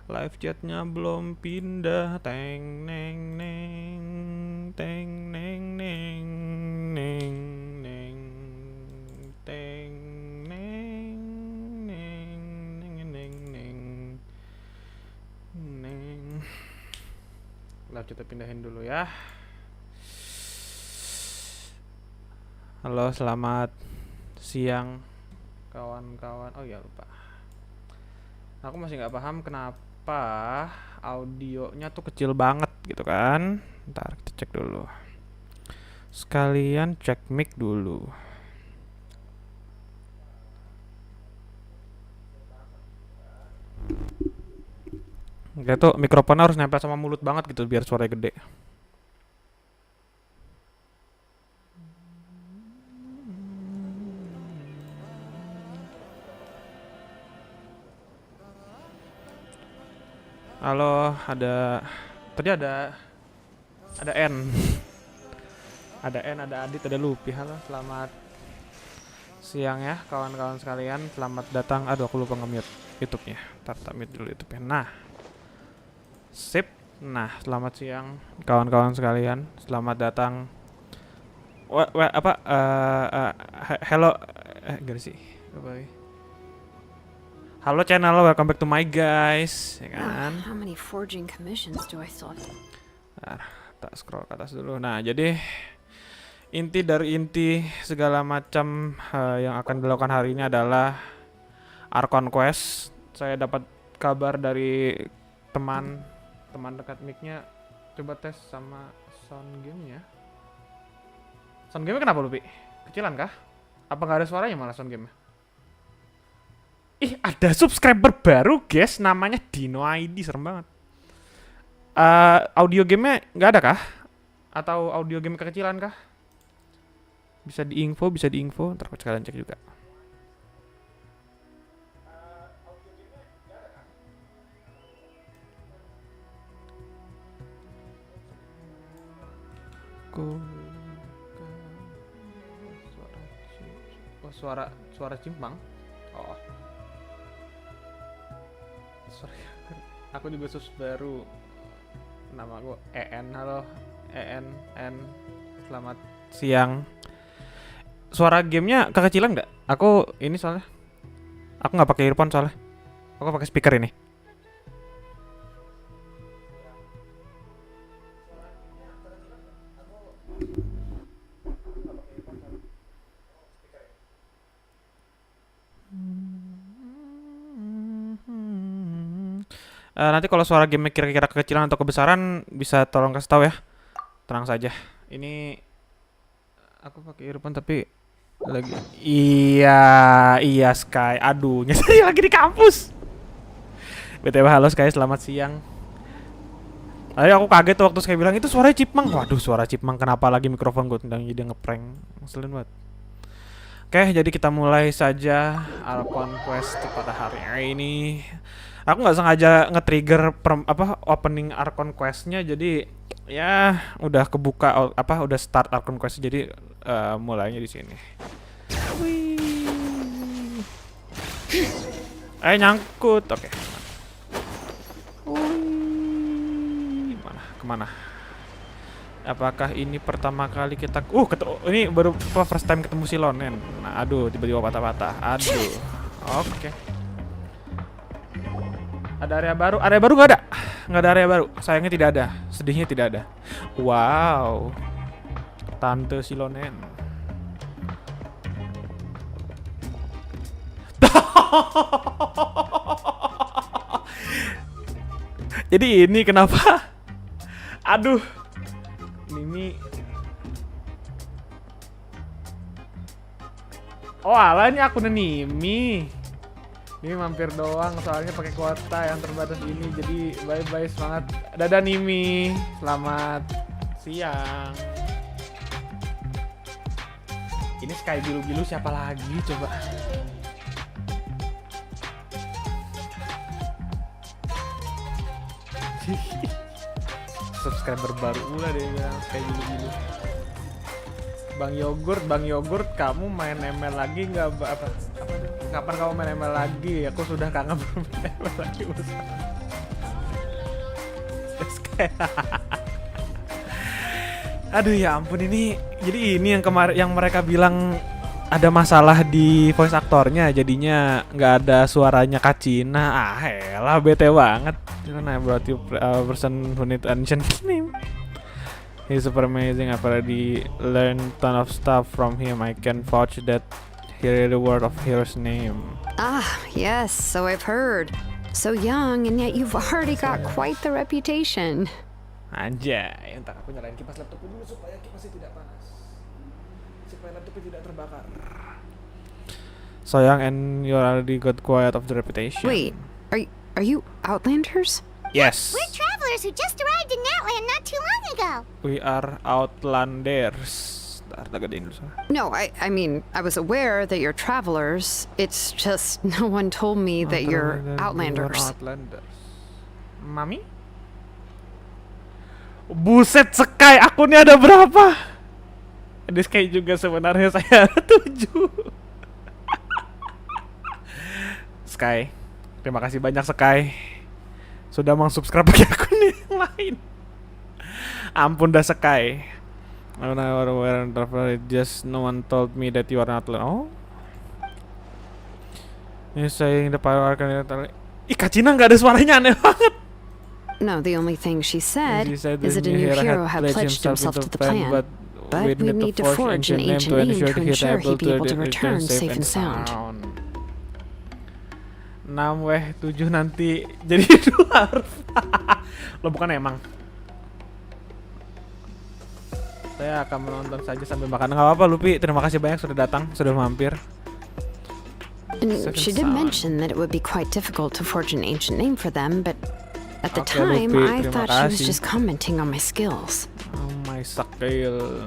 Live chatnya belum pindah. Teng neng neng, teng neng neng, neng neng, teng neng neng, neng neng neng, neng. Live chatnya pindahin dulu ya. Halo, selamat siang kawan-kawan. Oh ya, lupa. Aku masih nggak paham kenapa audionya tuh kecil banget gitu kan. Ntar kita cek dulu. Sekalian cek mic dulu. Oke, tuh mikrofonnya harus nempel sama mulut banget gitu biar suaranya gede. Halo, tadi ada N. Ada N, ada Adit, ada Lupi. Halo, selamat siang ya kawan-kawan sekalian. Selamat datang. Aduh, aku lupa nge-mute YouTube-nya. Ntar mute dulu YouTube-nya. Nah. Sip. Nah, selamat siang kawan-kawan sekalian. Selamat datang. Hello. Gimana sih? Bye. Halo channel, welcome back to my guys, ya kan? How many forging commissions do I thought? Nah, tak scroll ke atas dulu. Nah, jadi inti dari inti segala macam yang akan dilakukan hari ini adalah Archon Quest. Saya dapat kabar dari teman dekat mic-nya, coba tes sama sound game-nya. Sound game-nya kenapa Lupi? Kecilan kah? Apa nggak ada suaranya malah sound game-nya? Ih, ada subscriber baru guys, namanya Dino ID, serem banget. Audio gamenya nggak ada kah? Atau audio game kekecilan kah? Bisa diinfo, ntar aku sekalian cek juga. Suara cimpang. Oh. Sorry, aku juga sus baru. Nama aku EN. Halo EN. Selamat siang. Suara gamenya kekecilan nggak? Aku ini soalnya aku nggak pakai earphone soalnya. Aku pakai speaker ini. Nanti kalau suara game kira-kira kekecilan atau kebesaran bisa tolong kasih tahu ya. Tenang saja. Ini aku pakai earphone tapi lagi iya Sky. Aduh, nyari lagi di kampus. BTW halo Sky, selamat siang. Ayo aku kaget tuh waktu Sky bilang itu suara Cipmang. Waduh, suara Cipmang kenapa lagi mikrofon gue tendang jadi ngeprank. Ngeselin banget. Oke, jadi kita mulai saja Archon Quest pada hari ini. Aku nggak sengaja nge-trigger opening Archon Quest-nya, jadi ya udah kebuka udah start Archon Quest, jadi mulainya di sini. Nyangkut. Oke. Kemana? Apakah ini pertama kali kita ini baru first time ketemu si Lonen. Nah, aduh, tiba-tiba patah-patah. Aduh. Oke. Ada area baru? Area baru nggak ada? Nggak ada area baru. Sayangnya tidak ada. Sedihnya tidak ada. Wow. Tante Silonen. Jadi ini kenapa? Aduh. Ini. Oh alah, ini akun Nimi. Ini mampir doang soalnya pakai kuota yang terbatas ini, jadi bye semangat. Dadah Nimi, selamat siang. Ini Sky bilu-bilu siapa lagi coba? Subscriber baru pula deh bilang Sky bilu-bilu. Bang Yogurt, kamu main ML lagi nggak? Kapan kamu main ML lagi? Aku sudah kangen bermain ML lagi. Aduh ya ampun, ini jadi ini yang kemarin yang mereka bilang ada masalah di voice aktornya, jadinya nggak ada suaranya Kacina. Elah bete banget. Karena brought you person who need ancient name. He's super amazing. I've already learned ton of stuff from him. I can vouch that he really word of hero's name. Ah, yes, so I've heard. So young, and yet you've already got quite the reputation. Anjay, entar aku nyalain kipas laptop dulu supaya kipasnya tidak panas. Supaya laptopnya tidak terbakar. So young and you already got quite of the reputation. Wait, are you Outlanders? Yes. We're travelers who just arrived in Natland not too long ago. We are Outlanders. No, I mean, I was aware that you're travelers. It's just no one told me that you're Outlanders. Mami? Buset, Sky, akunnya ada berapa? Di Sky juga sebenarnya saya 7. Sky, terima kasih banyak Sky. Sudah subscribe pakai akun yang lain. Ampun dah Sky. Just no one told me that you are not. Oh, you saying the power arcane. Ih, Kacina nggak ada suaranya, aneh banget. No, the only thing she said is that a new hero had pledged himself to the plan. But we need to forge an ancient name to ensure he'd be able to return safe and sound. 6 7 nanti jadi 2 huruf. Lo bukan emang. Saya akan menonton saja sambil makan. Nggak apa-apa Lupi, terima kasih banyak sudah datang, sudah mampir. And she did mention that it would be quite difficult to forge an ancient name for them, but at the time I thought she was just commenting on my skills. Oh my skill.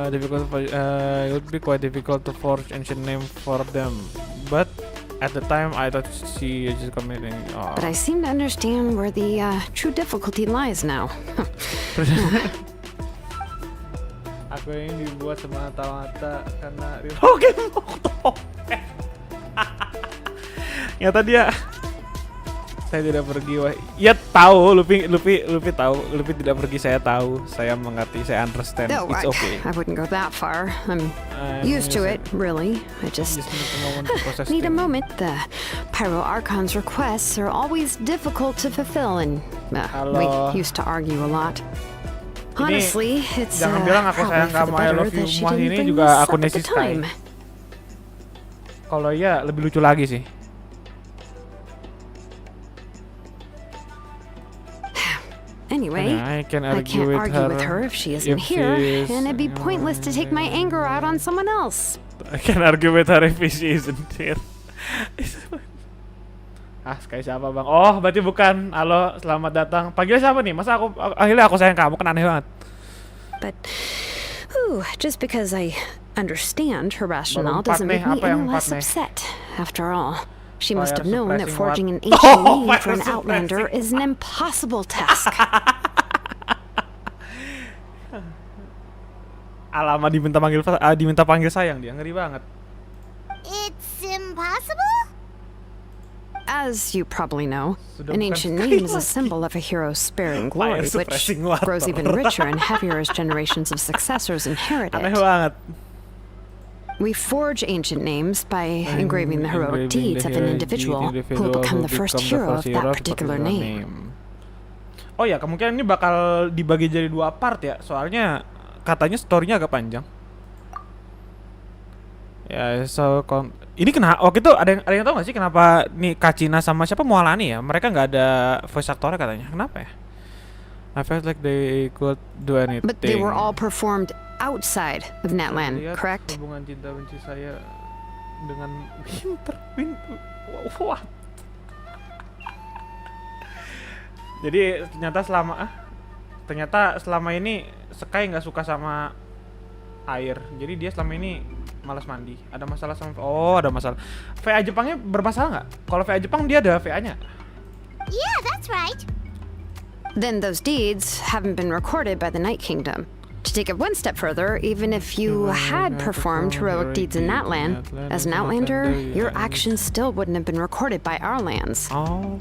Difficult. It would be quite difficult to forge ancient name for them, but at the time I thought she was just commenting. Oh. But I seem to understand where the true difficulty lies now. Aku ini dibuat semata-mata karena Oke, nyata dia. Saya tidak pergi, wah. Ya tahu, Luffy tahu. Luffy tidak pergi, saya tahu. Saya mengerti, saya understand. No, It's okay. I wouldn't go that far. I'm used to it, really. I just need a moment. The Pyro Archon's requests are always difficult to fulfill, and we used to argue a lot. Honestly, it's jangan bilang aku sayang kamu, I love you. Semua ini juga akunnya si Sky. Kalau iya lebih lucu lagi sih. Anyway, I can't argue with her if she isn't here, and it'd be pointless to take my anger out on someone else. I can't argue with her if she isn't here. Sky siapa bang? Oh, berarti bukan. Halo, selamat datang. Panggilnya siapa nih? Masa akhirnya aku sayang kamu, kan aneh banget. But, just because I understand her rationale doesn't make me any less upset. After all, she must have known that forging an ancient name for an Outlander is an impossible task. Alamak, diminta panggil sayang dia, ngeri banget. It's impossible? As you probably know, an ancient name is a symbol of a hero's sparing glory, which grows even richer and heavier as generations of successors inherit it. We forge ancient names by engraving the heroic deeds of an individual who will become the first hero of that particular name. Oh ya, kemungkinan ini bakal dibagi jadi 2 part ya, soalnya katanya story-nya agak panjang. Ya, ini kenapa waktu itu ada yang tahu nggak sih kenapa nih Kacina sama siapa Mualani ya? Mereka nggak ada voice actor katanya. Kenapa ya? I felt like they could do anything. But they were all performed outside of Natland, correct? Hubungan cinta benci saya dengan pintu. What? Jadi ternyata selama ini Sky nggak suka sama air. Jadi dia selama ini malas mandi. Ada masalah sama ada masalah. VA Jepangnya bermasalah nggak? Kalau VA Jepang dia ada VA-nya. Yeah, that's right. Then those deeds haven't been recorded by the Night Kingdom. To take it one step further, even if you had performed heroic deeds in that land, as an Outlander, your actions still wouldn't have been recorded by our lands. Oh.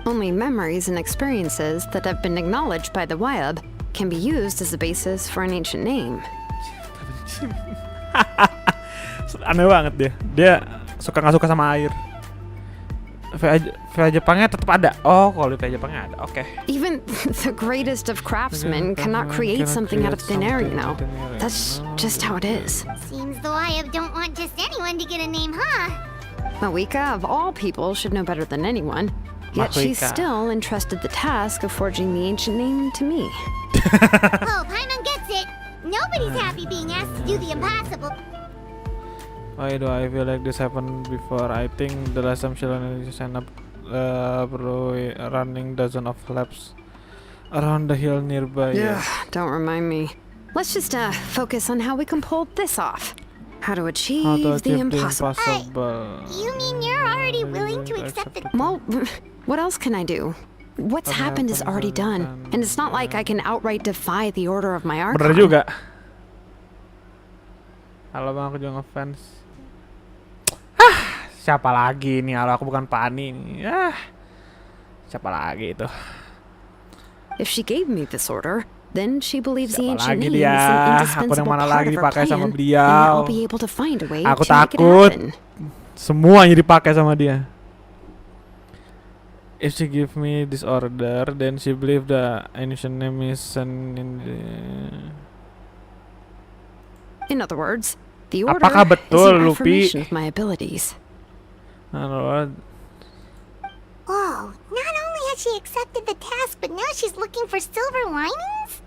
Only memories and experiences that have been acknowledged by the Wyab can be used as a basis for an ancient name. Aneh banget dia. Dia suka nggak suka sama air. VA Jepangnya tetap ada. Oh, kalau VA Jepangnya ada. Oke. Even the greatest of craftsmen cannot create something out of thin air, you know. That's just how it is. Seems the Wyab don't want just anyone to get a name, huh? Mawika, of all people, should know better than anyone. Yet she Mawika. still entrusted the task of forging the ancient name to me. Oh, Paimon gets it. Nobody's happy being asked to do the impossible. Why do I feel like this happened before? I think the last time she stand up running dozen of laps around the hill nearby. Ugh, don't remind me. Let's just focus on how we can pull this off. How to achieve, How to the achieve impossible. You mean you're already willing to accept the... Well, what else can I do? What's happened is already done, and it's not like I can outright defy the order of my Bener archon. juga. Halo bang, aku juga ngefans. Siapa lagi nih? Halo, aku bukan Pani nih. Siapa lagi itu? If she gave me this order, then she believes the Siapa ancient lagi name is dia? an Aku indispensable yang mana part lagi of her dipakai sama plan, and beliau? I'll be able to find a way Aku to make it takut. happen. Semuanya dipakai sama dia. If she give me this order, then she believe the ancient name is in the... In other words, the order Apakah is betul, an Luffy? affirmation of my abilities. Halo, Whoa, not only has she accepted the task, but now she's looking for silver linings?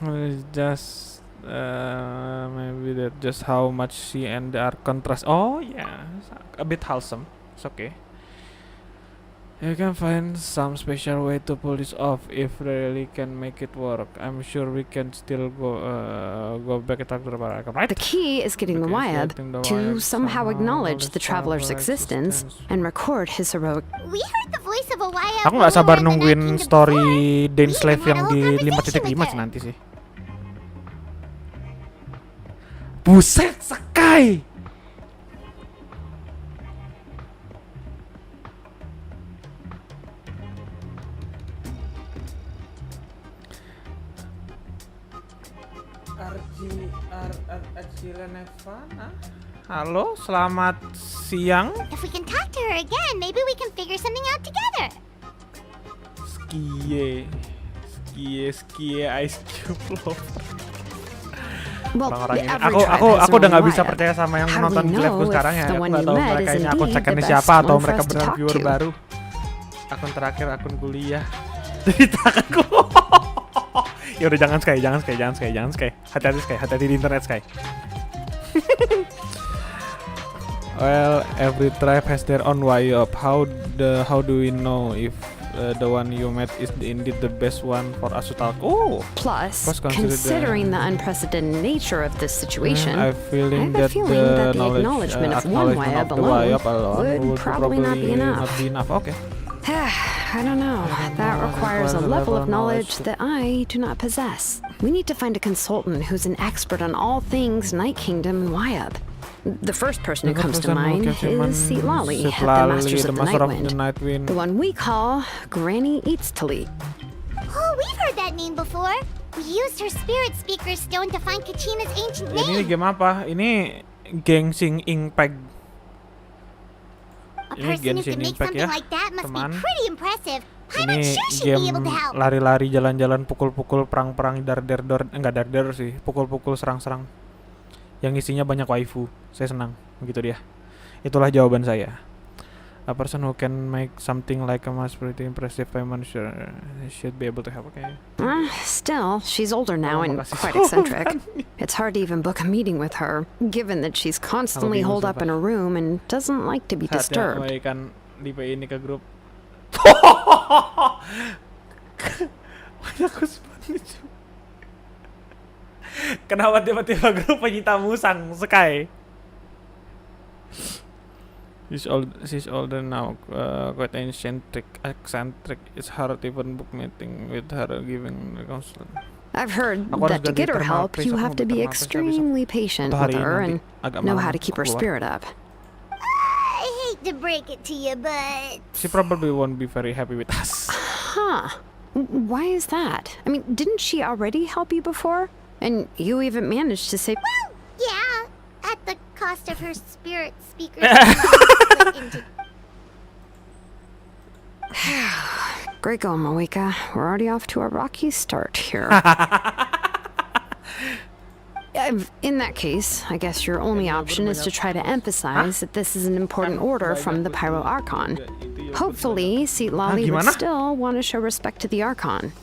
it's just maybe that just how much she and the Archon trust. Oh yeah, a bit wholesome. It's okay. You can find some special way to pull this off if really can make it work. I'm sure we can still go back and talk to the Archon, right? The key is getting the Okay, Wyab selecting the to Wyab somehow acknowledge the traveler's existence and record his heroic. We heard the voice of a Wyab. Aku nggak sabar ruler in the nungguin Night Kingdom story before. Dane We Slave even had yang a di whole conversation 5.5 with her. nanti sih. Buset, Sakai! Halo, selamat siang. If we can talk to her again, maybe we can figure something out together. Skie, Ice Cube Lover. Well, Orang-orang ini. every Aku tribe has udah their nggak own bisa Wyab. percaya sama yang How do nonton we live know sekarang if ya. the Aku one nggak you tahu met mereka is ini akun indeed the cekannya best siapa atau one for mereka us to beneran talk viewer to? baru. Akun terakhir akun kuliah. Jadi tanganku. Ya udah jangan Sky. Hati-hati Sky, hati-hati di internet Sky. Well, every tribe has their own way up. How do we know if the one you met is indeed the best one for us to talk? Oh, Plus, consider considering the unprecedented nature of this situation, I I have a feeling that the acknowledgement of one Wyab alone would probably not be enough. Okay. I don't know. That requires a level of knowledge that I do not possess. We need to find a consultant who's an expert on all things Night Kingdom and Wyab. The first person who comes to mind is Sitlali, the Masters of the Night Wind. The one we call Granny Eats to Lead. Oh, we've heard that name before. We used her spirit speaker stone to find Kachina's ancient Ini name. game apa? Ini Genshin Impact. A Ini person who Genshin can make Impact something ya, like that must teman. be pretty impressive. I'm Ini sure she'd be game able to help. lari-lari, jalan-jalan, pukul-pukul, perang-perang, enggak dar sih, pukul-pukul, serang-serang. Yang isinya banyak waifu. Saya senang, begitu dia. Itulah jawaban saya. A person who can make something like a mass pretty impressive payment should be able to help. Okay. Still, she's older now and makasih. quite eccentric. It's hard to even book a meeting with her, given that she's constantly bingung holed up sumpah. in a room and doesn't like to be Saatnya disturbed. kembalikan di PI ini ke grup. Banyak lucu. Kenapa tiba-tiba grup penyita musang Sky? She's older now, quite eccentric. It's hard even book meeting with her giving the counsel. I've heard Aku harus that to ganti get her thermal help, paste. you Aku have mau to be thermal paste, nggak bisa. extremely patient Untuk with hari ini her nanti and agak know malam how to keep her keluar. spirit up. Hey, hate to break it to you, but... She probably won't be very happy with us. Huh. Why is that? I mean, didn't she already help you before? And you even managed to say... Well, yeah, at the cost of her spirit speakers. Great going, Moeka. We're already off to a rocky start here. In that case, I guess your only option is to try to emphasize that this is an important order from the Pyro Archon. Hopefully, Seat Lolly would still want to show respect to the Archon.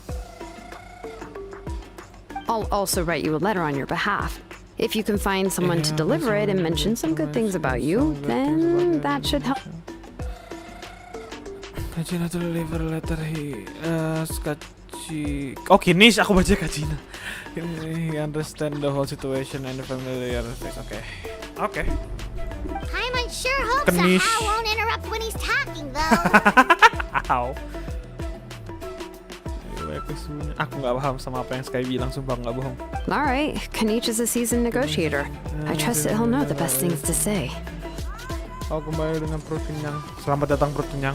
I'll also write you a letter on your behalf. If you can find someone to deliver it and mention some good things about you, then that should help. Kajina to deliver letter Oh, Kinish, aku baca Kajina. He understand the whole situation and the familiar face. Okay. Paimon sure hopes that Hal won't interrupt when he's talking, though. Ow. Aku nggak paham sama apa yang Sky bilang, sumpah nggak bohong. Alright, Kanish is a seasoned negotiator. I trust that he'll know the best things to say. Oh, kembali dengan perut kenyang. Selamat datang perut kenyang.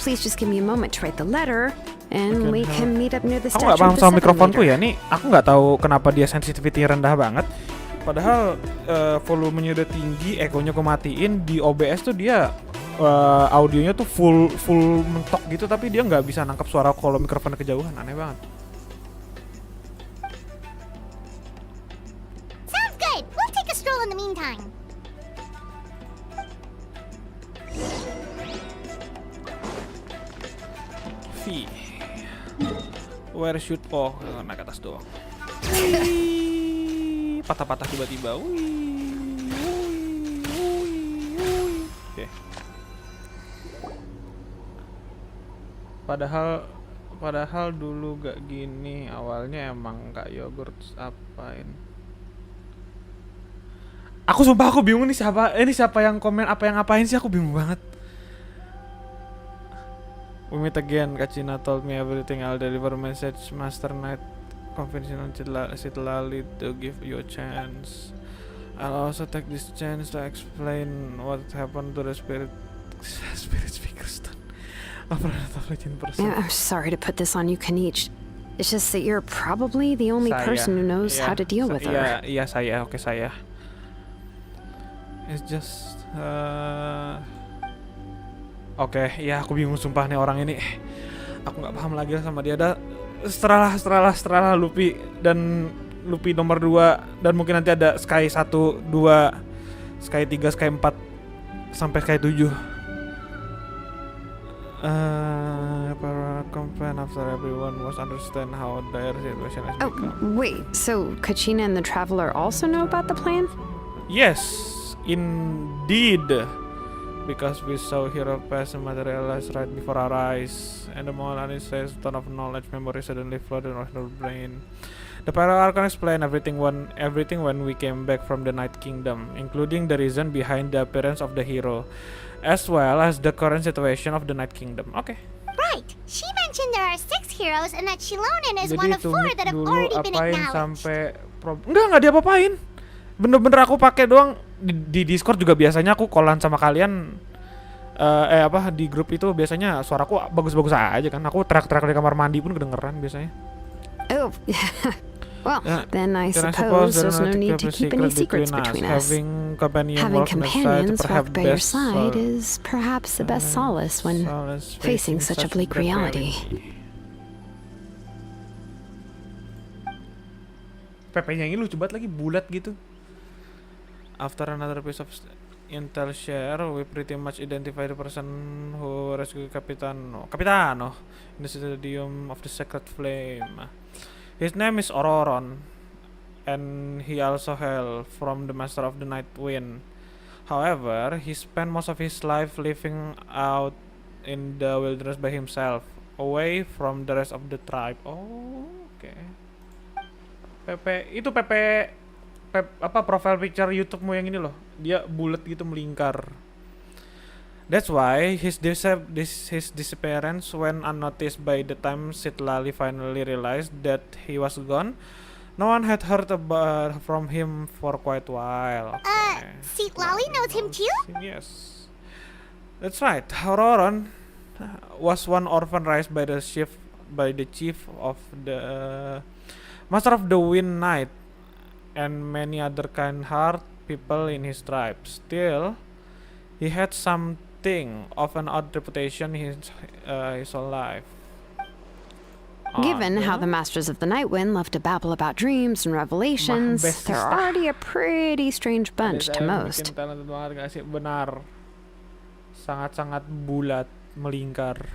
Please just give me a moment to write the letter, and we can meet up near the Aku statue nggak paham of the sama Seven mikrofonku later. ya. Nih, aku nggak tahu kenapa dia sensitivity rendah banget. Padahal volumenya udah tinggi, echonya aku matiin. Di OBS tuh dia audionya tuh full mentok gitu, tapi dia nggak bisa nangkap suara kalau mikrofonnya kejauhan. Aneh banget. Sounds good. We'll take a stroll in the meantime. V. Where should naik atas doang. Patah-patah tiba-tiba. Oke. Padahal dulu gak gini. Awalnya emang Kak Yogurt apain. Aku sumpah aku bingung nih siapa yang komen apa yang ngapain sih, aku bingung banget. We meet again. Kachina told me everything. I'll deliver message Master Knight conventional Citlali to give you a chance. I'll also take this chance to explain what happened to the spirit speakers. I'm sorry to put this on you, Kanish. It's just that you're probably the only person who knows how to deal with her. Iya saya. Oke, saya. It's just Oke, ya aku bingung sumpah nih orang ini. Aku nggak paham lagi sama dia. Setelah Luffy dan Luffy nomor 2 dan mungkin nanti ada Sky 1, 2, Sky 3, Sky 4 sampai Sky 7. Complain after everyone was understand how dire situation has become. Wait, so Kachina and the Traveler also know about the plan? Yes, indeed. Because we saw hero pass and materialize right before our eyes, and the moment Anis says ton of knowledge, memory suddenly flooded in our brain. The Pyro Archon explained everything when we came back from the Night Kingdom, including the reason behind the appearance of the hero, as well as the current situation of the Night Kingdom. Okay. Right. She mentioned there are 6 heroes and that Shilonen is one of 4 that have already been acknowledged. Enggak diapa-apain. Bener-bener aku pakai doang di Discord juga biasanya aku callan sama kalian di grup itu biasanya suaraku bagus-bagus aja kan. Aku teriak-teriak di kamar mandi pun kedengeran biasanya. Oh. Well, then I suppose there's no need to keep any secrets between us. Having companions walk by your side is perhaps the best solace when facing such a bleak reality. PP-nya ini lucu banget lagi, bulat gitu. After another piece of intel share, we pretty much identify the person who rescued Capitano in the stadium of the Sacred Flame. His name is Ororon, and he also hails from the Master of the Night Wind. However, he spent most of his life living out in the wilderness by himself, away from the rest of the tribe. Oh, oke. PP profile picture YouTube-mu yang ini loh. Dia bulat gitu melingkar. That's why his disappearance went unnoticed by the time Citlali finally realized that he was gone. No one had heard about from him for quite a while. Okay. Seat Lolly knows him too? Yes. That's right. Roron was one orphan raised by the chief of the Master of the Wind Knight and many other kind-hearted people in his tribe. Still, he had something of an odd reputation his whole life. Given how the Masters of the Night Wind love to babble about dreams and revelations, they're already a pretty strange bunch to most. Benar. Sangat-sangat bulat, melingkar.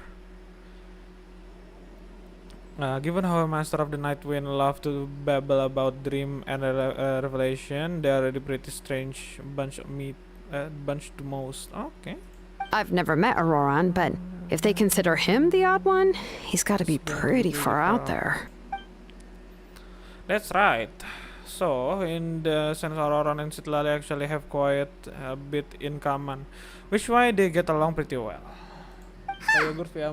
Given how Master of the Night Wind love to babble about dream and revelation, they are a pretty strange bunch to most. Okay. I've never met Auroran, but if they consider him the odd one, he's got to be pretty far out there. That's right. So, in the sense Auroran and Citlali actually have quite a bit in common, which why they get along pretty well.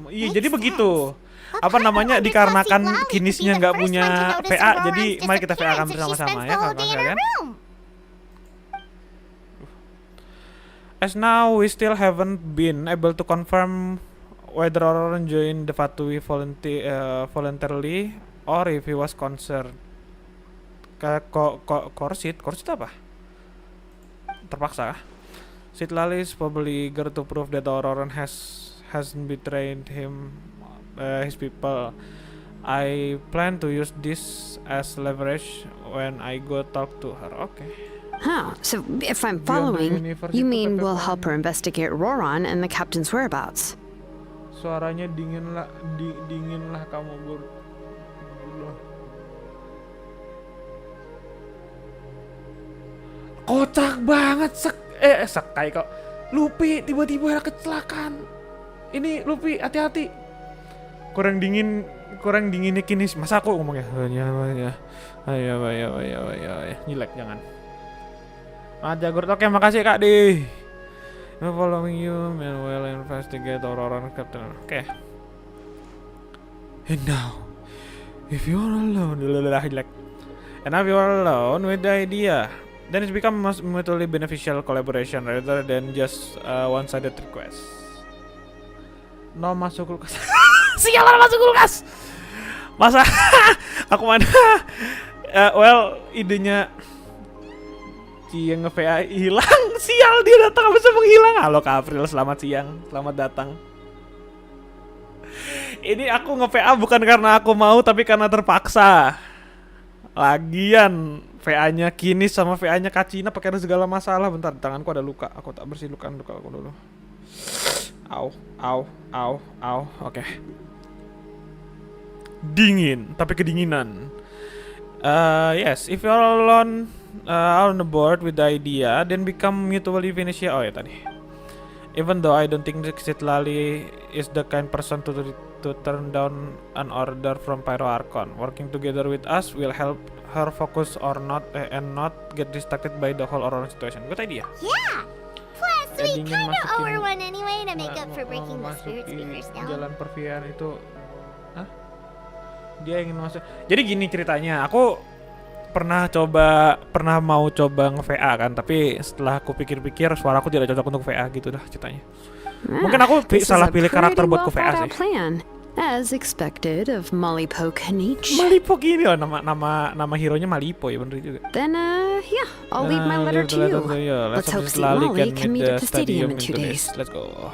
Iya, jadi begitu. Apa namanya, dikarenakan Kinisnya nggak punya VA, jadi mari kita VA kan bersama-sama ya kawan-kawan sekalian. As now, we still haven't been able to confirm whether Auroran joined the Fatui voluntarily or if he was concerned. Korsit apa? Terpaksa. Citlali is probably eager to prove that Auroran hasn't betrayed his people. I plan to use this as leverage when I go talk to her. Okay. Huh, so if I'm following, you mean we'll help her investigate Auroran and the captain's whereabouts? Suaranya dinginlah kamu kocak banget Sakai kok. Luffy tiba-tiba kecelakaan. Ini Luffy hati-hati. Kurang dinginnya Kinis. Masa aku ngomongnya ayo jelek jangan. Jagur. Oke, makasih Kak Di. Following you, meanwhile investigate Auroran Captain. Oke. And now, if you are alone, with the idea, then it becomes mutually beneficial collaboration rather than just one-sided request. No masuk kulkas. Sialan masuk kulkas. Masa aku mana? Well, idenya Ciang nge-VA hilang. Sial, dia datang bisa menghilang. Halo Kak April, selamat siang. Selamat datang. Ini aku nge-VA bukan karena aku mau, tapi karena terpaksa. Lagian VA-nya Kinis sama VA-nya Kacina pakai ada segala masalah. Bentar, tanganku ada luka. Aku tak bersih luka aku dulu. Au. Oke. Dingin, tapi kedinginan. Yes, if you're alone on the board with the idea, then become mutually beneficial. Oh ya tadi. Even though I don't think Citlali is the kind person to turn down an order from Pyro Archon, working together with us will help her focus or not get distracted by the whole Auroran situation. Good idea. Yeah. Plus, we kind of owe her one anyway to make up for breaking the spirit speakers down. Jalan pervian itu, dia ingin masuk. Jadi gini ceritanya, aku pernah mau coba nge-VA kan, tapi setelah aku pikir-pikir suaraku tidak cocok untuk VA gitu dah ceritanya. Mungkin aku salah pilih karakter buat ke VA sih. As expected of Malipo Kanich. Malipo gini oh, nama hero-nya Malipo ya bener juga. Then yeah, I'll leave my letter to you. Let's hope Lolly can meet at the stadium in 2 days. Let's go.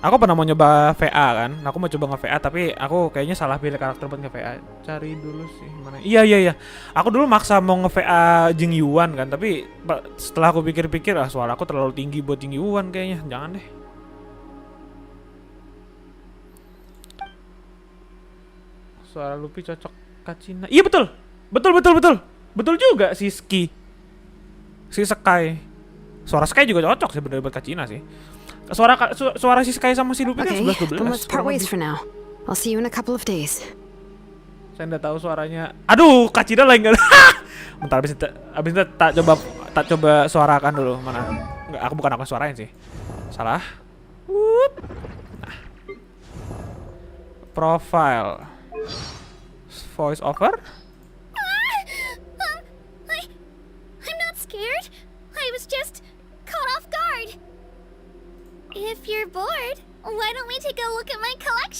Aku pernah mau nyoba VA kan, aku mau coba nge-VA tapi aku kayaknya salah pilih karakter buat nge-VA. Cari dulu sih mana. Iya. Aku dulu maksa mau nge-VA Jing Yuan kan, tapi setelah aku pikir-pikir suara aku terlalu tinggi buat Jing Yuan kayaknya. Jangan deh. Suara Luffy cocok Kacina. Iya betul. Betul juga si Ski. Si Sky. Suara Sky juga cocok sih bener buat Kacina sih. Suara si Sky sama si Luffy kan 11-12. Then let's part ways for now. I'll see you in a couple of days. Saya nggak tahu suaranya. Aduh, Kacina lagi nggak. Bentar, abis itu tak coba suarakan dulu mana. Nggak, bukan aku suarain sih. Salah. Nah. Profile. Voice over.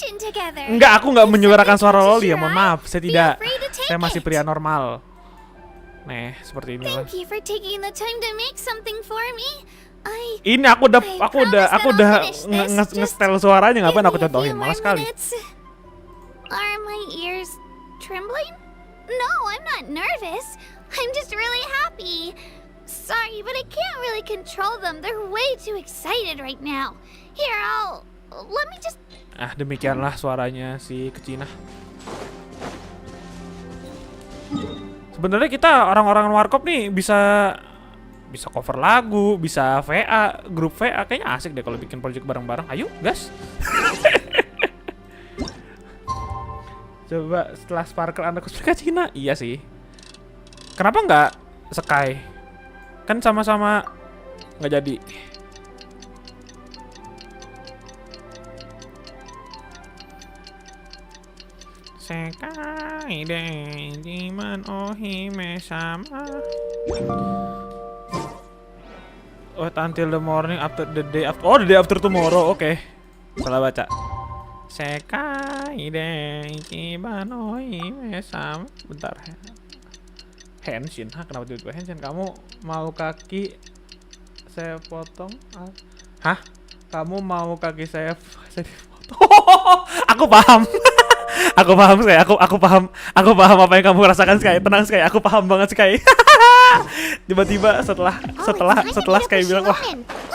Genshin together. Enggak, aku nggak menyuarakan suara loli ya, mohon maaf. Saya tidak. Saya masih pria normal. Nih, seperti inilah. Thank you for taking the time to make something for me. Ini aku udah nge-style suaranya, ngapain aku contohin, malas sekali. Are my ears trembling? No, I'm not nervous. I'm just really happy. Sorry, but I can't really control them. They're way too excited right now. Here, let me just... Demikianlah suaranya si Kecina. Sebenarnya kita orang-orang warkop nih bisa cover lagu, bisa VA, grup VA. Kayaknya asik deh kalau bikin project bareng-bareng. Ayo, gas. Coba setelah Sparkle anak cosplay Cina. Iya sih. Kenapa nggak Sky? Kan sama-sama nggak jadi. Sekai deh, memenuhi sama. Oh, until the morning after the day after. Oh, the day after tomorrow. Oke. Salah baca. Sekai deh, memenuhi sama. Bentar. Henshin, kenapa tiba-tiba Henshin? Kamu mau kaki saya potong? Hah? Kamu mau kaki saya potong? Aku paham. Aku paham Sky, aku paham apa yang kamu rasakan Sky. Tenang Sky, aku paham banget Sky. Tiba-tiba setelah Sky bilang, wah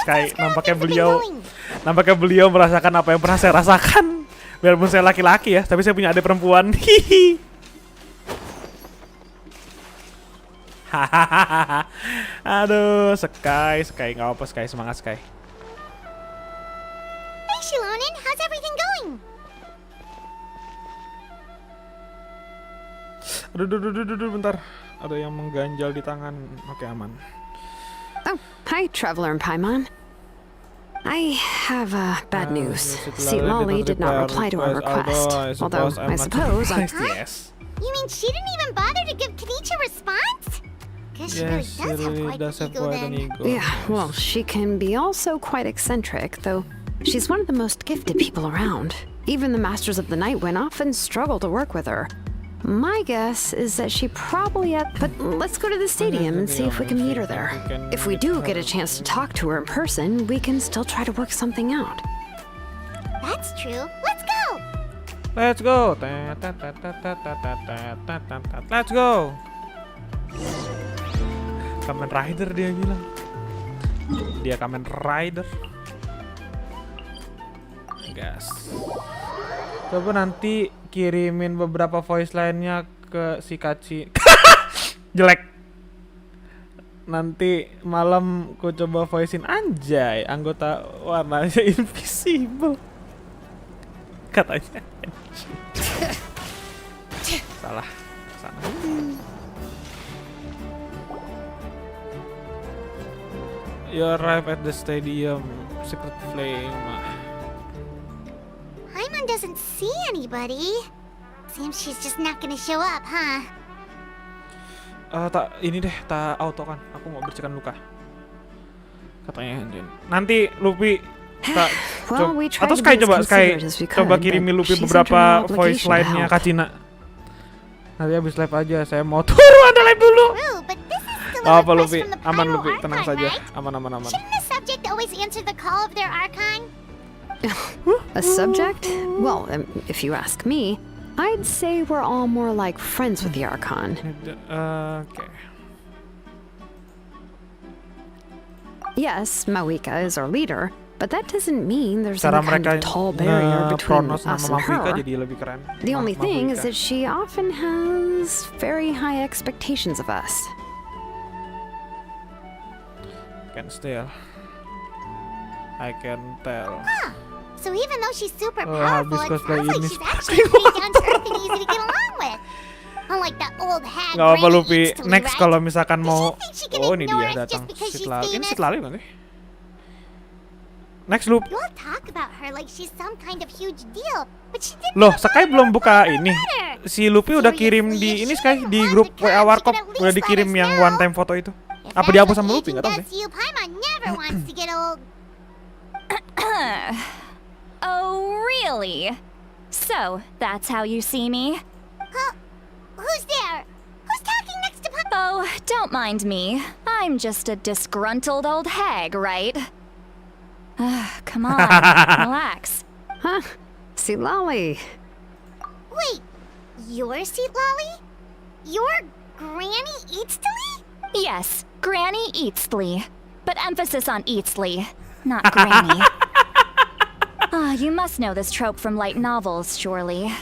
Sky, nampaknya beliau merasakan apa yang pernah saya rasakan. Biarpun saya laki-laki ya, tapi saya punya adik perempuan. Hihi. Aduh, Sky, nggak apa Sky, semangat Sky. Hey Shilonen, how's everything going? Aduh, bentar. Ada yang mengganjal di tangan. Oke, aman. Oh, hi, Traveler and Paimon. I have bad news. See, Lolly did not reply to our request. Although, I suppose Yes. You mean she didn't even bother to give Kenichi a response? Guess she really does have quite an ego then. Yeah, well, she can be also quite eccentric, though she's one of the most gifted people around. Even the Masters of the Night Wind often struggle to work with her. My guess is that she probably but let's go to the stadium and see if we can meet her there. If we do get a chance to talk to her in person, we can still try to work something out. That's true. Let's go! Let's go. Let's go. Kamen Rider dia bilang. Dia Kamen Rider. Gas. Coba nanti kirimin beberapa voice lainnya ke si Kaci. Jelek. Nanti malam ku coba voicein anjay anggota warnanya invisible. Katanya. Salah. Sana. You arrive at the stadium. Secret flame. Paimon doesn't see anybody. Seems she's just not gonna show up, huh? Ini deh, tak auto kan. Aku mau bersihkan luka. Katanya Hanjin. Nanti Luffy atau Sky coba kirimi Luffy beberapa voice line-nya Kacina. Nanti habis live aja, saya mau turun ada live dulu. Apa Luffy? Aman Luffy, tenang saja. Aman. Shouldn't the subject always answer the call of their archon? A subject? Well, if you ask me, I'd say we're all more like friends with the Archon. Okay. Yes, Mawika is our leader, but that doesn't mean there's any kind of tall barrier between us and her. The only thing is that she often has very high expectations of us. Can still. I can tell. So even though she's super powerful, it sounds like she's actually pretty down to earth and easy to get along with. Unlike that old hag. Gak apa Luffy. Next kalau misalkan mau. Oh ini dia datang. Ini Sitlali nanti. Next Luffy. You all talk about her like she's some kind of huge deal, but she didn't. Loh, Sky belum buka ini. Si Luffy udah kirim di ini Sky di grup WA Warkop udah dikirim yang one time foto itu. Apa dihapus sama Luffy? Nggak tahu sih. Paimon never wants to get old. Oh, really? So, that's how you see me? Huh? Who's there? Who's talking next to Papa? Oh, don't mind me. I'm just a disgruntled old hag, right? Come on, relax. Huh? See, Lolly. Wait, your seat, Lolly? Your Granny Eatsley? Yes, Granny Eatsley. But emphasis on Eatsley, not Granny. You must know this trope from light novels, surely.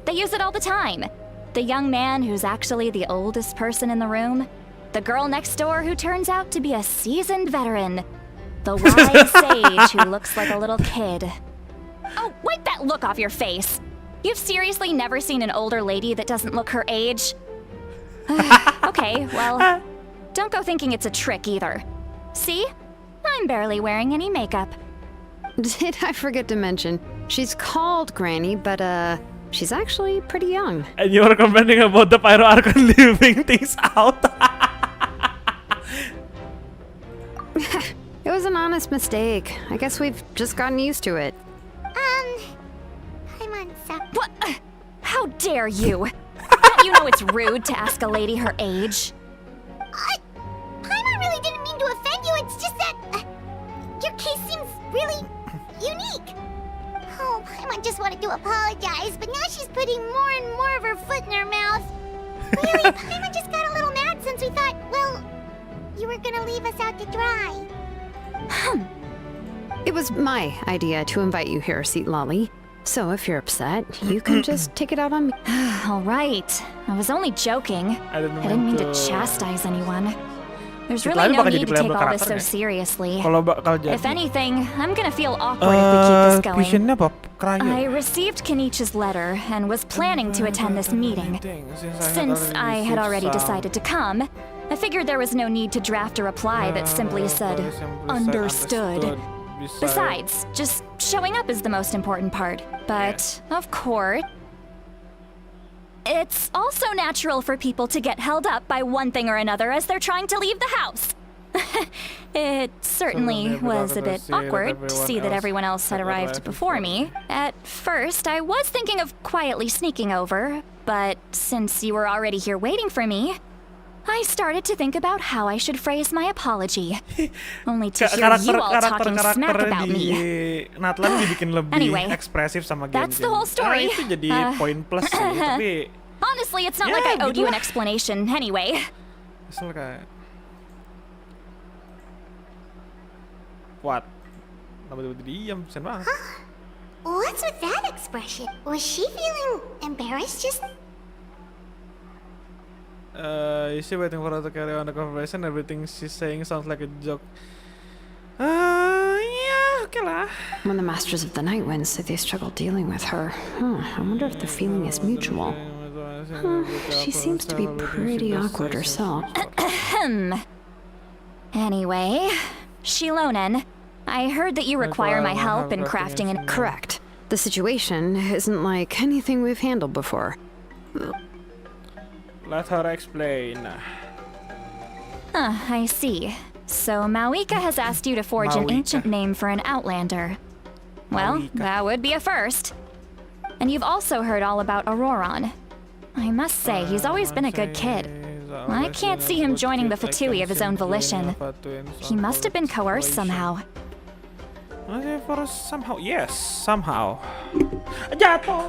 They use it all the time. The young man who's actually the oldest person in the room. The girl next door who turns out to be a seasoned veteran. The wise sage who looks like a little kid. Oh, wipe that look off your face. You've seriously never seen an older lady that doesn't look her age? Okay, well, don't go thinking it's a trick either. See? I'm barely wearing any makeup. Did I forget to mention, she's called Granny, but she's actually pretty young. And you are complaining about the Pyro Archon leaving things out. It was an honest mistake. I guess we've just gotten used to it. I'm on sub. What? How dare you? Don't you know it's rude to ask a lady her age? Paimon really didn't mean to offend you. It's just that your case seems really unique. Oh, Paimon just wanted to apologize, but now she's putting more and more of her foot in her mouth. Really, Paimon just got a little mad since we thought, well, you were gonna leave us out to dry. It was my idea to invite you here, Seat Lolly. So if you're upset, you can just take it out on me. All right. I was only joking. I didn't mean to chastise anyone. There's really no need to take all this so seriously. If anything, I'm gonna feel awkward if we keep this going. I received Kenichi's letter and was planning to attend this meeting. Since I had already decided to come, I figured there was no need to draft a reply that simply said, understood. Besides, just showing up is the most important part. But, of course, it's also natural for people to get held up by one thing or another as they're trying to leave the house. It certainly was a bit awkward to see that everyone else had arrived before me. At first, I was thinking of quietly sneaking over, but since you were already here waiting for me, I started to think about how I should phrase my apology. Only to hear you all talking smack about me. Anyway, that's the whole story. Itu jadi poin plus sih, tapi honestly, it's not like I owed you an explanation anyway. Kesel kayak what? Kenapa tiba-tiba diam? Kesian banget. What's with that expression? Was she feeling embarrassed just... Is she waiting for her to carry on the conversation? Everything she's saying sounds like a joke. Yeah, okay lah. When the Masters of the Night Wind said they struggled dealing with her, I wonder if the feeling is mutual. She seems to be pretty awkward herself. Anyway, Shilonen, I heard that you require my help in crafting an... Correct. The situation isn't like anything we've handled before. Let her explain. I see. So Mawika has asked you to forge an ancient name for an outlander. Well, that would be a first. And you've also heard all about Auroron. I must say, he's always been a good kid. I can't see him joining the Fatui of his own volition. He must have been coerced somehow. Somehow, yes, somehow. Jatuh.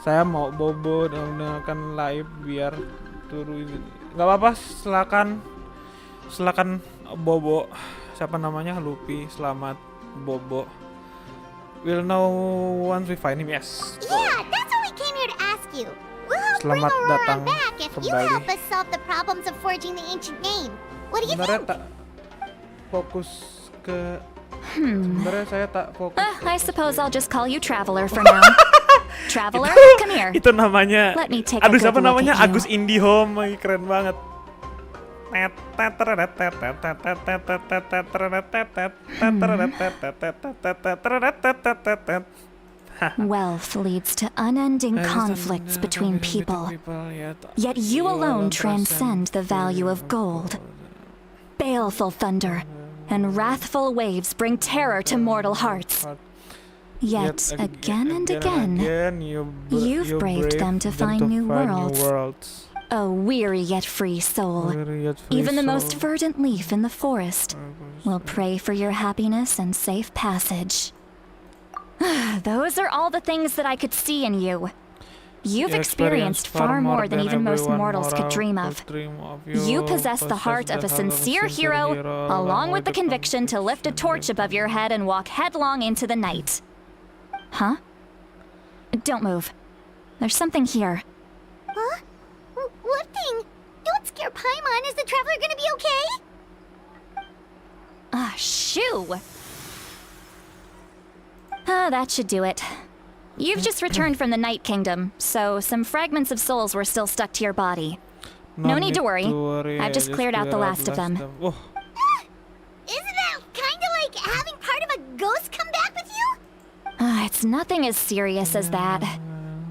Saya mau bobo dan mendengarkan live biar turu. Gak apa-apa, silakan bobo. Siapa namanya? Luffy. Selamat bobo. We'll know once we find him. Yes. Yeah, that's what we came here to ask you. We'll help bring Selamat Auroron datang back if you kembali. help us solve the problems of forging the ancient name. What do you think? Fokus ke. Sebenarnya saya tak fokus. I suppose I'll just call you Traveler for now. Traveler, come here. Itu namanya. Let me take aduh, a good siapa look namanya? at you. Agus Indihome, keren banget. Wealth leads to unending conflicts between people. Yet you alone transcend the value of gold. Baleful thunder, and wrathful waves bring terror to mortal hearts. Yet again and again, you've braved them to find new worlds. O weary yet free soul, even the most verdant leaf in the forest will pray for your happiness and safe passage. Those are all the things that I could see in you. You've experienced far more than even most mortals could dream of. You possess the heart of a sincere hero, along with the conviction to lift a torch above your head and walk headlong into the night. Huh? Don't move. There's something here. Huh? What thing? Don't scare Paimon. Is the traveler gonna be okay? Ah, shoo! That should do it. You've just returned from the Night Kingdom, so some fragments of souls were still stuck to your body. No need to worry. I've just cleared out the last of them. Isn't that kinda like having part of a ghost come back with you? It's nothing as serious as that.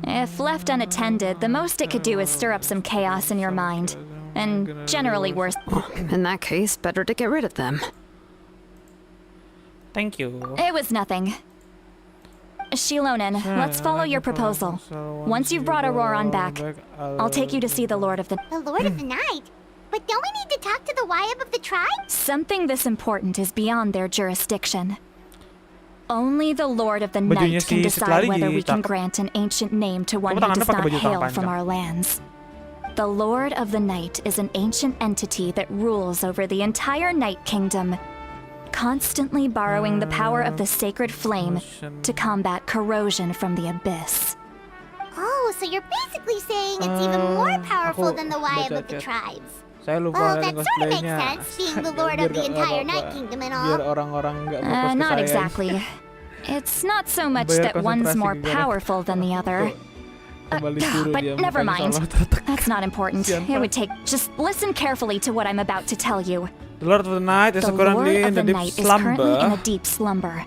If left unattended, the most it could do is stir up some chaos in your mind. And generally worse. In that case, better to get rid of them. Thank you. It was nothing. Shilonen, let's follow your proposal. Once you've brought Auroran back, I'll take you to see the Lord of the... The Lord of the Night? But don't we need to talk to the Wyab of the tribe? Something this important is beyond their jurisdiction. Only the Lord of the Night can decide whether we can grant an ancient name to one who does not hail from our lands. The Lord of the Night is an ancient entity that rules over the entire Night Kingdom, constantly borrowing the power of the sacred flame to combat corrosion from the abyss. Oh, so you're basically saying it's even more powerful than the Wyab of the tribes. Well, that sort of makes sense, being the lord of the entire Night Kingdom and all. Not exactly. It's not so much that one's more powerful than the other. But never mind. That's not important. It would take... Just listen carefully to what I'm about to tell you. The Lord of the Night is currently in a deep slumber,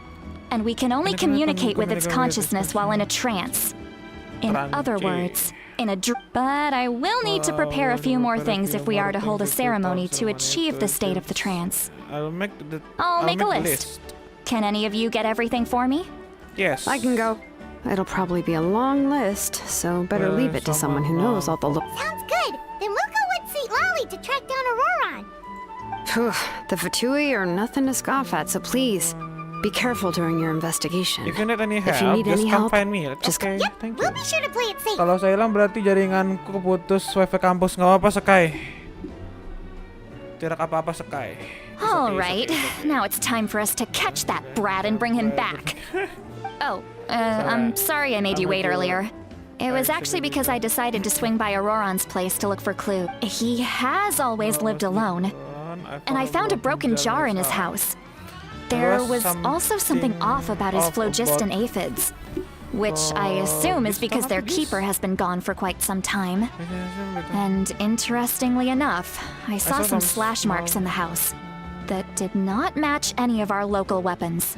and we can only communicate with its consciousness while in a trance. In other words, in a but I will need to prepare a few more things if we are to hold a ceremony to achieve the state of the trance. I'll make a list. Can any of you get everything for me? Yes. I can go. It'll probably be a long list, so better leave it to someone who knows all the Sounds good. Then we'll go with St. Lolly to track down Auroran. The Fatui are nothing to scoff at, so please, be careful during your investigation. If you need any help, just come find me. Okay, Yep, thank we'll you. be sure to play it safe. Kalau saya hilang berarti jaringanku keputus wifi kampus. Nggak apa-apa, Sky. Tidak apa-apa, Sky. All right, now it's time for us to catch that brat and bring him back. I'm sorry I made you wait earlier. It was actually because I decided to swing by Auroran's place to look for clues. He has always lived alone, and I found a broken jar in his house. There was also something off about his phlogiston aphids, which I assume is because their keeper has been gone for quite some time. And interestingly enough, I saw some slash marks in the house that did not match any of our local weapons.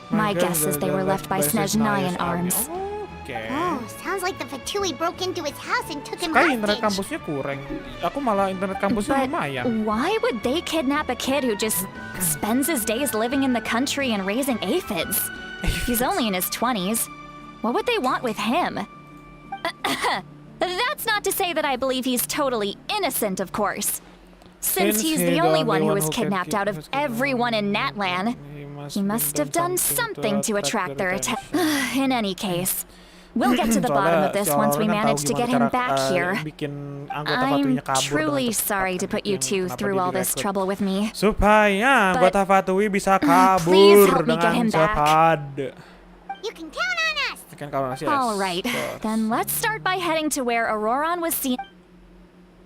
My guess is they were left by Snezhnayan arms. Oh, sounds like the Fatui broke into his house and took him Sky, internet hostage. kampusnya kurang. Aku malah internet kampusnya lumayan. Why would they kidnap a kid who just spends his days living in the country and raising aphids? He's only in his 20s. What would they want with him? That's not to say that I believe he's totally innocent, of course. Since he's the only one who was kidnapped out of everyone in Natlan, he must have done something to attract their attention. In any case, we'll get to the bottom of this once we manage to get him back here. I'm truly sorry to put you two through all this trouble with me. Supaya anggota Fatui bisa please kabur help me get him dengan back. cepat. You can count on us. All right, then let's start by heading to where Auroran was seen.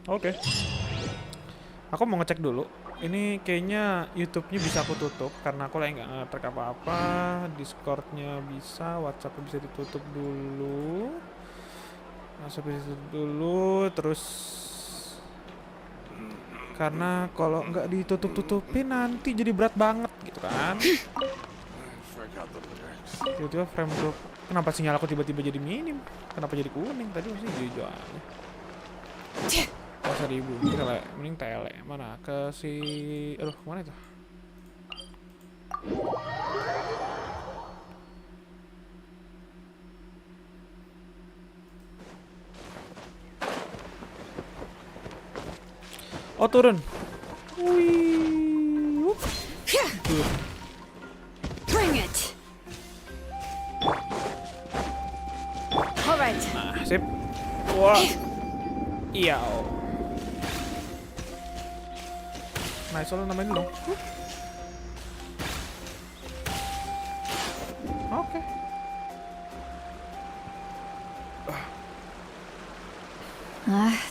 Oke. Aku mau ngecek dulu. Ini kayaknya YouTube-nya bisa aku tutup karena aku lagi nggak nge-track apa-apa. Discord-nya bisa, WhatsApp-nya bisa ditutup dulu. WhatsApp bisa ditutup dulu, terus karena kalau nggak ditutup-tutupin nanti jadi berat banget gitu kan. Tiba-tiba frame drop. Kenapa sinyal aku tiba-tiba jadi minim? Kenapa jadi kuning? Tadi masih hijau aja. 1000. Mending tele. Mana? Ke si... Aduh, kemana itu? Oh, turun. Wih. Wup. Bring it. All right. Nah, sip. Wah. Iya. Nice, soalnya namain dulu. Oke.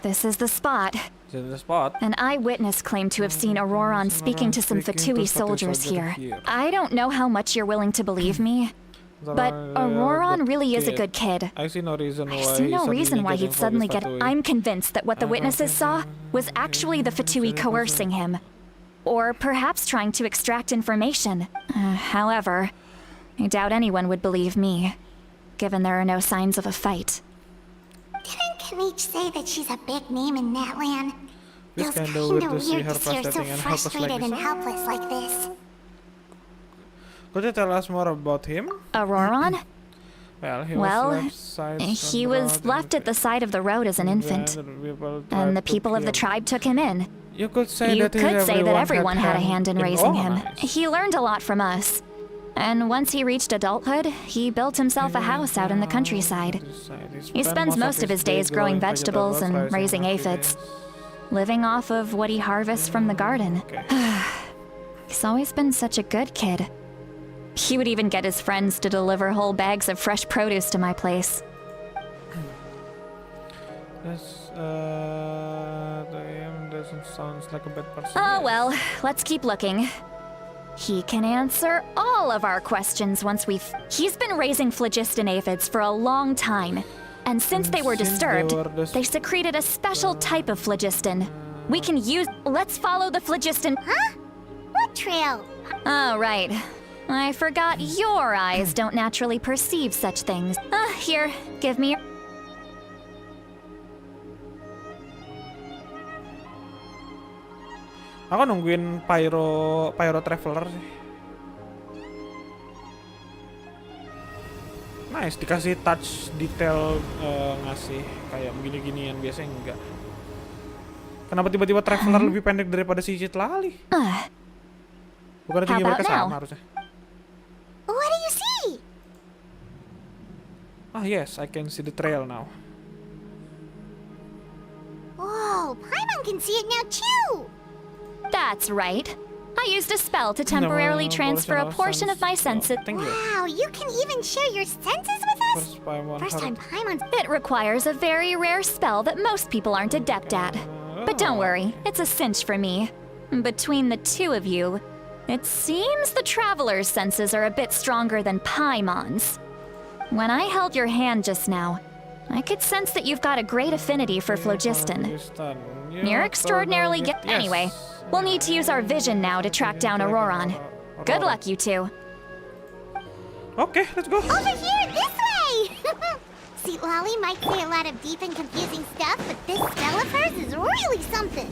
This is the spot. This is the spot. An eyewitness claimed to have seen Auroron speaking to some Fatui soldiers here. I don't know how much you're willing to believe me, but Auroron really is a good kid. I see no reason why he'd suddenly get. I'm convinced that what the witnesses saw was actually the Fatui coercing him. Or perhaps trying to extract information. However, I doubt anyone would believe me, given there are no signs of a fight. Didn't Kanich say that she's a big name in that land? This Feels kinda kinda weird to see weird her to see her so frustrating and helpless like frustrated this. and helpless like this. Could you tell us more about him? Auroron? Well, He was left at the side of the road as an infant, and the people of the tribe took him in. You could say that everyone had a hand in raising him. He learned a lot from us. And once he reached adulthood, he built himself a house out in the countryside. He spends most of his days growing vegetables and raising aphids, living off of what he harvests from the garden. He's always been such a good kid. He would even get his friends to deliver whole bags of fresh produce to my place. Doesn't sound like a bad person. Oh well, let's keep looking. He can answer all of our questions once He's been raising phlogiston aphids for a long time. And since they were disturbed, they secreted a special type of phlogiston. We can use... Let's follow the phlogiston... Huh? What trail? Oh, right. I forgot your eyes don't naturally perceive such things. Here, give me your... Aku nungguin Pyro Traveler sih. Nice, dikasih touch detail ngasih kayak begini-ginian, biasanya enggak. Kenapa tiba-tiba Traveler lebih pendek daripada si Citlali? Bukan tinggi mereka sama harusnya. What do you see? Ah yes, I can see the trail now. Whoa, Paimon can see it now too! That's right. I used a spell to temporarily transfer a portion of my senses. Wow, you can even share your senses with us? First time Paimon's... It requires a very rare spell that most people aren't adept at. But don't worry, it's a cinch for me. Between the two of you, it seems the Traveler's senses are a bit stronger than Paimon's. When I held your hand just now, I could sense that you've got a great affinity for phlogiston. You're extraordinarily Anyway, we'll need to use our vision now to track down Auroron. Good luck, you two. Okay, let's go. Over here, this way! See, Lolly might say a lot of deep and confusing stuff, but this spell of hers is really something.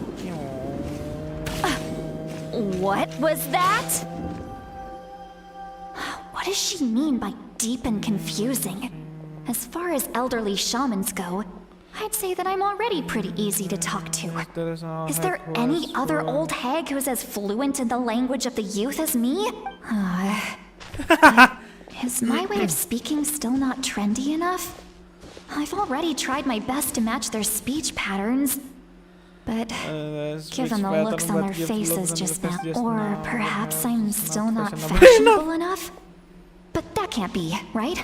What was that? What does she mean by deep and confusing? As far as elderly shamans go, I'd say that I'm already pretty easy to talk to. Is there any other old hag who's as fluent in the language of the youth as me? Is my way of speaking still not trendy enough? I've already tried my best to match their speech patterns. But given the looks on their faces just now, or perhaps I'm still not fashionable enough? But that can't be, right?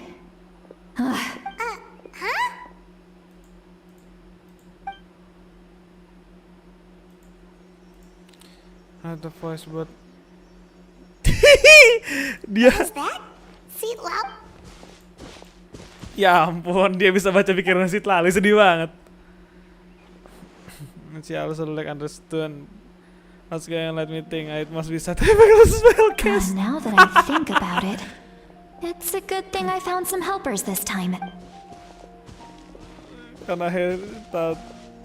Huh? I had the voice, but... What is that? See, Lol? Ya ampun, dia bisa baca pikiran si Tlali, sedih banget. She also like understood. What's going on? Let me think. It must be set. Now that I think about it, it's a good thing I found some helpers this time. Karena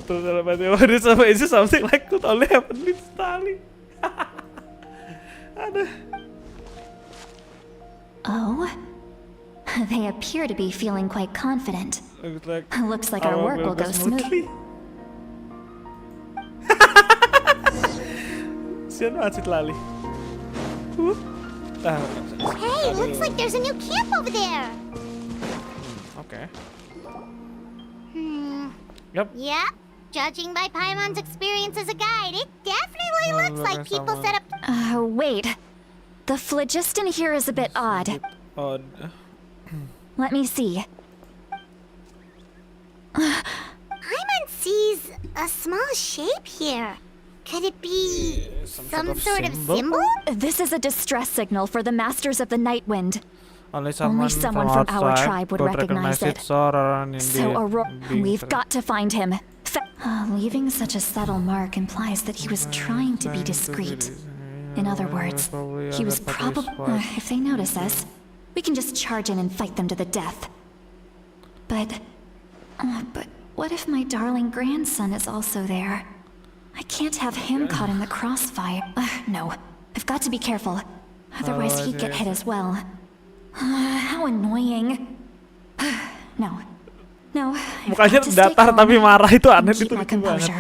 tuh dalam hati, what is something like could only happen with Tlali. Aduh. Oh, they appear to be feeling quite confident. Looks like our work will go smoothly. Kasian banget si Lali. Hey, looks like there's a new camp over there. Oke. Yep, judging by Paimon's experience as a guide, it definitely looks like people set up... Wait. The phlogiston here is a bit odd. Let me see. Paimon sees a small shape here. Could it be some sort of symbol? This is a distress signal for the Masters of the Night Wind. Only someone from our outside tribe would recognize it. So, we've got to find him. Leaving such a subtle mark implies that he was trying to be discreet. In other words, he was probably... if they notice us, we can just charge in and fight them to the death. But what if my darling grandson is also there? I can't have him caught in the crossfire. No, I've got to be careful. Otherwise he'd get hit as well. How annoying. No. Mukanya datar tapi marah itu aneh, itu lucu banget.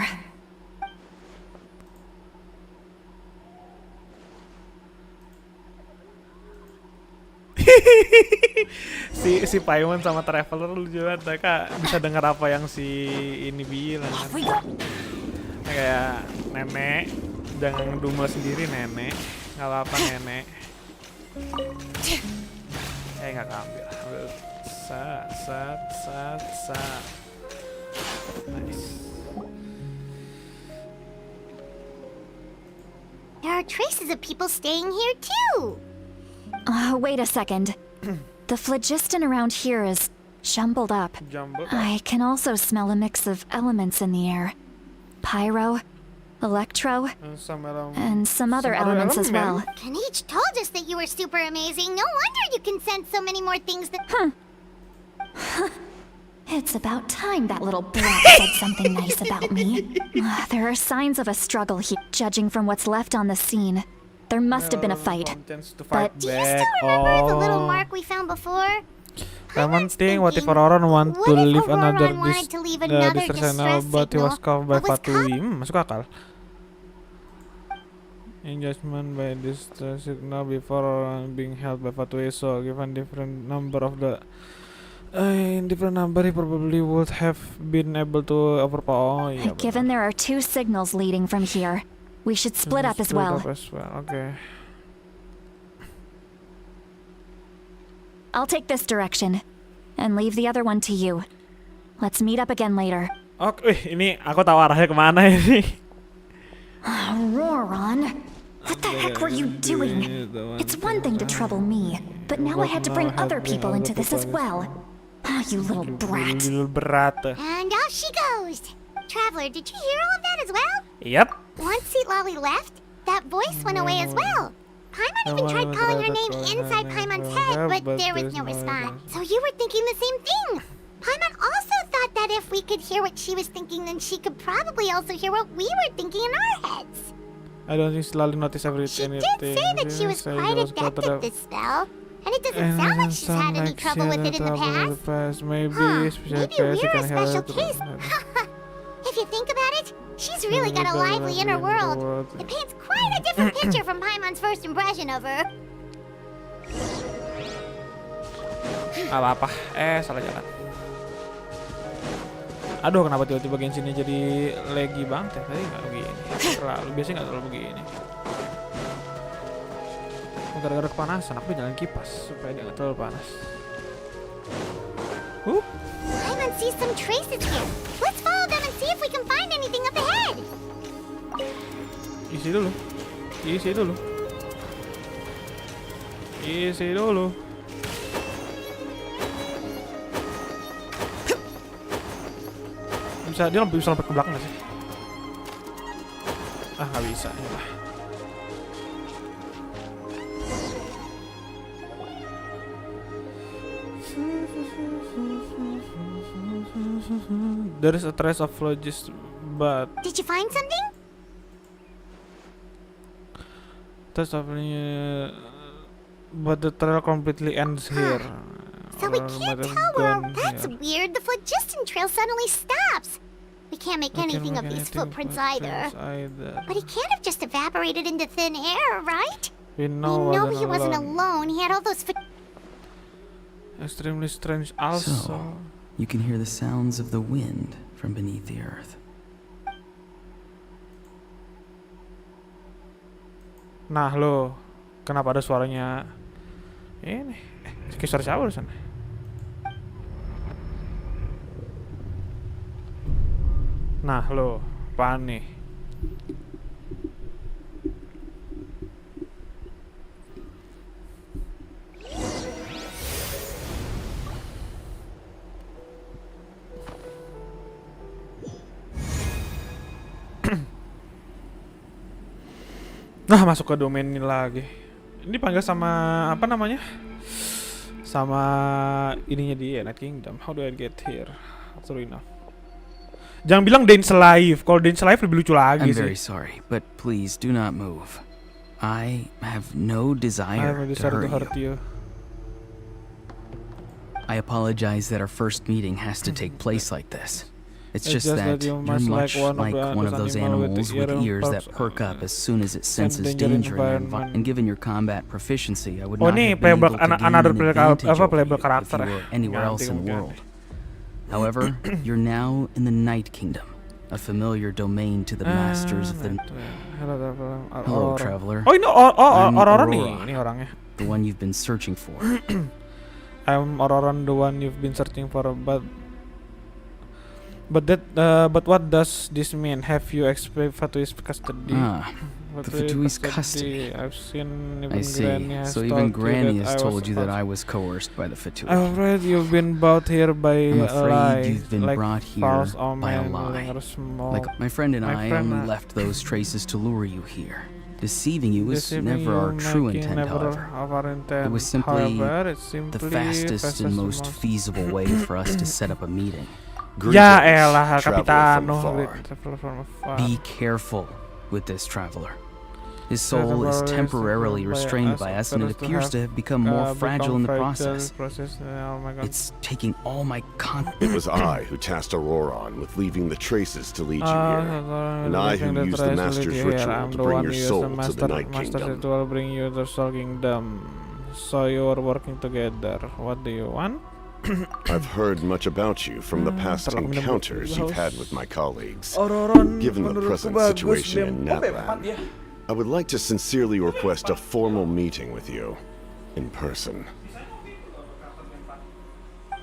si Paimon sama Traveler lucu banget, mereka bisa dengar apa yang si ini bilang kan. Kayak nenek, jangan ngedumel sendiri nenek, nggak apa-apa nenek. Nggak keambil. Sat. Nice. There are traces of people staying here too. Wait a second. The phlogiston around here is jumbled up. I can also smell a mix of elements in the air. Pyro, electro, and some other elements as well. Kanich told us that you were super amazing. No wonder you can sense so many more things that... It's about time that little brat said something nice about me. There are signs of a struggle here, judging from what's left on the scene. There must have been a fight. But do you still remember the little mark we found before? Paimon's thinking, what if Auroron want to leave another distress signal, but he was caught by Fatui? Masuk akal. Engagement by distress signal before Auroron being held by Fatui, so given different number of the in different number, he probably would have been able to overpower. Given there are two signals leading from here, we should split up as well. Okay. I'll take this direction, and leave the other one to you. Let's meet up again later. Oke, ini aku tahu arahnya kemana ini. Roran, what the heck were you doing? It's one thing to trouble me, but now I had to bring other people into this as well. You little brat. And off she goes. Traveler, did you hear all of that as well? Yep. Once Lolly left, that voice went away as well. Paimon even tried calling her name inside Paimon's head, but there was no response. So you were thinking the same thing. Paimon also thought that if we could hear what she was thinking, then she could probably also hear what we were thinking in our heads. I don't think Lolly noticed everything. She did say that she was quite adept at this spell. And it doesn't sound like she's had any trouble with it in the past. Maybe we're a special case. If you think about it, she's really got a lively inner world. It paints quite a different picture from Paimon's first impression of her. Apa-apa. Salah jalan. Aduh, kenapa tiba-tiba Genshinnya jadi laggy banget ya? Tadi nggak begini. Biasanya nggak terlalu begini. Gara-gara kepanasan, aku jalan kipas supaya dia nggak terlalu panas. Paimon sees some traces here. Let's follow them and see if we can find anything up ahead. Isi dulu. Dia bisa lompat ke belakang nggak sih? Nggak bisa. Yalah. There is a trace of phlogiston, but... Did you find something? But the trail completely ends here. So we can't tell where... That's weird. The phlogiston trail suddenly stops. We can't make anything of these footprints either. But he can't have just evaporated into thin air, right? We We know he wasn't alone. He had all those Extremely strange also. So, you can hear the sounds of the wind from beneath the earth. Nah lo, kenapa ada suaranya ini? Kayak suara siapa di sana? Nah lo, apaan nih? Nah, masuk ke domain ini lagi. Ini dipanggil sama apa namanya? Sama ininya dia, Night Kingdom. How do I get here? True enough. Jangan bilang Dane's Life. Kalau Dane's Life lebih lucu lagi I'm sih. very sorry, but please do not move. I have no I desire have to decided to hurt hurt you. you. I apologize that our first meeting has to take place like this. It's just that you you're must much like one of those animals with ears that perks, perk up as soon as it senses danger danger in their environment. And given your combat proficiency, I would Oh, not ini have been able playable to gain another an advantage over playable you if karakter you ya. were anywhere else in the Ganti world. However, you're now in the Night Kingdom, a familiar domain to the masters of the... Hello, traveler. Oh ini I'm Aurora nih, Aurora. ini orangnya. The one you've been searching for. I'm Aurora, the one you've been searching for, but what does this mean? Have you explained Fatui's custody? The Fatui's custody. I've seen I even see. Granny has So told even you Granny that has I told was you that out- I was coerced by the Fatui. I'm afraid you've been brought here by I'm a lie, afraid you've been like brought here false by a omen, lie. or small. Like my friend and My I friend, only left those traces to lure you here. Deceiving you was Deceiving never you, our true making intent, never however. of our intent. It was simply However, it's simply The fastest and most feasible way for us to set up a meeting. Ya elah, traveler Capitano, from afar. traveler from afar. Be careful with this traveler. His This soul is temporary temporarily restrained by us, and it appears to have become more fragile in the process. Oh my god. It's taking all my It was I who tasked Auroron with leaving the traces to lead you here. And I who used the Master's ritual to bring your soul to the Night Kingdom. Ritual bring you to the Soul Kingdom. So you are working together. What do you want? I've heard much about you from the past Terlalu minum encounters dulu, you've had haus. with my colleagues. Auroron Given the menurutku present bagus, situation in Bim. Oh, Natlan, Bim, ya. I would like to sincerely request a formal meeting with you in person.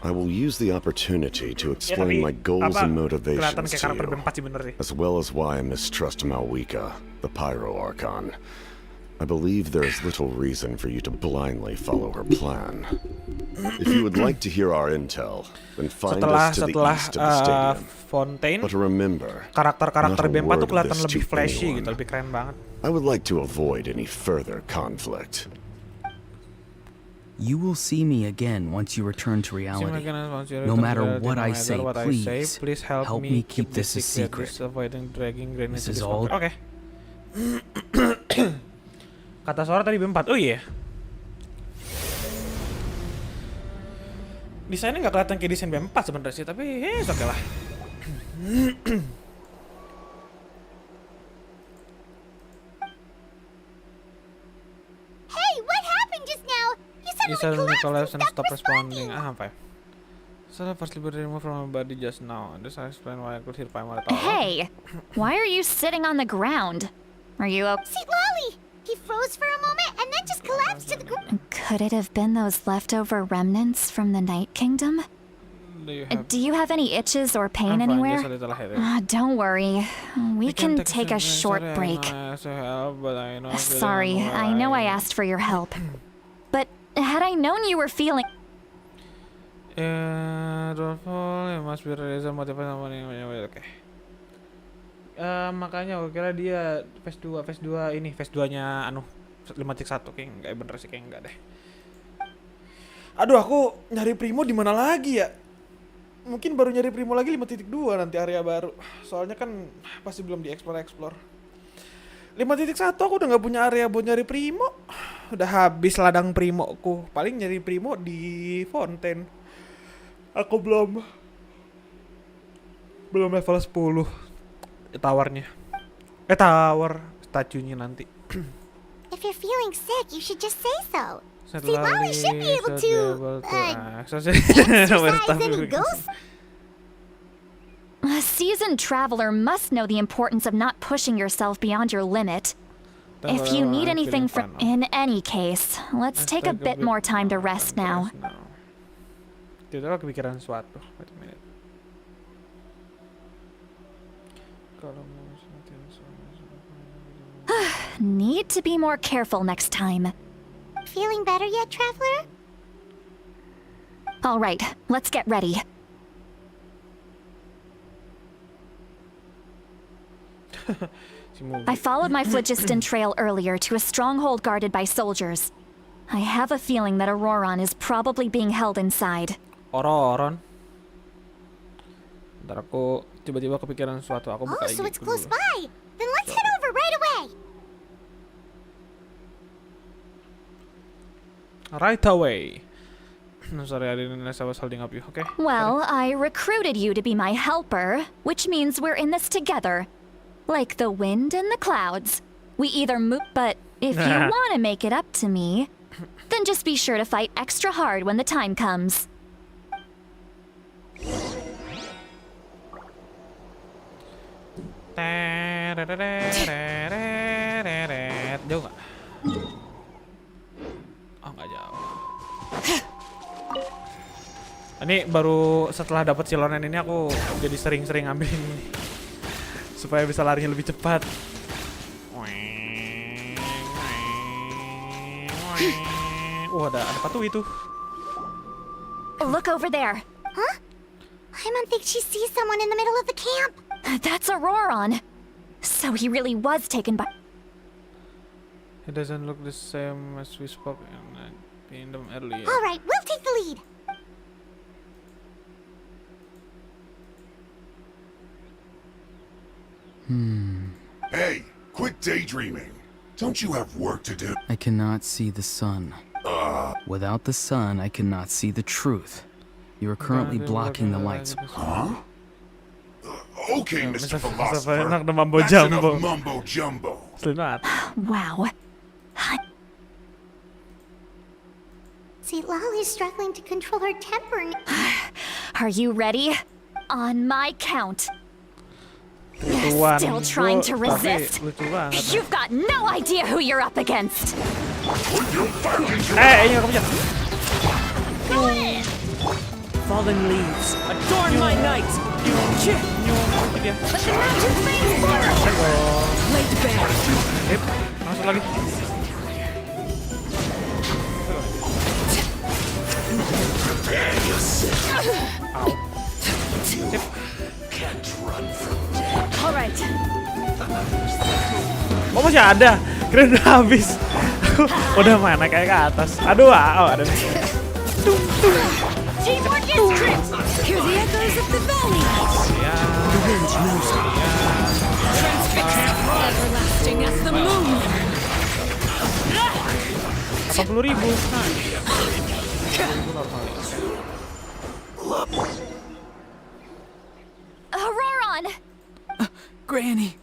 I will use the opportunity to explain my goals and kelihatan motivations kayak to karakter you, Bim 4 sih bener sih. as well as why I mistrust Malwika, the Pyro Archon. I believe there is little reason for you to blindly follow her plan. If you would like to hear our intel, then find us to the east of the stadium. Fontaine, But remember, karakter-karakter not a Bim 4 tuh word of kelihatan this lebih to flashy anyone. gitu, lebih keren banget. I would like to avoid any further conflict. You will see me again once you return to reality. No matter what I say, please help me keep this a secret. This is all. Oke. Kata suara tadi B4. Oh iya. Desainnya nggak kelihatan kayak desain B4 sebenarnya sih, tapi oke lah. Hey, what happened just now? You You suddenly suddenly collapse collapsed and and stop stopped responding. responding. Apa ya? So I firstly removed from my body just now. This I explain why I could hear Paimon at all. Hey, why are you sitting on the ground? Are you okay? See, Lolly! He froze for a moment and then just collapsed to the ground. Could it have been those leftover remnants from the Night Kingdom? Do you have any itches or pain I'm fine, anywhere? just a little headache. Don't worry. We I can can take a short break. Sorry, I know I asked for your help. But had I known you were feeling... Don't fall, it must be a reason motivation. Oke. Makanya aku kira dia phase 2 ini, phase 2-nya anu 5.1 kayak enggak bener sih, kayak enggak deh. Aduh, aku nyari Primo di mana lagi ya? Mungkin baru nyari Primo lagi 5.2 nanti area baru. Soalnya kan pasti belum dieksplor. 5.1 aku udah nggak punya area buat nyari Primo. Udah habis ladang Primoku. Paling nyari Primo di Fontaine. Aku belum Belum level 10 towernya. Tower statunya nanti. If you're feeling sick, you should just say so. See, Lolly should be able to exercise any ghosts. A seasoned traveler must know the importance of not pushing yourself beyond your limit. If you need anything from... In any case, let's take a bit more time to rest now. Tidak aku kepikiran sesuatu. Wait a minute. Need to be more careful next time. Feeling better yet, traveler? All right, let's get ready. I followed my phlogiston trail earlier to a stronghold guarded by soldiers. I have a feeling that Auroron is probably being held inside. Auroron? Ntar aku tiba-tiba kepikiran sesuatu. Aku buka so IG it's dulu. close by. Then let's head over right away. Right away. No, sorry, I didn't realize I was holding up you. Okay. Well, I recruited you to be my helper, which means we're in this together. Like the wind and the clouds. We either move, but if you want to make it up to me, then just be sure to fight extra hard when the time comes. Jauh nggak? Oh, nggak jauh. Ini baru setelah dapat silonen ini aku jadi sering-sering ambil ini supaya bisa larinya lebih cepat. Ada patuh itu. Look over there. Huh? Paimon thinks she sees someone in the middle of the camp. That's Auroron. So he really was taken by... It doesn't look the same as we spoke in them earlier. All right, we'll take the lead. Hey, quit daydreaming. Don't you have work to do? I cannot see the sun. Without the sun, I cannot see the truth. You are currently blocking the lights. Huh? Okay, Mr. Philosopher. Enak na mambo That's jumbo. enough mumbo jumbo. Selamat. Wow. See, Lolly's struggling to control her temper. Are you ready? On my count. Lucuan, Still trying to tapi resist? lucu banget. You've got no idea who you're up against. Ini kamu jangan. Fallen leaves, adorn my night. Dia. But the mountain flames forward. Laid bare. Sip, masuk lagi. Au. Sip. All right. Oh, masih ada. Keren udah habis. Udah mana kayak ke atas. Aduh, ada nih. Teamwork is great. Hear the echoes of the valley. The wind knows me. Transfixed, everlasting as the moon. 80.000. Auroron. Granny!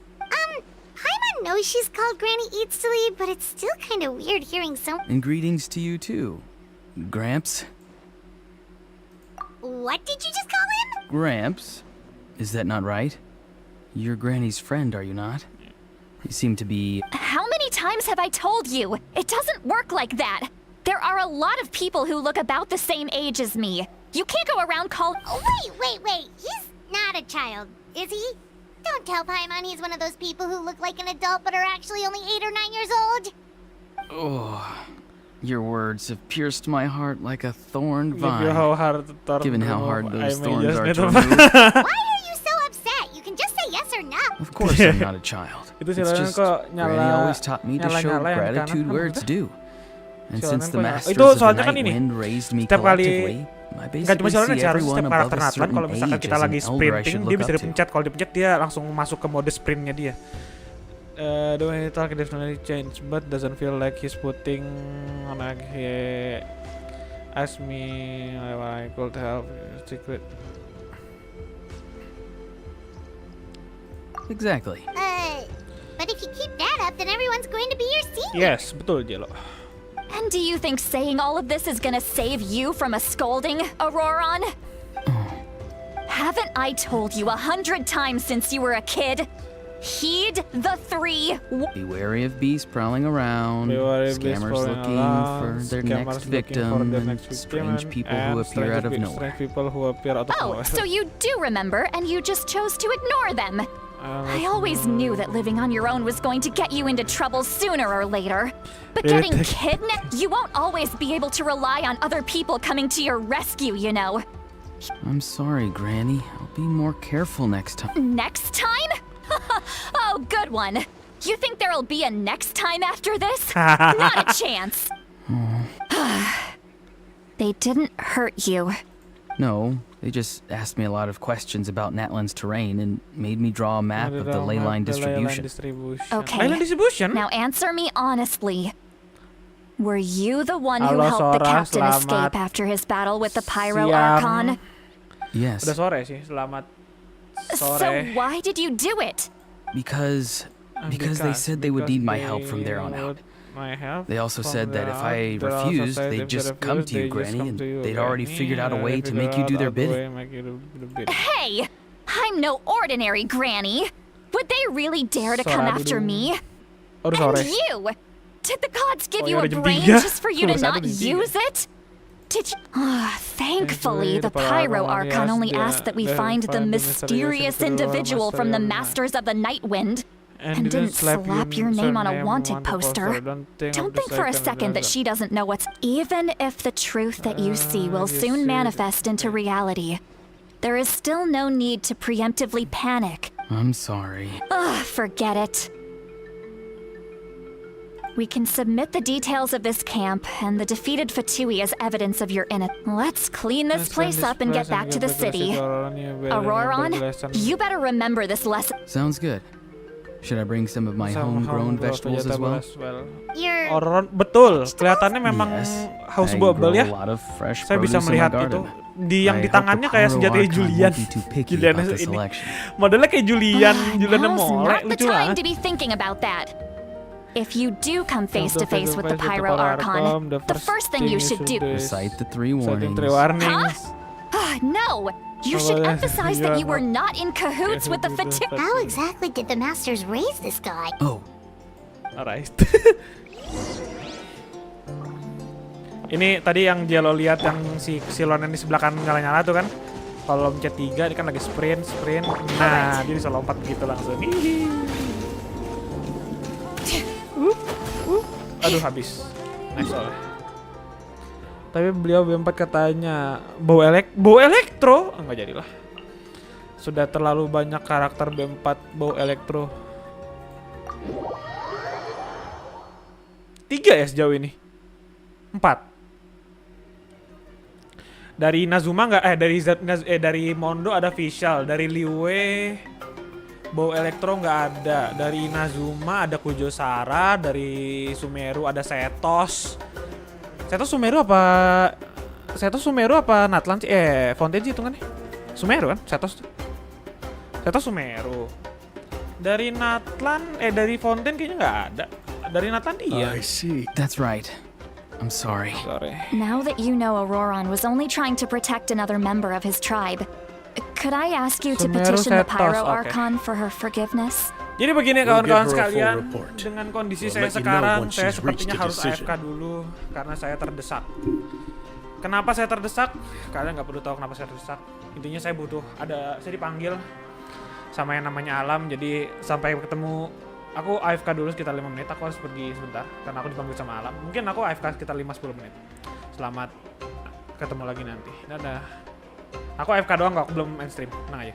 Paimon knows she's called Granny Eats to Lead, but it's still kind of weird hearing some... And greetings to you too. Gramps? What did you just call him? Gramps? Is that not right? You're Granny's friend, are you not? You seem to be... How many times have I told you? It doesn't work like that. There are a lot of people who look about the same age as me. You can't go around calling... Oh, wait. He's not a child, is he? Don't tell Paimon he's one of those people who look like an adult but are actually only 8 or 9 years old. Oh, your words have pierced my heart like a thorn Given vine. how hard Given how hard those thorns are to remove. remove. Why are you so upset? You can just say yes or no. Of course I'm not a child. Itu It's silakan just kok Granny always taught me to show nyala yang kanan gratitude kan where it's maksudnya? due. And Silakan since the kok nyala. masters Itu of the soalnya kan night ini. wind raised me Setiap kali collectively, I nggak cuma basically silakan see sih, harusnya everyone setiap above karakter a Nathan certain kalau misalkan age kita as an lagi elder I sprinting should dia look bisa up to. dipencet, kalau dipencet dia langsung masuk ke mode sprintnya dia. The way he talk definitely changed, but doesn't feel like he's putting on a he asked me if I could help secret. Exactly. But if you keep that up, then everyone's going to be your secret. Yes, betul Jelo. And do you think saying all of this is gonna save you from a scolding, Auroron? Haven't I told you 100 times since you were a kid? Heed the 3 Be wary of beasts prowling around, scammers looking for their next victim, and strange people who appear out of nowhere. Oh, so you do remember, and you just chose to ignore them. I always knew that living on your own was going to get you into trouble sooner or later. But getting kidnapped, you won't always be able to rely on other people coming to your rescue, you know. I'm sorry, Granny. I'll be more careful next time. Next time? Oh, good one. You think there'll be a next time after this? Not a chance. They didn't hurt you. No, they just asked me a lot of questions about Natlan's terrain and made me draw a map of the ley line distribution. Okay. Ley line distribution? Now answer me honestly. Were you the one who helped the captain escape after his battle with the Pyro Archon? Yes. Udah sore sih, selamat sore. So why did you do it? Because they said they would need my help from there on out. They also said that if I refused, they'd just come to you, Granny, and they'd already figured out a way to make you do their bidding. Hey! I'm no ordinary Granny! Would they really dare to come after me? And you! Did the gods give you a brain just for you to not use it? Did you? Thankfully, the Pyro Archon only asked that we find the mysterious individual from the Masters of the Night Wind. And didn't slap your name on a wanted poster. Don't think for a second that she doesn't know what's... Even if the truth that you see will soon manifest into reality, there is still no need to preemptively panic. I'm sorry. Forget it. We can submit the details of this camp and the defeated Fatui as evidence of your innocence. Let's clean this place up and get back to the city. Auroron, you better remember this lesson. Sounds good. Should I bring some of my homegrown vegetables as well? Auroron, betul. Kelihatannya memang haus bubble ya. Saya bisa melihat itu. Yang di tangannya kayak senjata Julian. Julian ini. Modelnya kayak Julian Mole. Lucu banget. If you do come face to face with the Pyro Archon, the first thing you should do... Recite the 3 warnings. Huh? No! You should emphasize that you were not in cahoots with the Fatui. How exactly did the masters raise this guy? Oh. Alright. Ini tadi yang dia lo lihat yang si Silonen di sebelah kanan nyala-nyala tuh kan. Kalau mencet 3 dia kan lagi sprint. Nah, dia bisa lompat begitu langsung. Aduh, habis. Nice oleh. Tapi beliau B4 katanya bau elektro. Enggak jadilah. Sudah terlalu banyak karakter B4 bau elektro. 3 ya sejauh ini. 4. Dari Nazuma enggak dari Mondo ada Visual, dari Liwe bau elektro nggak ada. Dari Inazuma ada Kujo Sara, dari Sumeru ada Setos. Setos Sumeru apa Natlan sih? Fontaine sih hitungannya. Sumeru kan? Setos Sumeru. Dari Natlan dari Fontaine kayaknya nggak ada. Dari Natlan iya. I see. That's right. I'm sorry. Now that you know Auroron was only trying to protect another member of his tribe, could I ask you to petition the Pyro Archon for her forgiveness? Jadi begini kawan-kawan sekalian, dengan kondisi saya sekarang, saya sepertinya harus AFK dulu karena saya terdesak. Kenapa saya terdesak? Kalian nggak perlu tahu kenapa saya terdesak. Intinya saya saya dipanggil sama yang namanya Alam, jadi sampai ketemu, aku AFK dulu sekitar 5 menit, aku harus pergi sebentar karena aku dipanggil sama Alam. Mungkin aku AFK sekitar 5-10 menit. Selamat ketemu lagi nanti. Dadah. Aku AFK doang kok, aku belum main stream. Tenang aja.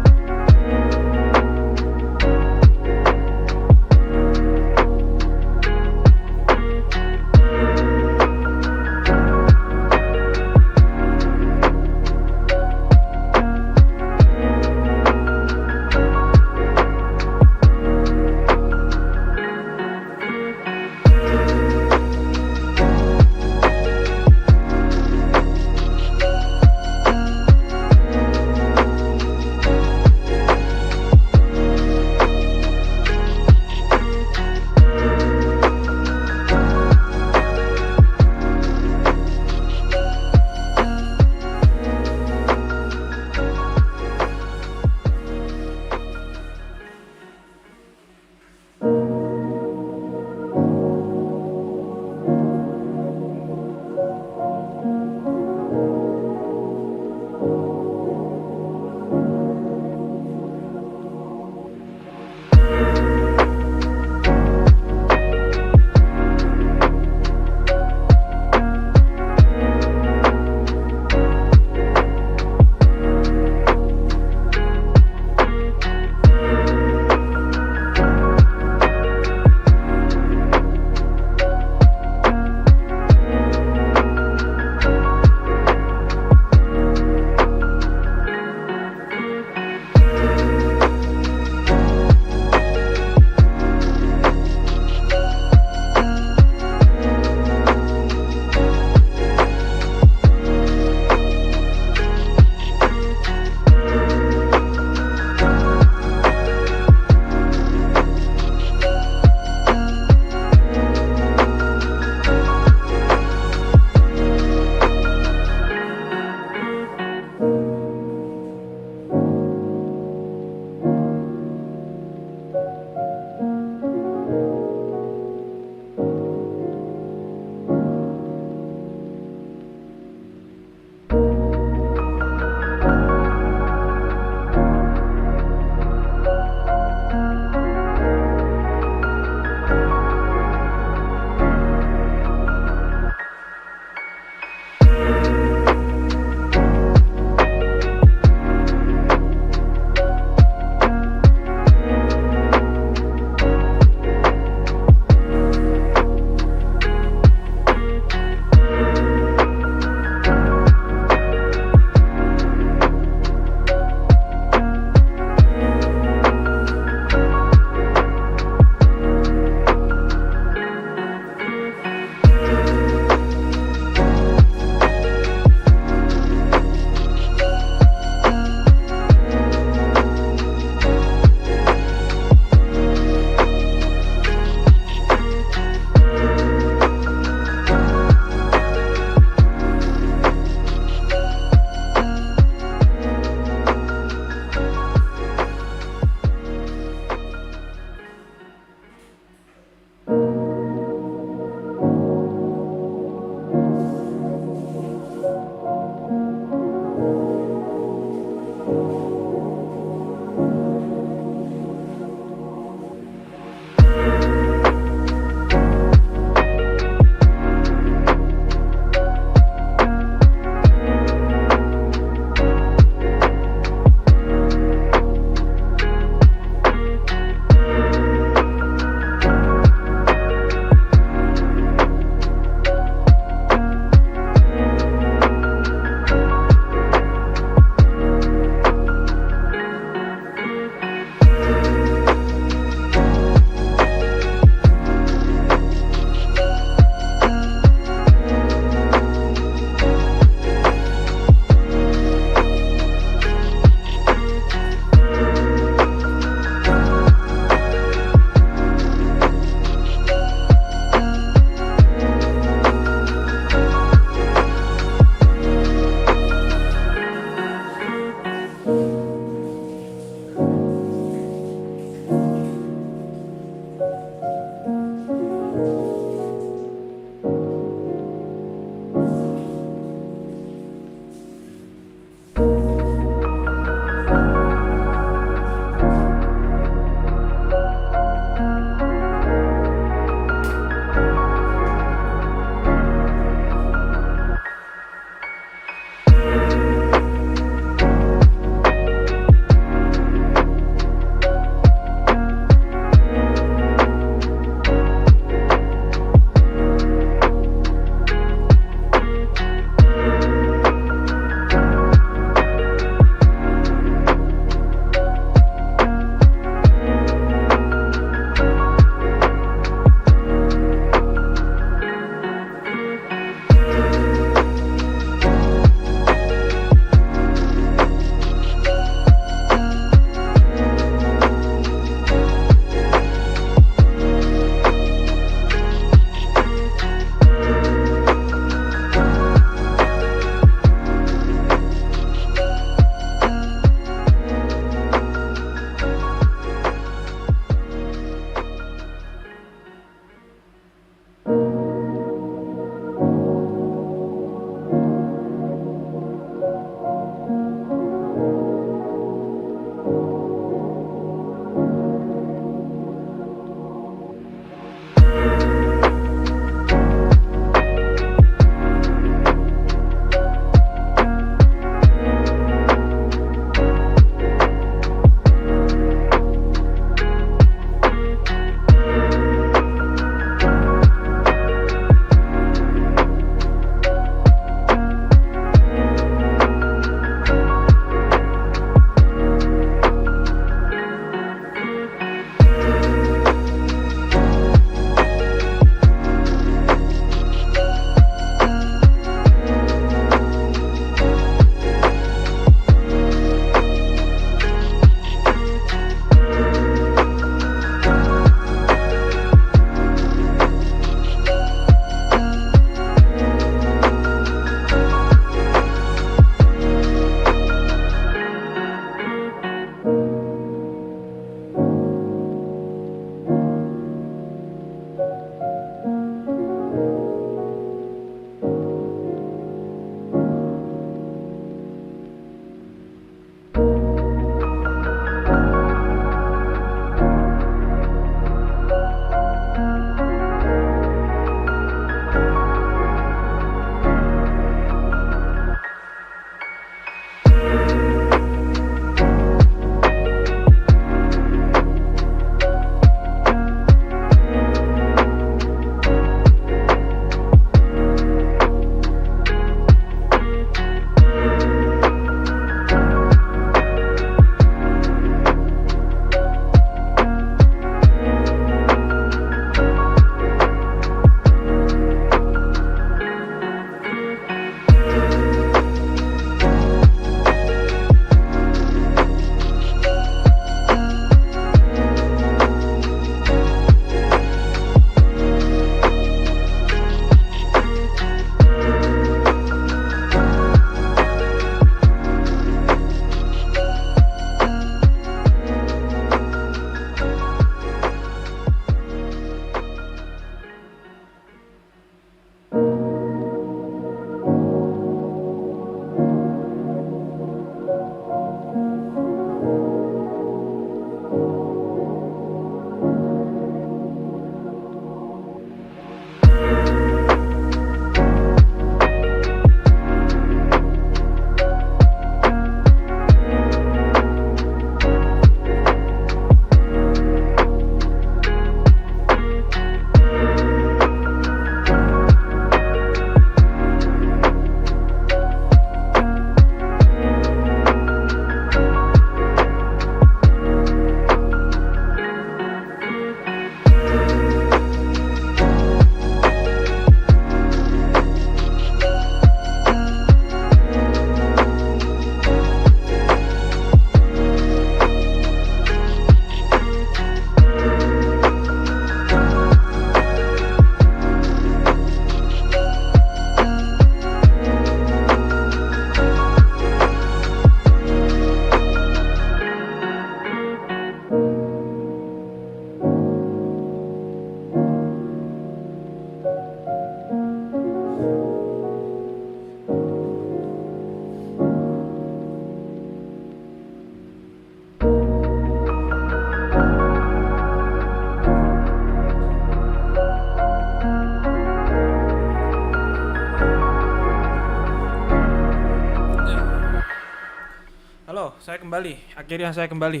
kembali. Akhirnya saya kembali.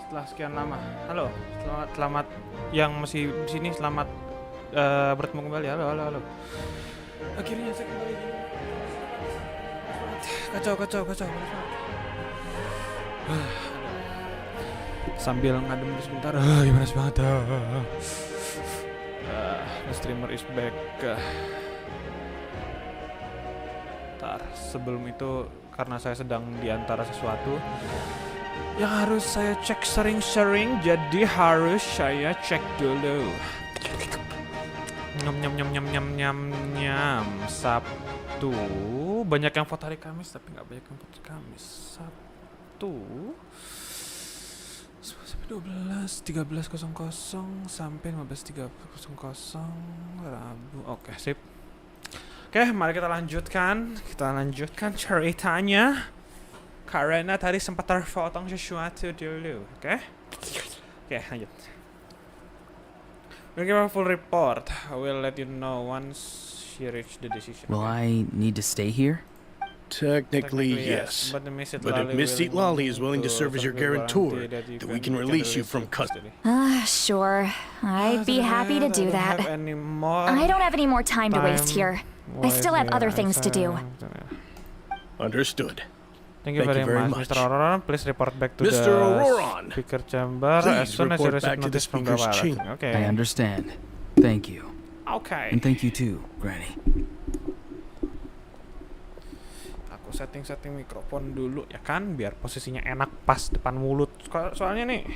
Setelah sekian lama. Halo, selamat yang masih di sini, selamat bertemu kembali. Halo. Akhirnya saya kembali. Kacau. Sambil ngadem sebentar. Gimana banget. The streamer is back. Ntar sebelum itu, karena saya sedang di antara sesuatu yang harus saya cek sering-sering, jadi harus saya cek dulu. Nyam. Sabtu banyak yang foto hari Kamis, tapi nggak banyak yang foto hari Kamis. Sabtu 13.00 sampai 15.30 Rabu. Oke, sip. Oke, mari kita lanjutkan ceritanya. Karena tadi sempat terpotong sesuatu dulu. Oke, lanjut. We'll give a full report. I will let you know once she reached the decision. Will I need to stay here? Technically, yes. But if Miss Seat Lolly is willing to serve as your guarantor, then we can release you from custody. Sure. I'd be happy to do that. I don't have any more time to waste here. I still have other things to do. Understood. Thank you very much. Mr. Auroron, please report back to Mr. Auroron, the speaker chamber as soon as you receive notice from the wireless. Okay. I understand. Thank you. Okay. And thank you too, Granny. Aku setting mikrofon dulu ya kan, biar posisinya enak pas depan mulut. Soalnya nih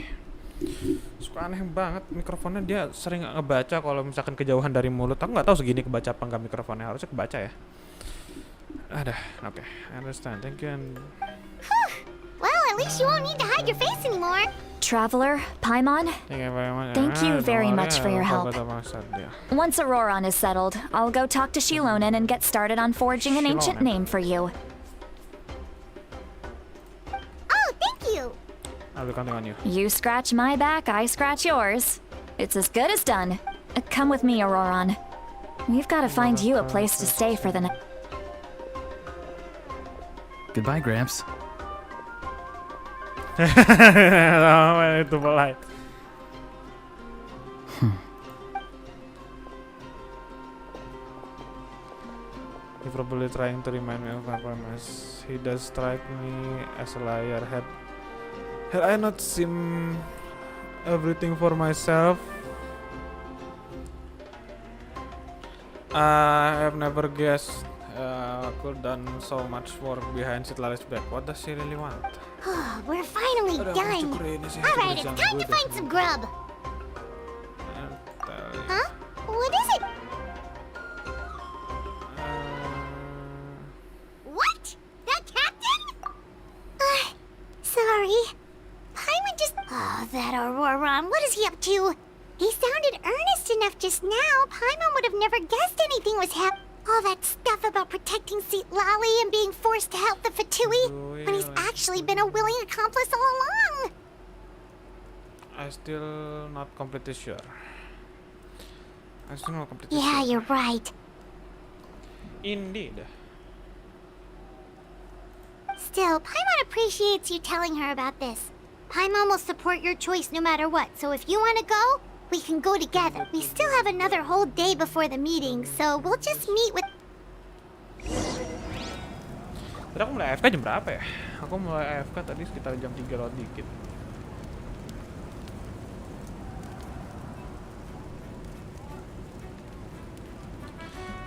suka aneh banget mikrofonnya, dia sering ngebaca kalau misalkan kejauhan dari mulut. Aku nggak tahu segini kebaca apa enggak mikrofonnya, harusnya kebaca ya. Okay, I understand. Thank you. Well, at least you won't need to hide your face anymore. Traveler, Paimon, thank you very much for your help. Once Auroron is settled, I'll go talk to Shilonen and get started on forging an ancient name for you. Oh, thank you. I'll be counting on you. You scratch my back, I scratch yours. It's as good as done. Come with me, Auroron. We've got to find you a place to stay for the night. Goodbye, Gramps. Too polite. He's probably trying to remind me of my promise. He does strike me as a liar. Had I not seen everything for myself, I have never guessed could done so much work behind Citlali's back. What does she really want? We're finally done. Alright, it's time to find some grub. Huh? What is it? What? That captain? Sorry. Paimon just... Oh, that Auroron. What is he up to? He sounded earnest enough just now. Paimon would have never guessed anything was happening. All that stuff about protecting Seat Lolly and being forced to help the Fatui, when he's actually been a willing accomplice all along. I'm still not completely sure. Yeah, you're right. Indeed. Still, Paimon appreciates you telling her about this. Paimon will support your choice no matter what, so if you want to go, we can go together. We still have another whole day before the meeting, so we'll just meet with... Tadi aku mulai AFK jam berapa ya? Aku mulai AFK tadi sekitar jam 3 lewat dikit.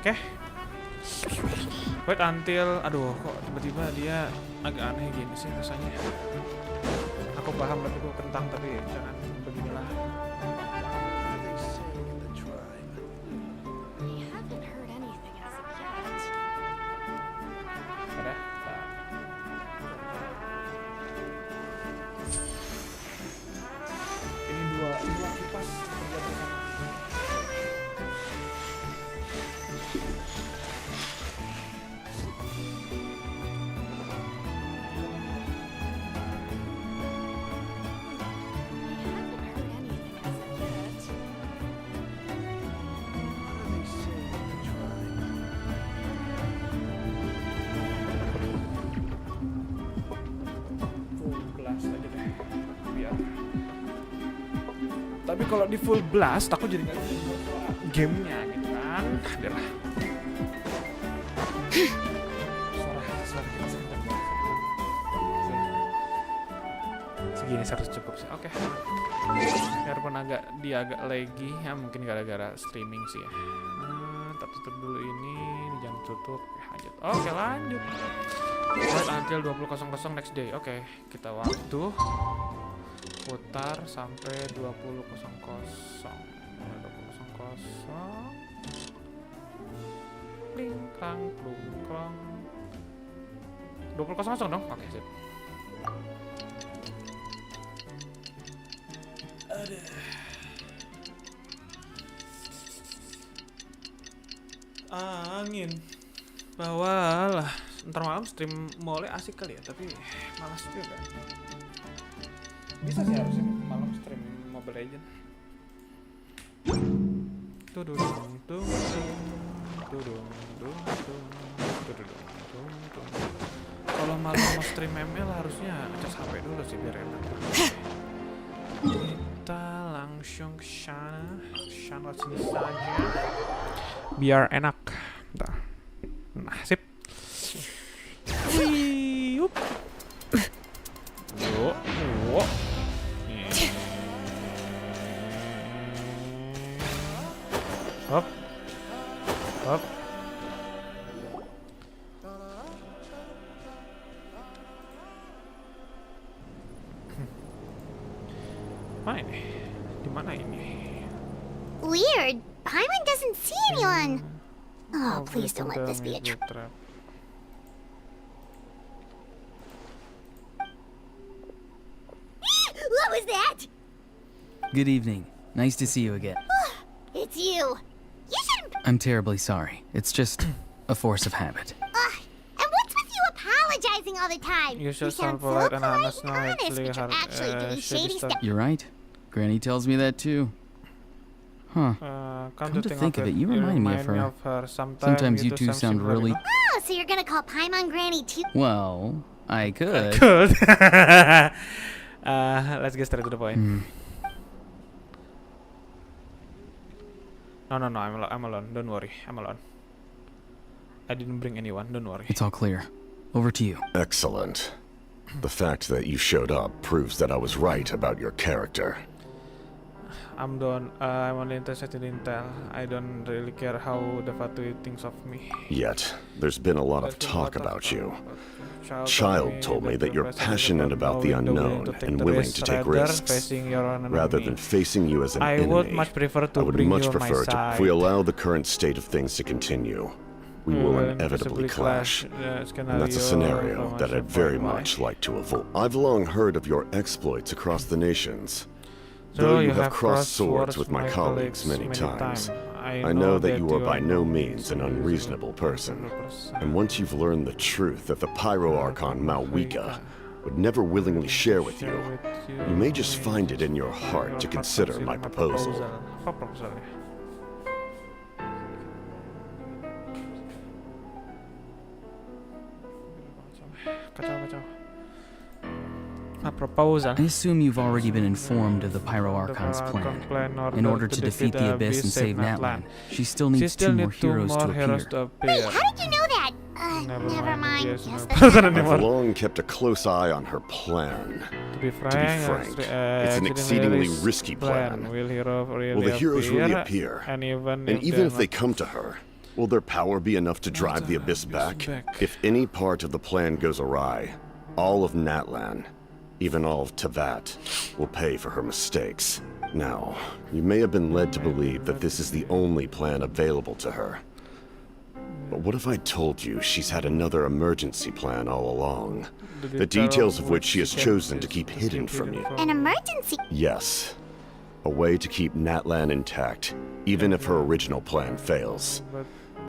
Oke. Wait until... Aduh, kok tiba-tiba dia agak aneh gini sih rasanya. Aku paham tapi aku kentang, tapi jangan beginilah. Tapi kalau di full blast aku jadi nggak gamenya gitu kan. Adalah. Segini harus cukup sih. Oke. Biarpun dia agak laggy ya, mungkin gara-gara streaming sih ya. Tak tutup dulu ini jangan tutup. Lanjut. Oke, lanjut. Wait until 20.00 next day. Oke, kita waktu putar sampai 20.00. 20.00. Kling klang plung klong. 20.00 dong. Oke, sip. Aduh. Angin. Bawalah. Ntar malam stream mulai asik kali ya, tapi malas juga. Bisa sih harusnya malam stream Mobile Legends. Kalau malam mau stream ML harusnya cas HP dulu sih biar enak. Kita langsung ke sana sini saja biar enak. Bentar. Nah, sip. Yup. Yo. Hop. Hop. Mana ini? Di mana ini? Weird. Paimon doesn't see anyone. Oh, please don't let this be a trap. What was that? Good evening. Nice to see you again. It's you. You shouldn't. I'm terribly sorry. It's just a force of habit. And what's with you apologizing all the time? You should sound sound so polite polite and and honest, honest, but you're actually doing shady stuff. You're right. Granny tells me that too. Huh. Come to think of it, you remind me of her. Sometimes you two sound really... Oh, so you're gonna call Paimon Granny too? Well, I could. Let's get straight to the point. No, I'm alone. Don't worry, I'm alone. I didn't bring anyone, don't worry. It's all clear. Over to you. Excellent. The fact that you showed up proves that I was right about your character. I'm only interested in intel. I don't really care how the Fatui thinks of me. Yet, there's been a lot of talk about you. Child told me that you're passionate about the unknown and willing to take risks. Rather than facing you as an enemy, I would much prefer if we allow the current state of things to continue. We will inevitably clash, and that's a scenario that I'd very much like to avoid. I've long heard of your exploits across the nations. Though you have crossed swords with my colleagues many times, I know that you are by no means an unreasonable person. And once you've learned the truth that the Pyro Archon Malwika would never willingly share with you, you may just find it in your heart to consider my proposal. A proposal. I assume you've already been informed of the Pyro Archon's plan. In order to defeat the Abyss and save Natlan, she still needs 2 more heroes to appear. Wait, how did you know that? Never mind. I've long kept a close eye on her plan. To be frank, it's an exceedingly risky plan. Will the heroes really appear? And even if they come to her, will their power be enough to drive the Abyss back? If any part of the plan goes awry, all of Natlan, even all of Tavat, will pay for her mistakes. Now, you may have been led to believe that this is the only plan available to her. But what if I told you she's had another emergency plan all along? The details of which she has chosen to keep hidden from you. An emergency? Yes. A way to keep Natlan intact, even if her original plan fails.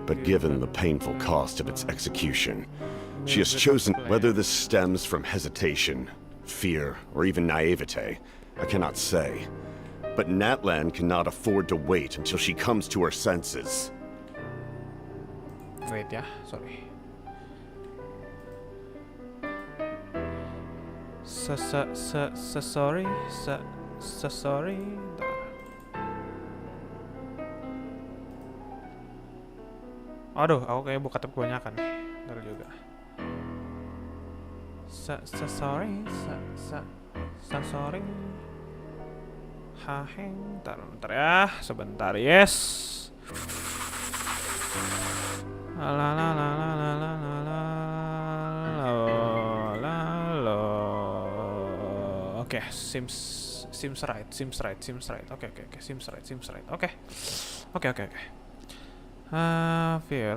But given the painful cost of its execution, she has chosen whether this stems from hesitation, fear, or even naivete, I cannot say. But Natlan cannot afford to wait until she comes to her senses. Wait ya, sorry. Sorry. Aduh, aku kayak buka tab kebanyakan nih. Ntar juga. Sorry. Haheng. Bentar ya. Sebentar, yes. Oke, seems right. Oke, seems right. Oke. Fear.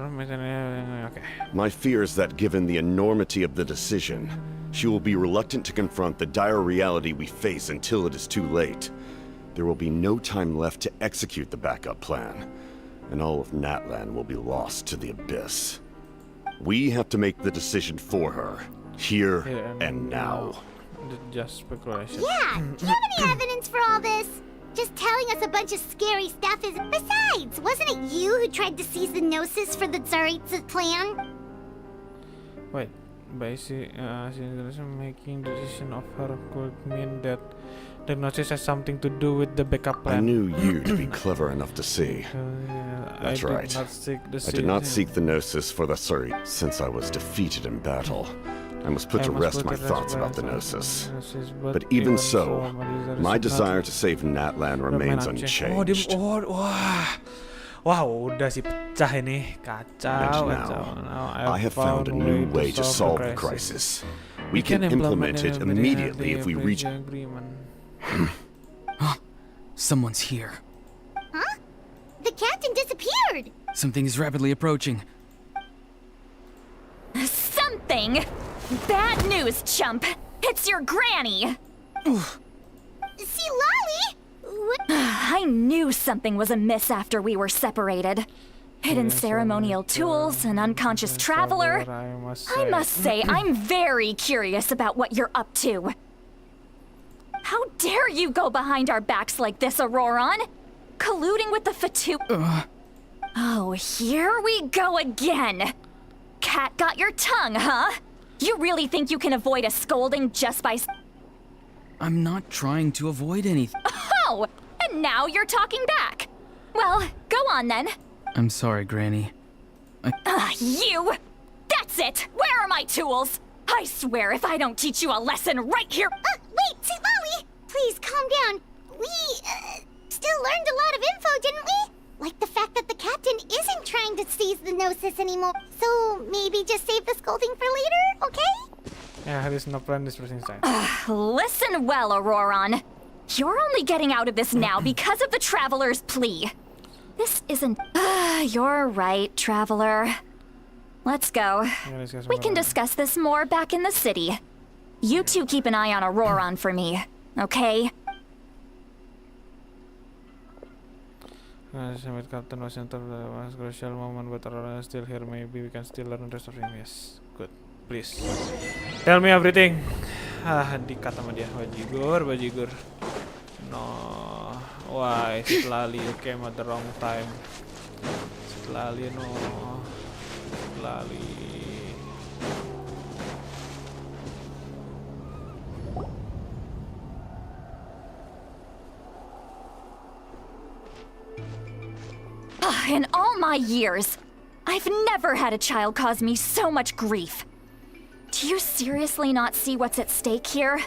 Okay. My fear is that given the enormity of the decision, she will be reluctant to confront the dire reality we face until it is too late. There will be no time left to execute the backup plan, and all of Natlan will be lost to the abyss. We have to make the decision for her, here and now. Just speculation. Yeah, do you have any evidence for all this? Just telling us a bunch of scary stuff is... Besides, wasn't it you who tried to seize the Gnosis for the Tsaritsa plan? Wait, by making the decision of her could mean that the Gnosis has something to do with the backup plan. I knew you to be clever enough to see. That's right. I did not seek the Gnosis for the Tsarit. Since I was defeated in battle, I must put to rest my thoughts about the Gnosis. But even so, my desire to save Natlan remains unchanged. Wow, udah sih pecah ini. Kacau. I have found a new way to solve the crisis. We can implement it immediately if we reach... Someone's here. Huh? The captain disappeared! Something is rapidly approaching. Something? Bad news, chump. It's your granny. See, Lolly? I knew something was amiss after we were separated. Hidden ceremonial tools, an unconscious traveler. I must say, I'm very curious about what you're up to. How dare you go behind our backs like this, Auroron? Colluding with the Fatu... Oh, here we go again. Cat got your tongue, huh? You really think you can avoid a scolding just by... I'm not trying to avoid anything. Oh, and now you're talking back. Well, go on then. I'm sorry, Granny. You! That's it! Where are my tools? I swear if I don't teach you a lesson right here... Wait, see, Lolly! Please, calm down. We, still learned a lot of info, didn't we? Like the fact that the captain isn't trying to seize the Gnosis anymore. So, maybe just save the scolding for later, okay? Yeah, there is no plan this person inside. Listen well, Auroron. You're only getting out of this now because of the Traveler's plea. This isn't... You're right, Traveler. Let's go. We can discuss this more back in the city. You two keep an eye on Auroron for me, okay? Captain was a crucial moment, but Aurora is still here. Maybe we can still learn the rest of him. Yes, good. Please, tell me everything. Dikat sama dia. Bajigur. No. Why? Lali, you came at the wrong time. Lali, no. Lali. In all my years, I've never had a child cause me so much grief. Do you seriously not see what's at stake here?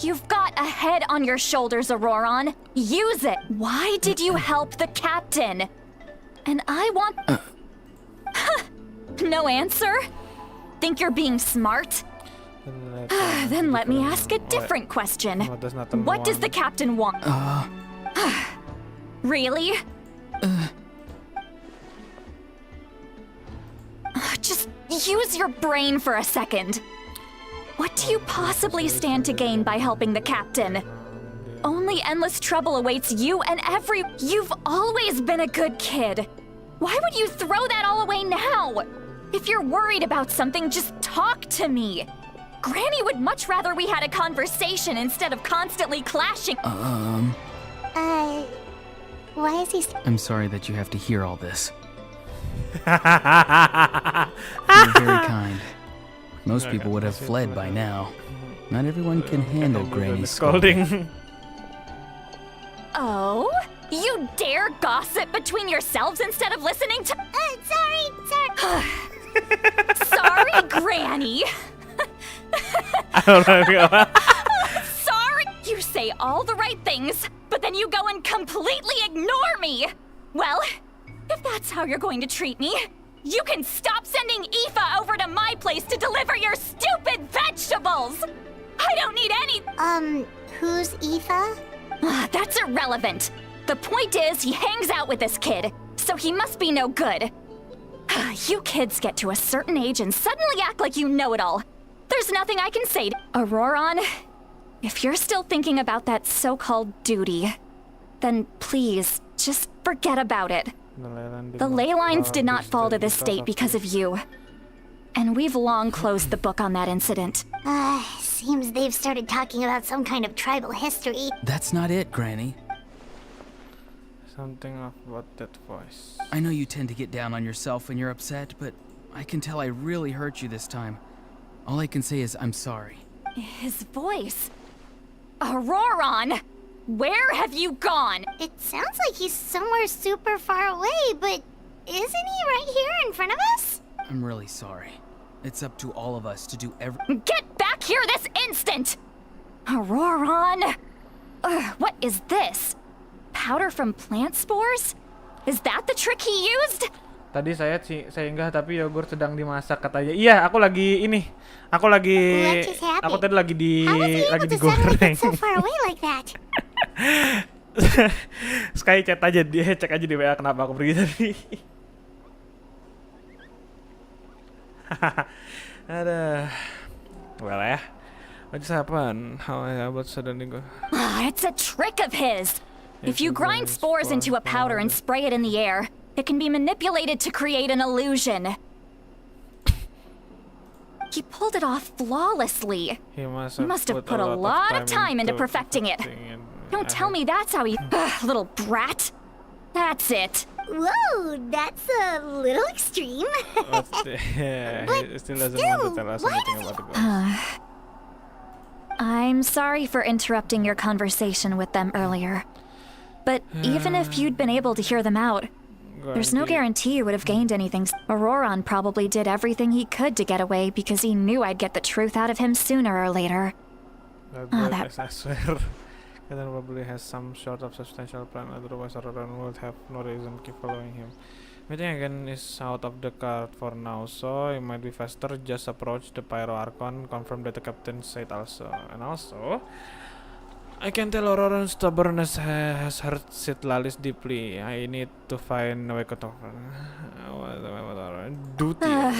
You've got a head on your shoulders, Auroron. Use it. Why did you help the captain? And I want... No answer? Think you're being smart? Then let me ask a different question. What does the captain want? Really? Just use your brain for a second. What do you possibly stand to gain by helping the captain? Only endless trouble awaits you and You've always been a good kid. Why would you throw that all away now? If you're worried about something, just talk to me. Granny would much rather we had a conversation instead of constantly clashing. Why is he... I'm sorry that you have to hear all this. You're very kind. Most people would have fled by now. Not everyone can handle Granny's scolding. Oh? You dare gossip between yourselves instead of listening to... Sorry. Sorry, Granny. I don't know. Sorry. You say all the right things, but then you go and completely ignore me. Well, if that's how you're going to treat me, you can stop sending Aoife over to my place to deliver your stupid vegetables. I don't need any. Who's Aoife? That's irrelevant. The point is, he hangs out with this kid, so he must be no good. You kids get to a certain age and suddenly act like you know it all. There's nothing I can say to Auroron. If you're still thinking about that so-called duty, then please, just forget about it. The ley lines did not fall to this state because of you. And we've long closed the book on that incident. Seems they've started talking about some kind of tribal history. That's not it, Granny. Something about that voice. I know you tend to get down on yourself when you're upset, but I can tell I really hurt you this time. All I can say is I'm sorry. His voice. Auroron! Where have you gone? It sounds like he's somewhere super far away, but isn't he right here in front of us? I'm really sorry. It's up to all of us to do Get back here this instant! Auroron! What is this? Powder from plant spores? Is that the trick he used? Tadi saya enggak, tapi yogurt sedang dimasak katanya. Iya, aku lagi ini. Aku tadi lagi digoreng. So far away like that? Sky cek aja di WA kenapa aku pergi tadi. Ada. Well ya. What just happened? How about suddenly go? It's a trick of his. If you grind spores into a powder and spray it in the air, it can be manipulated to create an illusion. He pulled it off flawlessly. He must have put a lot of time into perfecting it. Don't tell me that's how he... little brat. That's it. Whoa, that's a little extreme. He still doesn't want to tell us anything about the ghost. I'm sorry for interrupting your conversation with them earlier. But even if you'd been able to hear them out, there's no guarantee you would have gained anything. Auroron probably did everything he could to get away because he knew I'd get the truth out of him sooner or later. I swear. Kelihatannya probably has some sort of substantial plan, otherwise Auroron would have no reason to keep following him. Meeting again is out of the card for now, so it might be faster. Just approach the Pyro Archon, confirm that the captain said also. And also, I can tell Auroron's stubbornness has hurt Citlalis deeply. I need to find a way to talk. Duty.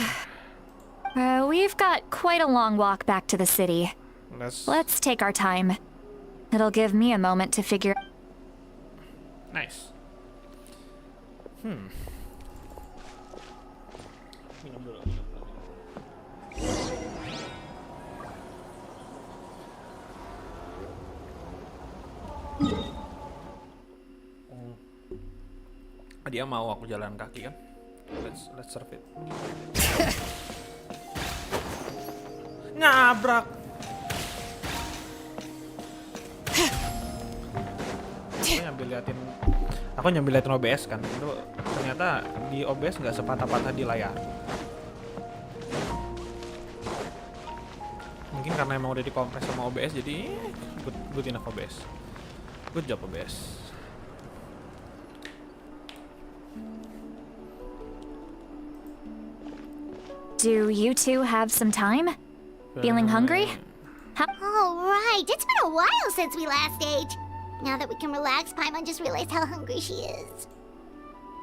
We've got quite a long walk back to the city. Let's take our time. It'll give me a moment to figure. Nice. Dia mau aku jalan kaki kan? Let's serve it. Nabrak. Aku nyambil liatin OBS kan. Itu ternyata di OBS nggak sepatah-patah di layar. Mungkin karena emang udah dikompres sama OBS jadi good enough OBS. Good job OBS. Do you two have some time? Feeling hungry? All right, it's been a while since we last ate. Now that we can relax, Paimon just realized how hungry she is.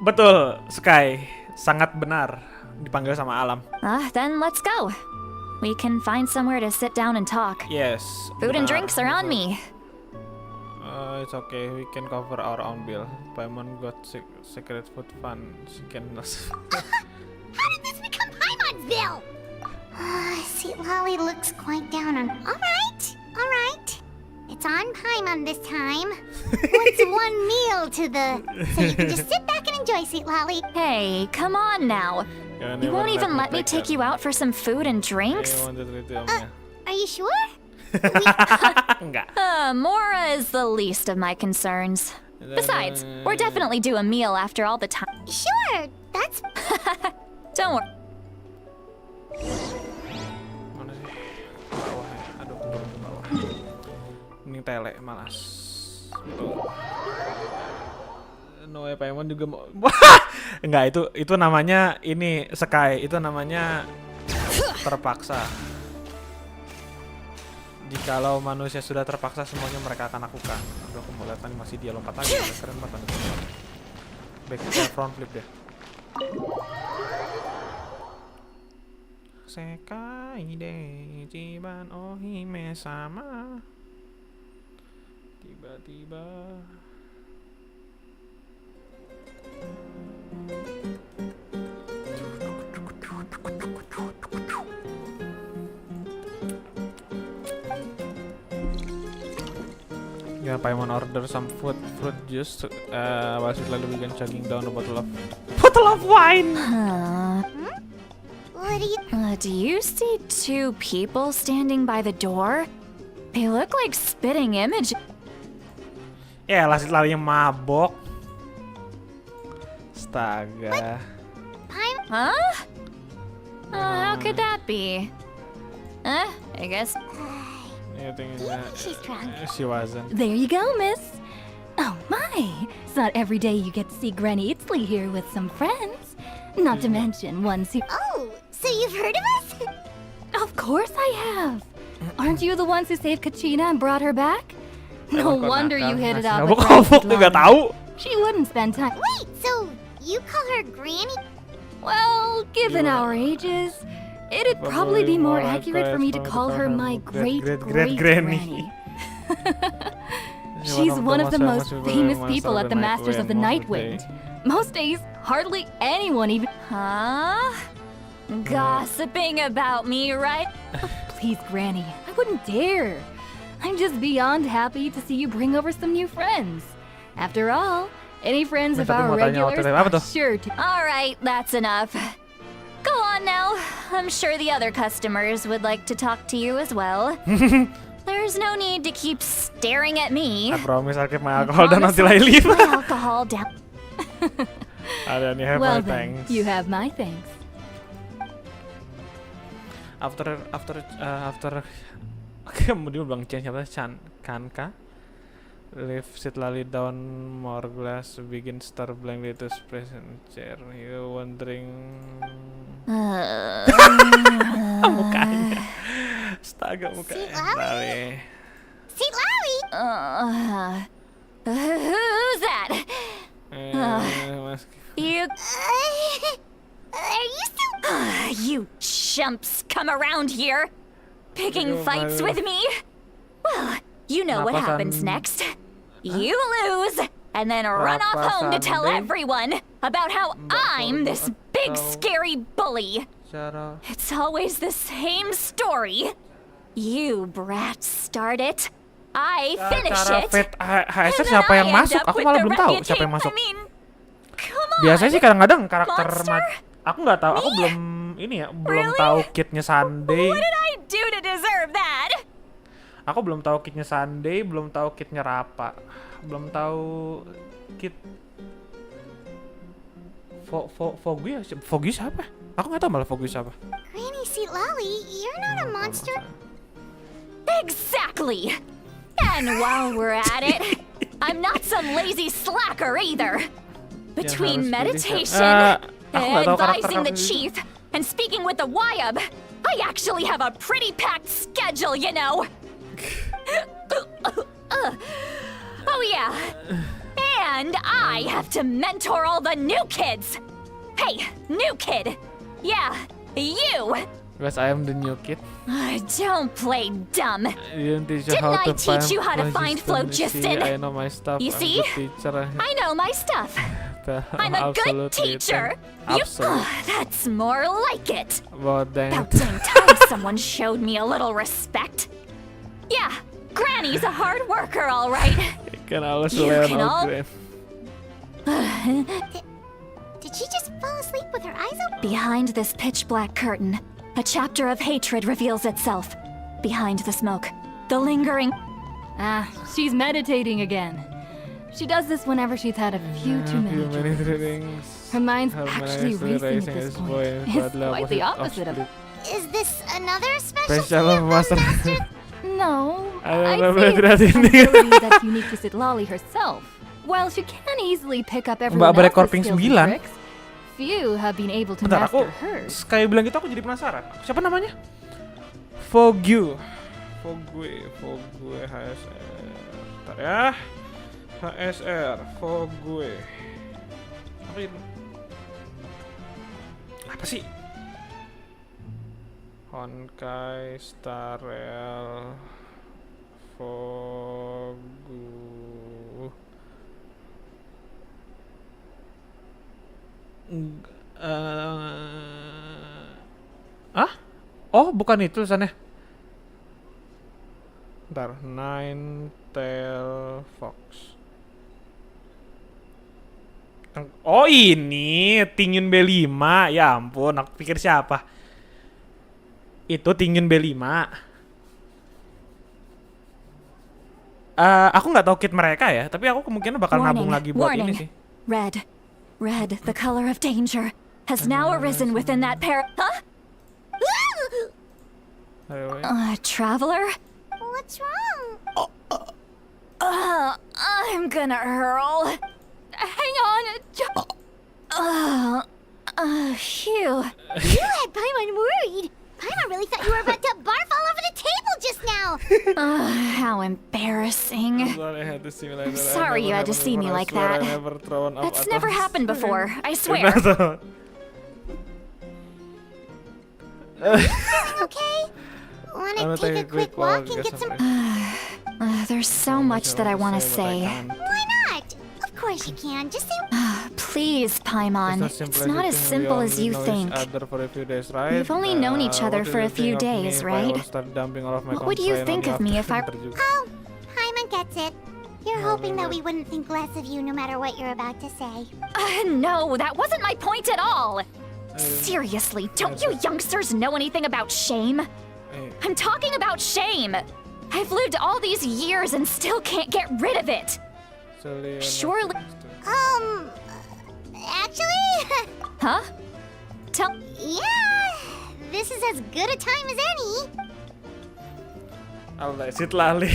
Betul, Sky. Sangat benar dipanggil sama Alam. Then let's go. We can find somewhere to sit down and talk. Yes. Food and drinks are on me. It's okay, we can cover our own bill. Paimon got secret food fund. She can... How did this become Paimon's bill? Sweet Lolly looks quite down on... All right. It's on Paimon this time. What's one meal to the... So you can just sit back and enjoy, Sweet Lolly. Hey, come on now. You won't even let me take you out for some food and drinks? Are you sure? Mora is the least of my concerns. Besides, we're definitely due a meal after all the time. Sure, that's... Don't worry. Mana sih? Bawah ya. Aduh, turun ke bawah. Mending tele, malas. Betul. No way Paimon juga mau. Enggak, itu namanya ini Sky, itu namanya terpaksa. Jikalau manusia sudah terpaksa, semuanya mereka akan lakukan. Aduh, aku mau lihat animasi dia lompat lagi, keren banget. Back front flip deh. Sekai de Chiban Ohime sama. Tiba-tiba yeah, Paimon order some fruit juice while she lalu began chugging down a bottle of wine. What do you... Do you see two people standing by the door? They look like spitting image. Ya, lari yang mabok. Astaga. Huh? How could that be? I guess. She's drunk. She wasn't. There you go, miss. Oh my, it's not every day you get to see Granny Itzley here with some friends. Not to mention ones who... Oh, so you've heard of us? Of course I have. Aren't you the ones who saved Kachina and brought her back? No wonder you hit it out with Granny. She wouldn't spend time... Wait, so you call her Granny? Well, given our ages, it'd probably be more accurate for me to call her my great-great-granny. She's one of the most famous people at the Masters of the Night Wind. Most days, hardly anyone even... Huh? Gossiping about me, right? Please, Granny, I wouldn't dare. I'm just beyond happy to see you bring over some new friends. After all, any friends of our regulars are sure to... Alright, that's enough. Go on now. I'm sure the other customers would like to talk to you as well. There's no need to keep staring at me. I promise I'll keep my alcohol down until I leave. My alcohol down. And you have well my then, thanks. you have my thanks. After kemudian bilang change apa? Kanka lift sit lali down more glass begin star blankly to present chair. You wondering mukanya. Astaga mukanya. Lali. See, Lally! Who's that? You... Are you still... You chumps come around here, picking fights with me? Well, you know what happens next. You lose, and then run off home to tell everyone about how I'm this big scary bully. It's always the same story. You brats start it, I finish it, and then siapa yang masuk? Aku malah belum tahu siapa yang masuk. Biasanya sih kadang-kadang karakter aku nggak tahu, aku belum ini ya, belum tahu kitnya Sunday. What did I do to deserve that? Aku belum tahu kitnya Sunday, belum tahu kitnya Rapa, belum tahu kit Foggy siapa? Aku nggak tahu malah Foggy siapa. Granny, see, Lally, you're not a monster. Exactly. And while we're at it, I'm not some lazy slacker either. Between meditation, advising the chief, and speaking with the Wyab, I actually have a pretty packed schedule, you know. Oh yeah. And I have to mentor all the new kids. Hey, new kid. Yeah, you. Because I am the new kid. Don't play dumb. Didn't I teach you how to find phlogiston? I know my stuff. You see? I know my stuff. I'm a good teacher. That's more like it. About dang time someone showed me a little respect. Yeah, Granny's a hard worker, all right. Can also learn all great. Did she just fall asleep with her eyes open? Behind this pitch-black curtain, a chapter of hatred reveals itself. Behind the smoke, the lingering... She's meditating again. She does this whenever she's had a few too many drinks. Her mind's actually racing at this point. It's quite the opposite of... Is this another specialty of the master? No, I see it's an ability that's unique to Citlali herself. While she can easily pick up everyone else's skills and tricks, few have been able to master hers. Kayak bilang gitu aku jadi penasaran. Siapa namanya? Fogue HSR. Bentar ya. HSR Fogue. Apa sih? Honkai Starel Fogue. Oh, bukan itu tulisannya. Bentar, Nine-Tail Fox. Oh ini, Tingyun B5. Ya ampun, aku pikir siapa. Itu Tingyun B5. Aku nggak tahu kit mereka ya, tapi aku kemungkinan bakal nabung lagi buat ini sih. Red, the color of danger, has now arisen within that pair. Huh? Traveler? What's wrong? I'm gonna hurl. Hang on. Phew. You had Paimon worried. Paimon really thought you were about to barf all over the table just now. How embarrassing. I'm sorry you had to see me like that. That's never happened before, I swear. Okay? Wanna take a quick walk and get some... There's so much that I want to say. Why not? Of course you can. Just say... Please, Paimon. It's not as simple as you think. We've only known each other for a few days, right? What would you think of me if I... Oh, Paimon gets it. You're hoping that we wouldn't think less of you no matter what you're about to say. No, that wasn't my point at all. Seriously, don't you youngsters know anything about shame? I'm talking about shame. I've lived all these years and still can't get rid of it. Surely... Actually... Huh? Tell... Yeah, this is as good a time as any. Alright, Citlali.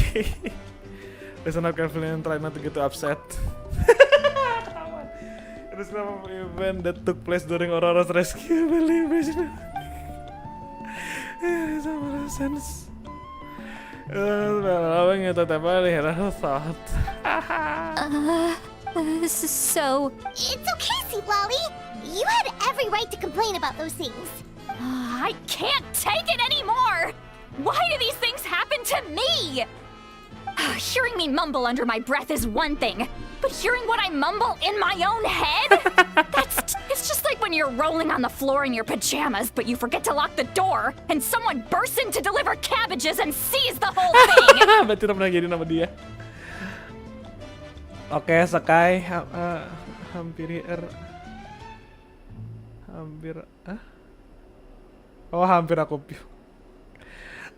Listen up carefully and try not to get too upset. It is an event that took place during Aurora's rescue. Sense. Allowing it at a very thought. This is so... It's okay, Citlali. You had every right to complain about those things. I can't take it anymore! Why do these things happen to me? Hearing me mumble under my breath is one thing, but hearing what I mumble in my own head? It's just like when you're rolling on the floor in your pajamas, but you forget to lock the door, and someone bursts in to deliver cabbages and sees the whole thing! Berarti udah pernah jadi nama dia. Oke, Sakai, hampir aku piu.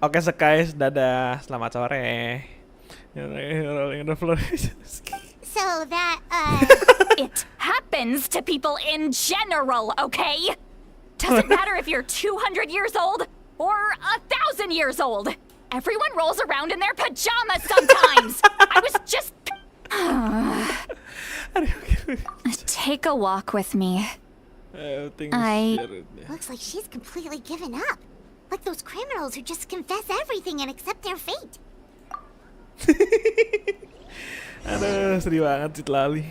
Oke, Sakai, dadah, selamat sore. So that, It happens to people in general, okay? Doesn't matter if you're 200 years old or 1,000 years old. Everyone rolls around in their pajamas sometimes. I was just... Take a walk with me. Looks like she's completely given up. Like those criminals who just confess everything and accept their fate. Aduh, sedih banget Citlali.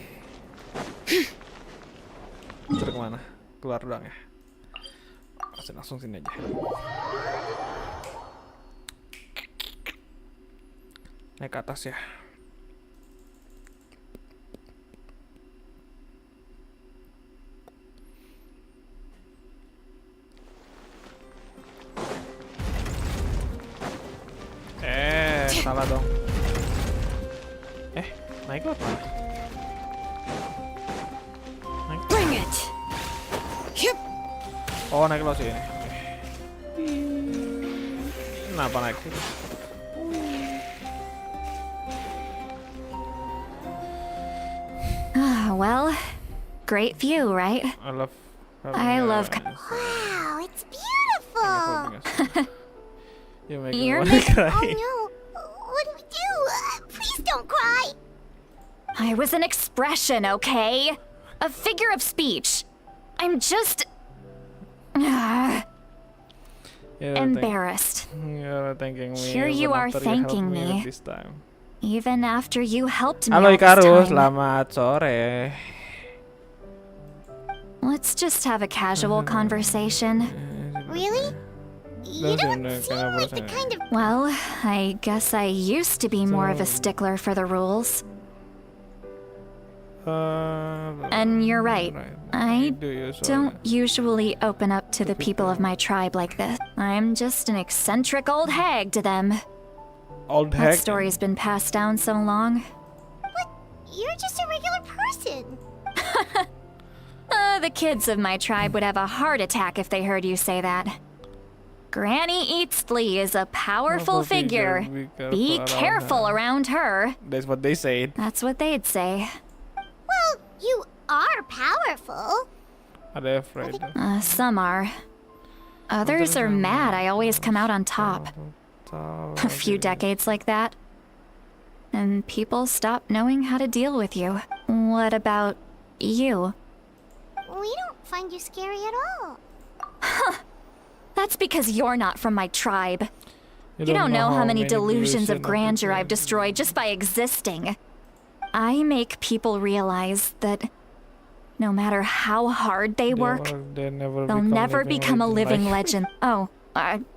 Terus kemana? Keluar doang ya? Langsung sini aja. Naik ke atas ya. Salah dong. Naik lo apa? Naik. Bring it. Yep. Oh, naik lo sih ini. Kenapa naik gitu? well, great view, right? I love. Wow, it's beautiful. You're Oh no, what do we do? Please don't cry. I was an expression, okay? A figure of speech. I'm just embarrassed. Here you are thanking me, even after you helped me all Halo this Ikarus, time. selamat sore. Let's just have a casual conversation. Really? You don't seem like the kind of... Well, I guess I used to be more of a stickler for the rules. And you're right. I don't usually open up to the people of my tribe like this. I'm just an eccentric old hag to them. Old That hag? story's been passed down so long. What? You're just a regular person. The kids of my tribe would have a heart attack if they heard you say that. Granny Eatsley is a powerful figure. Be careful around her. That's what they said. That's what they'd say. Well, you are powerful. Are they afraid? Some are. Others are mad I always come out on top. A few decades like that, and people stop knowing how to deal with you. What about you? We don't find you scary at all. That's because you're not from my tribe. You don't know how many delusions of grandeur I've destroyed just by existing. I make people realize that no matter how hard they work, they'll never become a living legend. Oh,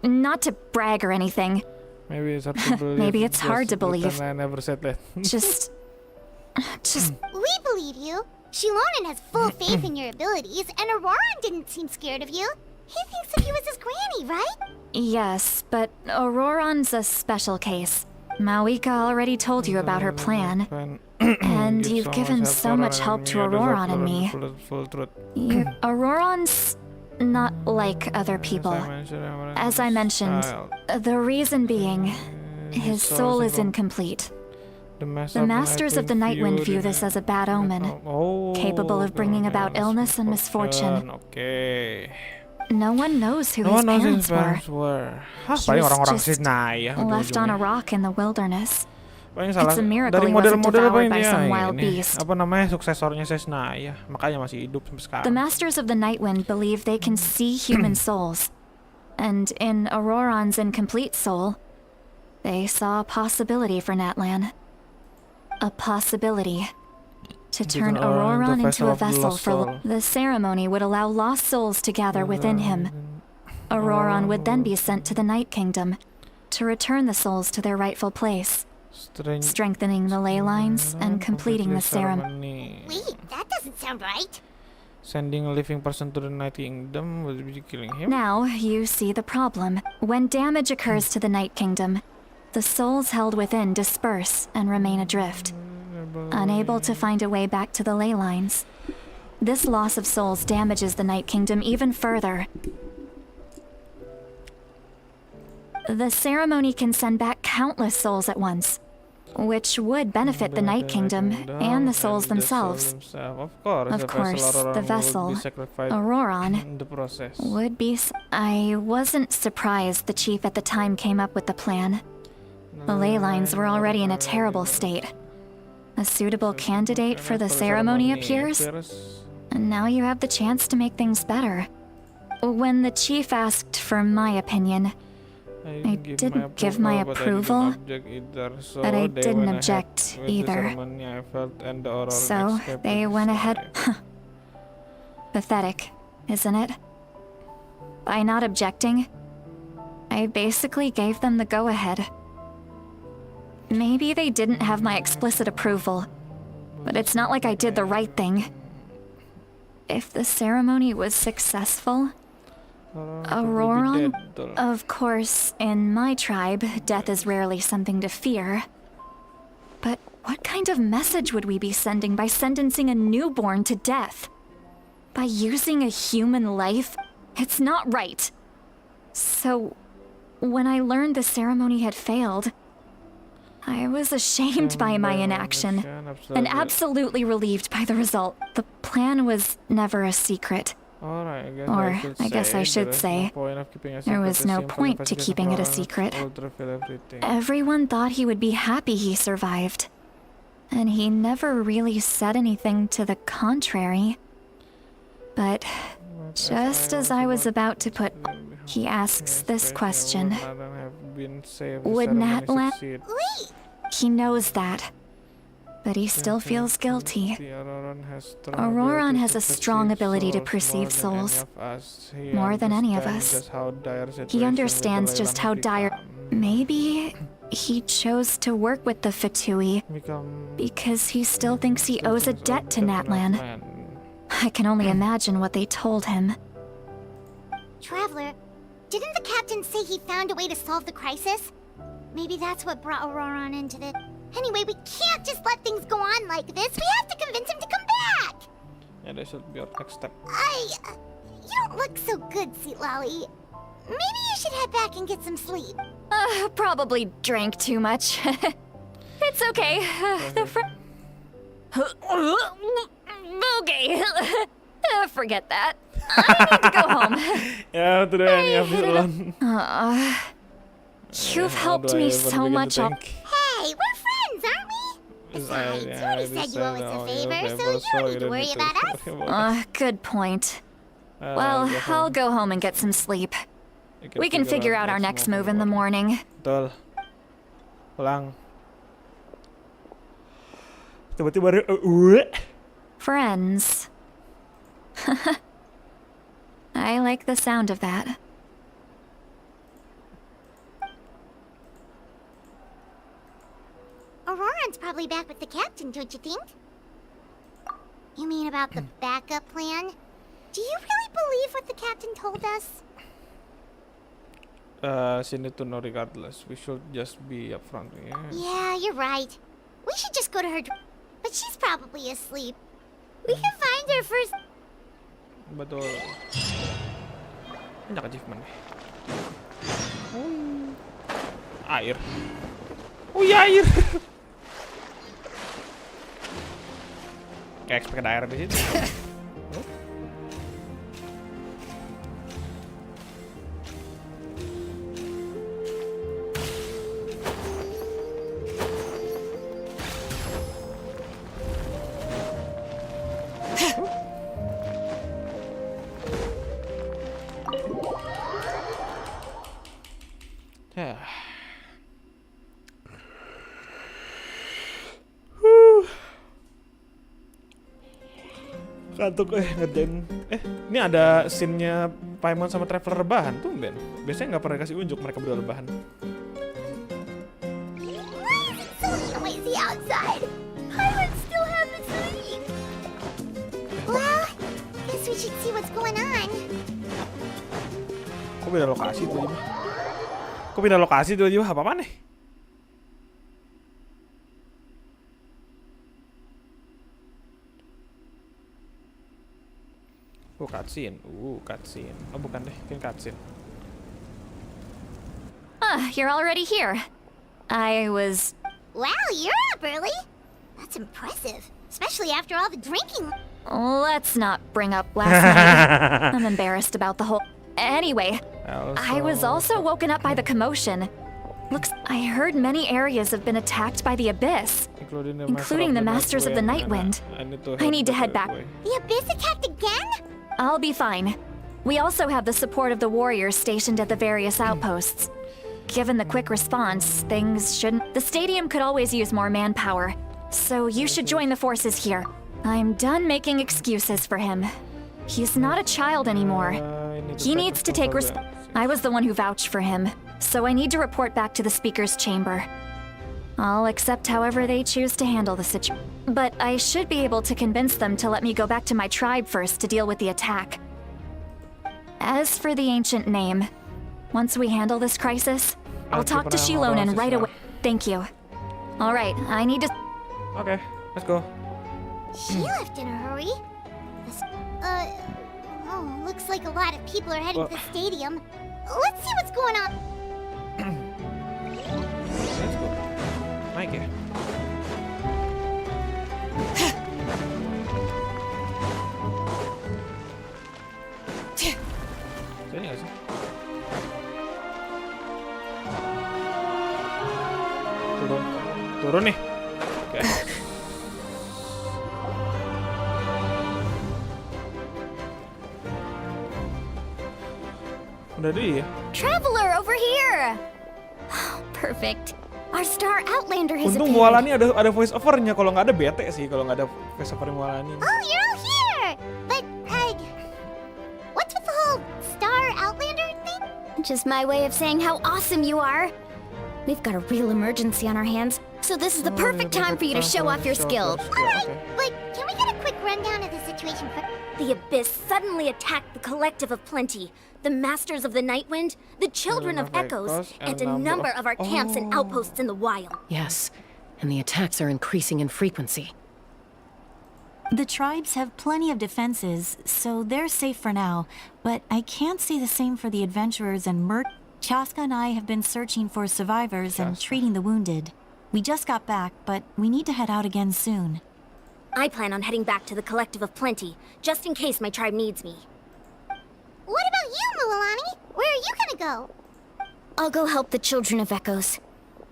not to brag or anything. Maybe it's hard to believe. Maybe it's hard to believe. I never said that. Just... We believe you. Shilonen has full faith in your abilities, and Auroran didn't seem scared of you. He thinks of you as his granny, right? Yes, but Auroran's a special case. Mawika already told you about her plan. And you've given so much help to Auroran and me. Auroran's not like other people. As I mentioned, the reason being, his soul is incomplete. The Masters of the Nightwind view this as a bad omen, capable of bringing about illness and misfortune. No one knows who his parents were. He was just left on a rock in the wilderness. It's a miracle he wasn't devoured by some wild beast. Apa namanya suksesornya Sesnaya, makanya masih hidup sampai sekarang. The Masters of the Nightwind believe they can see human souls, and in Auroran's incomplete soul, they saw a possibility for Natlan. A possibility to turn Auroran into a vessel for the ceremony would allow lost souls to gather within him. Auroran would then be sent to the Night Kingdom to return the souls to their rightful place, strengthening the ley lines and completing the ceremony. Wait, that doesn't sound right. Sending a living person to the Night Kingdom would be killing him. Now you see the problem. When damage occurs to the Night Kingdom, the souls held within disperse and remain adrift, unable to find a way back to the ley lines. This loss of souls damages the Night Kingdom even further. The ceremony can send back countless souls at once, which would benefit the Night Kingdom and the souls themselves. Of course, the vessel, Auroran, would be... I wasn't surprised the chief at the time came up with the plan. The ley lines were already in a terrible state. A suitable candidate for the ceremony appears, and now you have the chance to make things better. When the chief asked for my opinion, I didn't give my approval, but I didn't object either. So they went ahead. Pathetic, isn't it? By not objecting, I basically gave them the go-ahead. Maybe they didn't have my explicit approval, but it's not like I did the right thing. If the ceremony was successful, Auroran, of course, in my tribe, death is rarely something to fear. But what kind of message would we be sending by sentencing a newborn to death? By using a human life? It's not right. So, when I learned the ceremony had failed, I was ashamed by my inaction, and absolutely relieved by the result. The plan was never a secret. Or, I guess I should say, there was no point to keeping it a secret. Everyone thought he would be happy he survived. And he never really said anything to the contrary. But just as I was about to put, he asks this question. Would Natlan... Wait! He knows that. But he still feels guilty. Auroran has a strong ability to perceive souls. More than any of us. He understands just how dire... Maybe he chose to work with the Fatui because he still thinks he owes a debt to Natlan. I can only imagine what they told him. Traveler, didn't the captain say he found a way to solve the crisis? Maybe that's what brought Auroran into this. Anyway, we can't just let things go on like this. We have to convince him to come back! Yeah, that should be our next step. You don't look so good, Sweet Lolly. Maybe you should head back and get some sleep. Probably drank too much. It's okay. Okay. Forget that. I need to go home. Yeah, today I have You've helped me so much. Hey, we're friends, aren't we? Besides, you already said you owe us a favor, so you don't need to worry about us. Good point. Well, I'll go home and get some sleep. We can figure out our next move in the morning. Betul. Pulang. Tiba-tiba Friends. I like the sound of that. Auroran's probably back with the captain, don't you think? You mean about the backup plan? Do you really believe what the captain told us? She need to know regardless. We should just be upfront. Yeah, you're right. We should just go to her. But she's probably asleep. We can find her first. Betul. Banyak achievement nih. Air. Oh iya air. Kayak expect ada air di situ. Kantuk ngerjain ini ada scene-nya Paimon sama Traveler rebahan tuh Ben. Biasanya nggak pernah kasih unjuk mereka berdua rebahan. So noisy outside. Pirates still haven't sleep. Well, guess we should see what's going on. Kok beda lokasi tuh aja? Kok beda lokasi tuh aja? Apa-apaan nih? Oh, cutscene. Cutscene. Oh, bukan deh, kan cutscene. You're already here. I was... Wow, you're up early. That's impressive, especially after all the drinking. Let's not bring up last night. I'm embarrassed about the whole... Anyway, I was also woken up by the commotion. Looks... I heard many areas have been attacked by the Abyss, including the Masters of the Nightwind. I need to head back. The Abyss attacked again? I'll be fine. We also have the support of the warriors stationed at the various outposts. Given the quick response, things shouldn't... The stadium could always use more manpower, so you should join the forces here. I'm done making excuses for him. He's not a child anymore. He needs to take I was the one who vouched for him, so I need to report back to the Speaker's chamber. I'll accept however they choose to handle the situation. But I should be able to convince them to let me go back to my tribe first to deal with the attack. As for the ancient name, once we handle this crisis, I'll talk to Shilonen right away. Thank you. Alright, I need to... Okay, let's go. She left in a hurry. Oh, looks like a lot of people are heading to the stadium. Let's see what's going on. Let's go. naik ya. Sini nggak sih? Turun nih. Oke. Udah dia. Traveler over here. Perfect. Our star outlander has Untung appeared. Mualani ada voice overnya, kalau nggak ada bete sih kalau nggak ada voice over Mualani. Oh, you're all here! But, what's with the whole Star Outlander thing? Just my way of saying how awesome you are. We've got a real emergency on our hands, so this is the perfect time for you to show off your skills. Alright, but can we get a quick rundown of the situation first? The Abyss suddenly attacked the Collective of Plenty, the Masters of the Nightwind, the Children of Echoes, and a number of our camps and outposts in the wild. Yes, and the attacks are increasing in frequency. The tribes have plenty of defenses, so they're safe for now. But I can't say the same for the adventurers and Chaska and I have been searching for survivors and treating the wounded. We just got back, but we need to head out again soon. I plan on heading back to the Collective of Plenty, just in case my tribe needs me. What about you, Mualani? Where are you gonna go? I'll go help the Children of Echoes.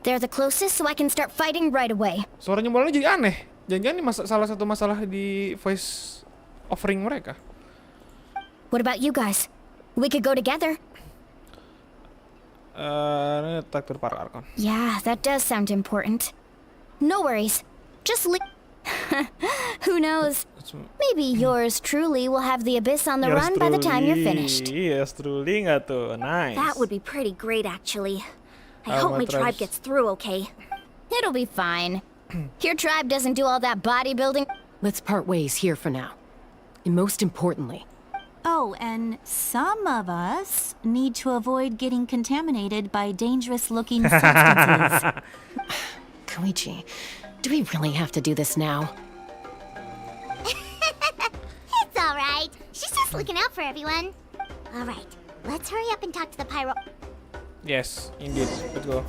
They're the closest, so I can start fighting right away. Suaranya Mualani jadi aneh. Jangan-jangan ini salah satu masalah di voice offering mereka. What about you guys? We could go together. Takdir para Archon. Yeah, that does sound important. No worries. Just who knows? Maybe yours truly will have the Abyss on the run by the time you're finished. Yes, truly nggak tuh? Nice. That would be pretty great, actually. I hope my tribe gets through okay. It'll be fine. Your tribe doesn't do all that bodybuilding. Let's part ways here for now. And most importantly... Oh, and some of us need to avoid getting contaminated by dangerous-looking substances. Koichi, do we really have to do this now? It's alright. She's just looking out for everyone. Alright, let's hurry up and talk to the pyro. Yes, indeed. Let's go.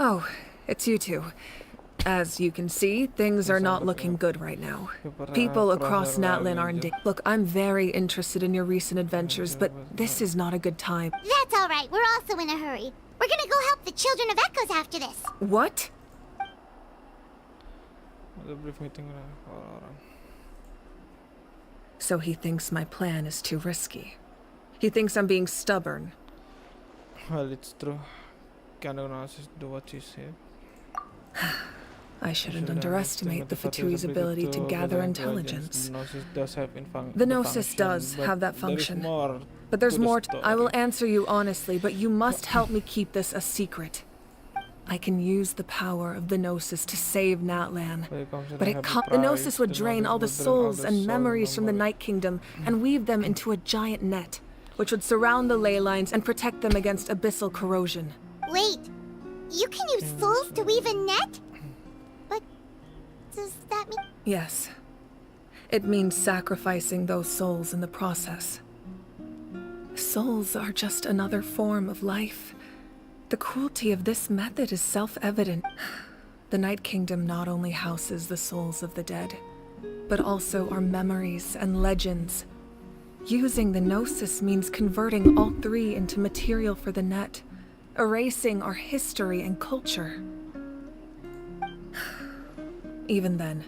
Oh, it's you two. As you can see, things are not looking good right now. People across Natlin are Look, I'm very interested in your recent adventures, but this is not a good time. That's alright, we're also in a hurry. We're gonna go help the Children of Echoes after this. What? So he thinks my plan is too risky. He thinks I'm being stubborn. Well, it's true. Can do what you said. I shouldn't underestimate the Fatui's ability to gather intelligence. The Gnosis does have that function. But there's more I will answer you honestly, but you must help me keep this a secret. I can use the power of the Gnosis to save Natlan. But the Gnosis would drain all the souls and memories from the Night Kingdom and weave them into a giant net, which would surround the ley lines and protect them against abyssal corrosion. Wait, you can use souls to weave a net? But does that mean... Yes. It means sacrificing those souls in the process. Souls are just another form of life. The cruelty of this method is self-evident. The Night Kingdom not only houses the souls of the dead, but also our memories and legends. Using the Gnosis means converting all three into material for the net, erasing our history and culture. Even then,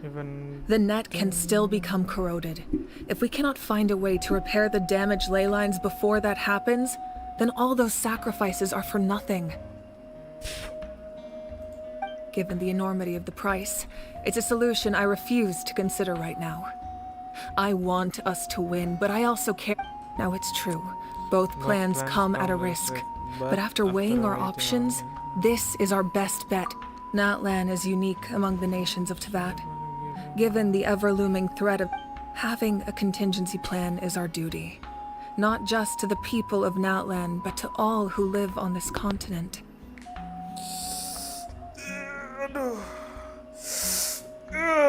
the net can still become corroded. If we cannot find a way to repair the damaged ley lines before that happens, then all those sacrifices are for nothing. Given the enormity of the price, it's a solution I refuse to consider right now. I want us to win, but I also care. Now it's true, both plans come at a risk. But after weighing our options, this is our best bet. Natlan is unique among the nations of Teyvat. Given the ever-looming threat of having a contingency plan is our duty. Not just to the people of Natlan, but to all who live on this continent. Aduh.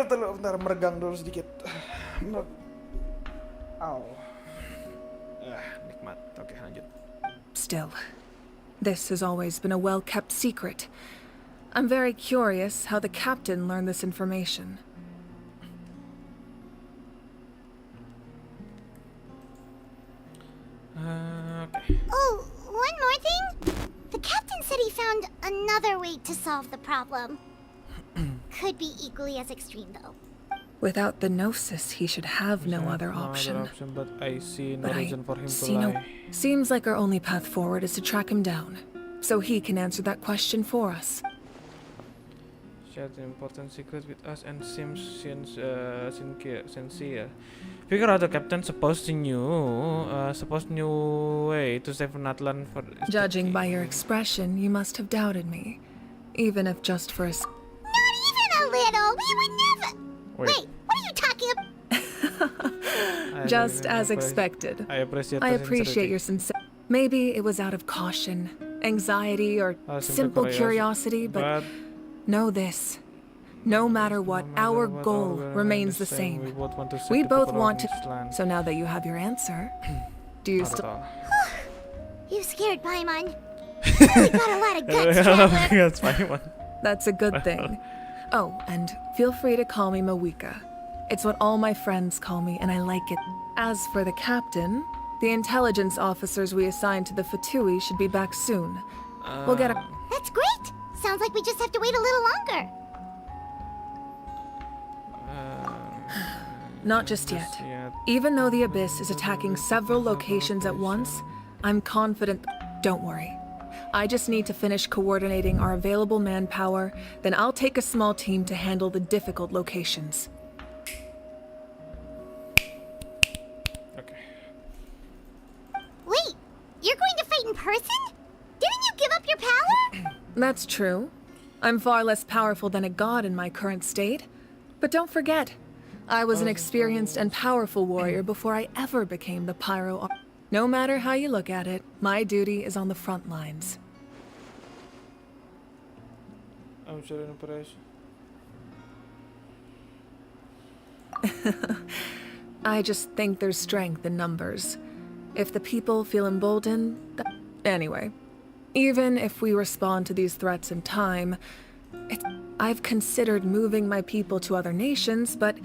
Bentar, meregang dulu sedikit. Nikmat. Oke, lanjut. Still, this has always been a well-kept secret. I'm very curious how the captain learned this information. Okay. Oh, one more thing. The captain said he found another way to solve the problem. Could be equally as extreme, though. Without the gnosis, he should have no other option. But I see no reason for him to See lie. Seems like our only path forward is to track him down, so he can answer that question for us. Shared an important secret with us and seems sincere. Figure out the captain supposed new way to save Natlan for. Judging by your expression, you must have doubted me, even if just for a. Not even a little. We would never. Wait, what are you talking about? Just as expected. I appreciate your sincerity. Maybe it was out of caution, anxiety, or simple curiosity, but know this. No matter what, our goal remains the same. We both want to. So now that you have your answer, do you still? You scared Paimon. Really got a lot of guts, traveler. That's a good thing. Oh, and feel free to call me Mawika. It's what all my friends call me, and I like it. As for the captain, the intelligence officers we assigned to the Fatui should be back soon. We'll get a. That's great. Sounds like we just have to wait a little longer. Not just yet. Even though the Abyss is attacking several locations at once, I'm confident. Don't worry. I just need to finish coordinating our available manpower, then I'll take a small team to handle the difficult locations. Okay. Wait, you're going to fight in person? Didn't you give up your power? That's true. I'm far less powerful than a god in my current state. But don't forget, I was an experienced and powerful warrior before I ever became the pyro. No matter how you look at it, my duty is on the front lines. I'm sure in operation. I just think there's strength in numbers. If the people feel emboldened, anyway. Even if we respond to these threats in time, I've considered moving my people to other nations, but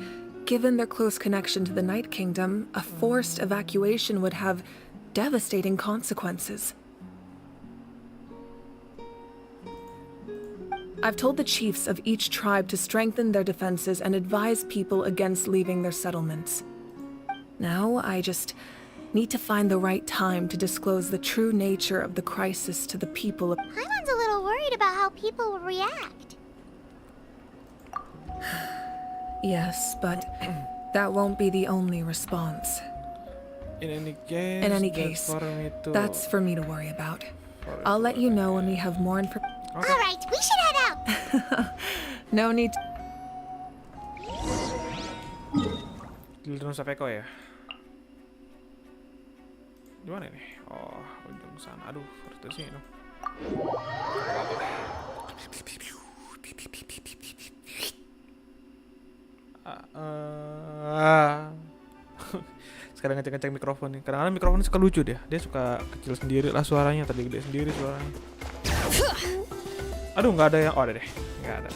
given their close connection to the Night Kingdom, a forced evacuation would have devastating consequences. I've told the chiefs of each tribe to strengthen their defenses and advise people against leaving their settlements. Now, I just need to find the right time to disclose the true nature of the crisis to the people. Paimon's a little worried about how people will react. Yes, but that won't be the only response. In any case, that's for me to worry about. I'll let you know when we have more information. Okay. All right, we should head out. No need. Giliran sampai kok ya? Di mana ini? Oh, ujung sana. Aduh, harus dari sini dong. Sekarang ngecek-ngecek mikrofon nih. Kadang-kadang mikrofonnya suka lucu dia. Dia suka kecil sendiri lah suaranya, tadi gede sendiri suaranya. Aduh, nggak ada yang. Oh, ada deh. Nggak ada.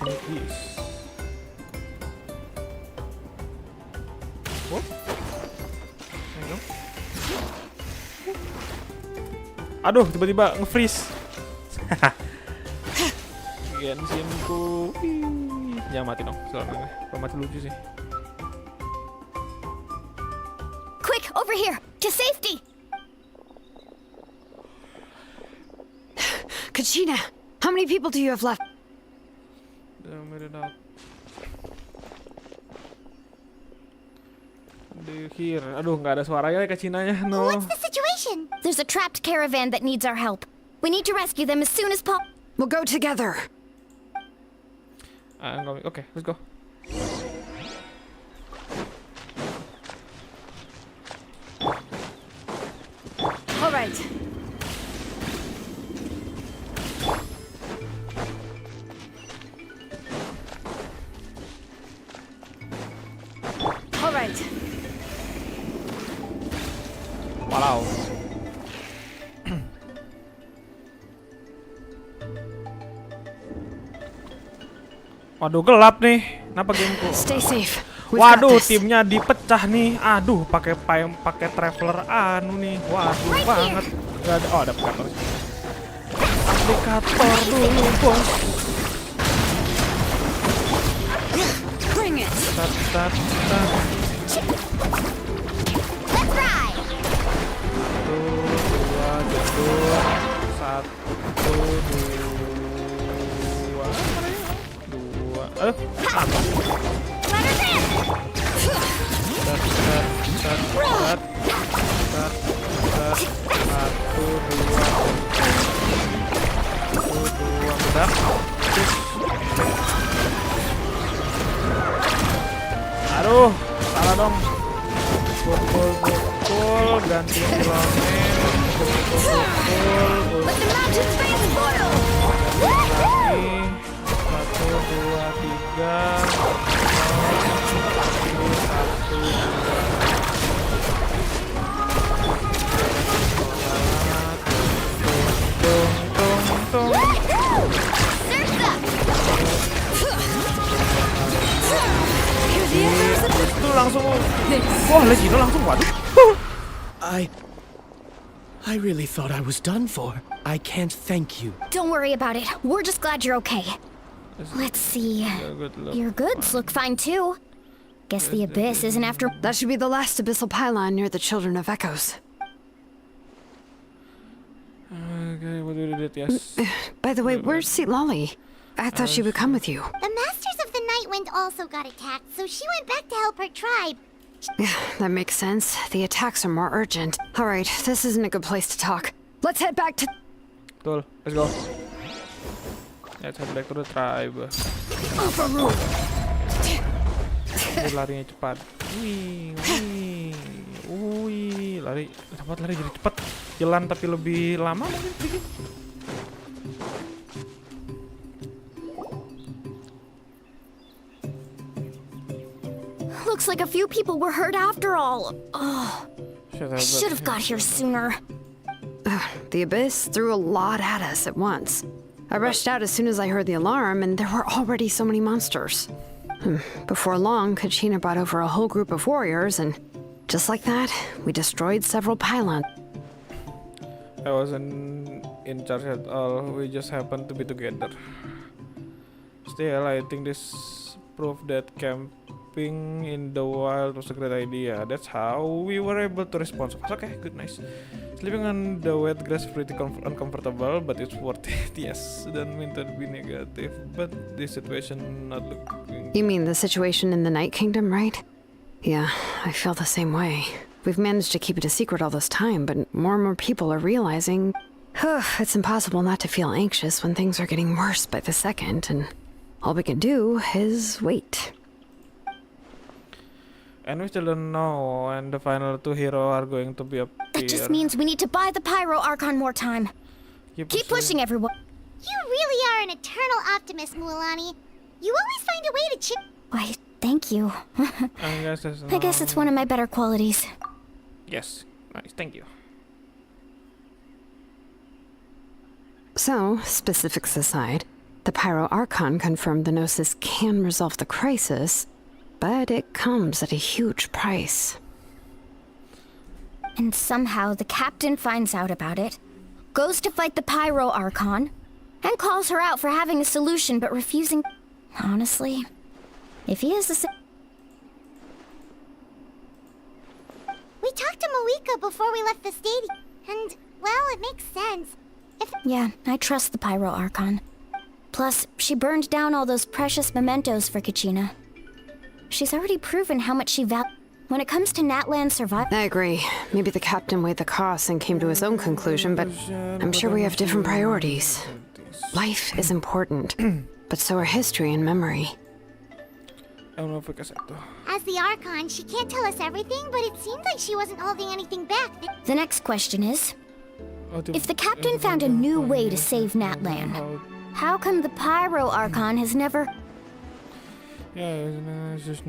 Please. Oh. Ayo. Aduh, tiba-tiba nge-freeze. Genshinku. Jangan mati dong, soalnya. Kalau mati lucu sih. Quick, over here, to safety. Kachina, how many people do you have left? Here. Aduh, nggak ada suaranya Kachinanya. No. What's the situation? There's a trapped caravan that needs our help. We need to rescue them as soon as possible. We'll go together. Okay, let's go. All right. All right. Waduh, gelap nih. Kenapa gameku? Stay safe. Waduh, timnya dipecah nih. Aduh, pakai traveler nih. Waduh banget. Gak ada. Oh, ada aplikator. Aplikator dulu, bos. Bring it. Tat. Let's ride. 1, 2, 2. Aduh, salah dong. Pukul, ganti kilometer. Pukul. Lagi. 1, 2, 3. Itu langsung. Wah, Legino langsung. Waduh. I really thought I was done for. I can't thank you. Don't worry about it. We're just glad you're okay. Let's see. Your goods look fine too. Guess the abyss isn't after. That should be the last abyssal pylon near the Children of Echoes. Okay, what did it? Yes. By the way, where's Lolly? I thought she would come with you. The Masters of the Night Wind also got attacked, so she went back to help her tribe. Yeah, that makes sense. The attacks are more urgent. All right, this isn't a good place to talk. Let's head back to... Betul, let's go. Let's head back to the tribe. Larinya cepat. Wih, lari jadi cepat. Jalan tapi lebih lama mungkin sedikit. Looks like a few people were hurt after all. Oh, I should have got here sooner. The abyss threw a lot at us at once. I rushed out as soon as I heard the alarm, and there were already so many monsters. Before long, Kachina brought over a whole group of warriors, and just like that, we destroyed several pylons. I wasn't in charge at all. We just happened to be together. Still, I think this proof that camping in the wild was a great idea. That's how we were able to respond. Okay, good, nice. Sleeping on the wet grass pretty uncomfortable, but it's worth it. Yes, don't mean to be negative, but this situation not looking... You mean the situation in the Night Kingdom, right? Yeah, I feel the same way. We've managed to keep it a secret all this time, but more and more people are realizing... it's impossible not to feel anxious when things are getting worse by the second, and all we can do is wait. And we still don't know when the final two heroes are going to be up here. That just means we need to buy the Pyro Archon more time. Keep pushing everyone. You really are an eternal optimist, Mualani. You always find a way to cheer. Why, thank you. I guess it's one of my better qualities. Yes, nice, thank you. So, specifics aside, the Pyro Archon confirmed the Gnosis can resolve the crisis, but it comes at a huge price. And somehow the captain finds out about it, goes to fight the Pyro Archon, and calls her out for having a solution but refusing. Honestly, if he is the same... We talked to Moika before we left the stadium, and, well, it makes sense. Yeah, I trust the Pyro Archon. Plus, she burned down all those precious mementos for Kachina. She's already proven how much she values. When it comes to Natlan survival... I agree. Maybe the captain weighed the costs and came to his own conclusion, but I'm sure we have different priorities. Life is important, but so are history and memory. As the Archon, she can't tell us everything, but it seemed like she wasn't holding anything back. The next question is, if the captain found a new way to save Natlan, how come the Pyro Archon has never... This is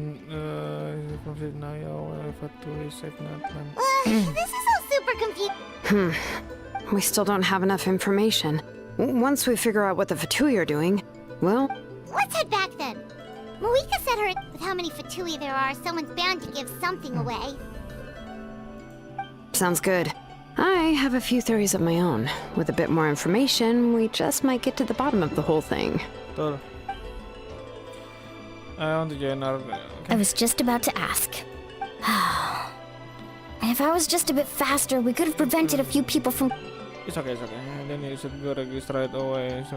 all super confusing. We still don't have enough information. Once we figure out what the Fatui are doing, well... Let's head back then. Moika said with how many Fatui there are, someone's bound to give something away. Sounds good. I have a few theories of my own. With a bit more information, we just might get to the bottom of the whole thing. Betul. Untuk joiner. I was just about to ask. If I was just a bit faster, we could have prevented a few people from... It's okay. Then you should go register it away. So,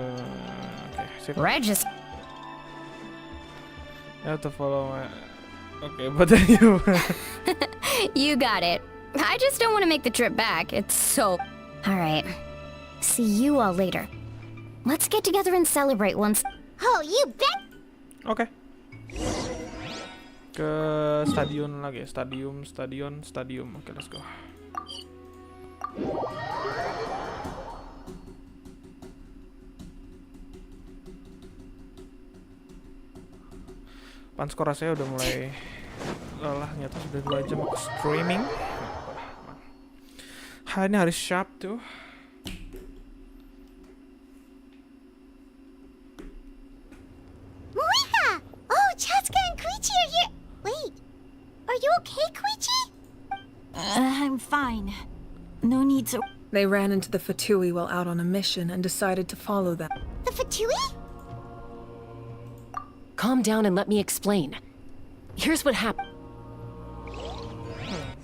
okay. Sip. Register? You have to follow my... Okay, but then you... You got it. I just don't want to make the trip back. It's so... Alright. See you all later. Let's get together and celebrate once... Oh, you bet! Okay. Ke stadion lagi. Stadium. Okay, let's go. Panskor rasanya udah mulai lelah, nyata sudah 2 jam aku streaming. Ini hari Sabtu. Moika! Oh, Chatsuka and Koichi are here! Wait, are you okay, Koichi? I'm fine. No need to... They ran into the Fatui while out on a mission and decided to follow them. The Fatui? Calm down and let me explain. Here's what happened.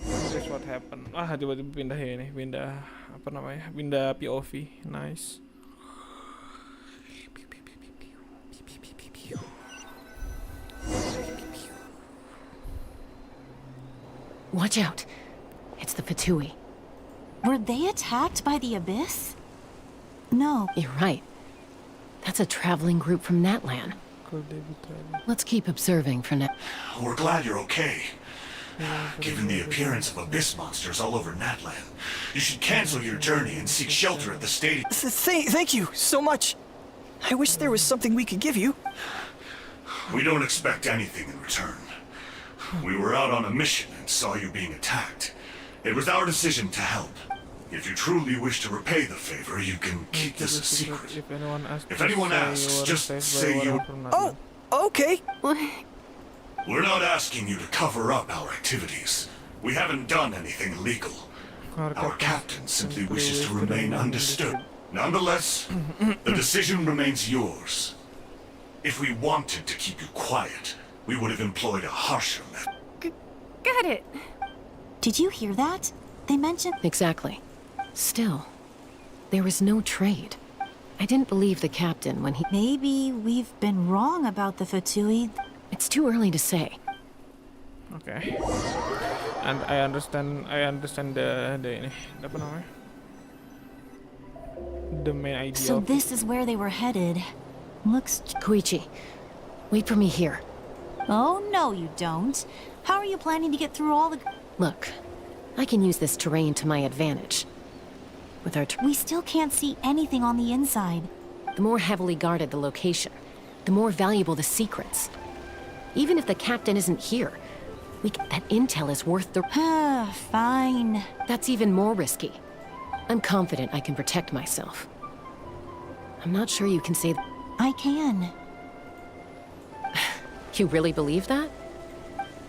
Here's what happened. Tiba-tiba pindah ini, pindah POV. Nice. Watch out. It's the Fatui. Were they attacked by the Abyss? No. You're right. That's a traveling group from Natlan. Let's keep observing for now. We're glad you're okay. Given the appearance of abyss monsters all over Natlan, you should cancel your journey and seek shelter at the stadium. Thank you so much. I wish there was something we could give you. We don't expect anything in return. We were out on a mission and saw you being attacked. It was our decision to help. If you truly wish to repay the favor, you can keep this a secret. If anyone asks, just say you... Oh, okay. We're not asking you to cover up our activities. We haven't done anything illegal. Our captain simply wishes to remain undisturbed. Nonetheless, the decision remains yours. If we wanted to keep you quiet, we would have employed a harsher method. Got it. Did you hear that? They mentioned... Exactly. Still, there was no trade. I didn't believe the captain when he... Maybe we've been wrong about the Fatui. It's too early to say. Okay. And I understand the apa namanya? The main idea. So this is where they were headed. Looks... Koichi, wait for me here. Oh, no you don't. How are you planning to get through all the... Look, I can use this terrain to my advantage. With our... We still can't see anything on the inside. The more heavily guarded the location, the more valuable the secrets. Even if the captain isn't here, that intel is worth the... Fine. That's even more risky. I'm confident I can protect myself. I'm not sure you can say... I can. You really believe that?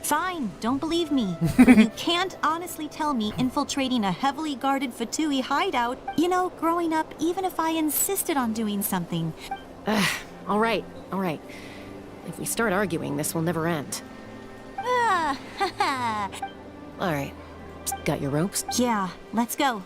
Fine, don't believe me. But you can't honestly tell me infiltrating a heavily guarded Fatui hideout. You know, growing up, even if I insisted on doing something. All right. If we start arguing, this will never end. All right. Got your ropes? Yeah, let's go.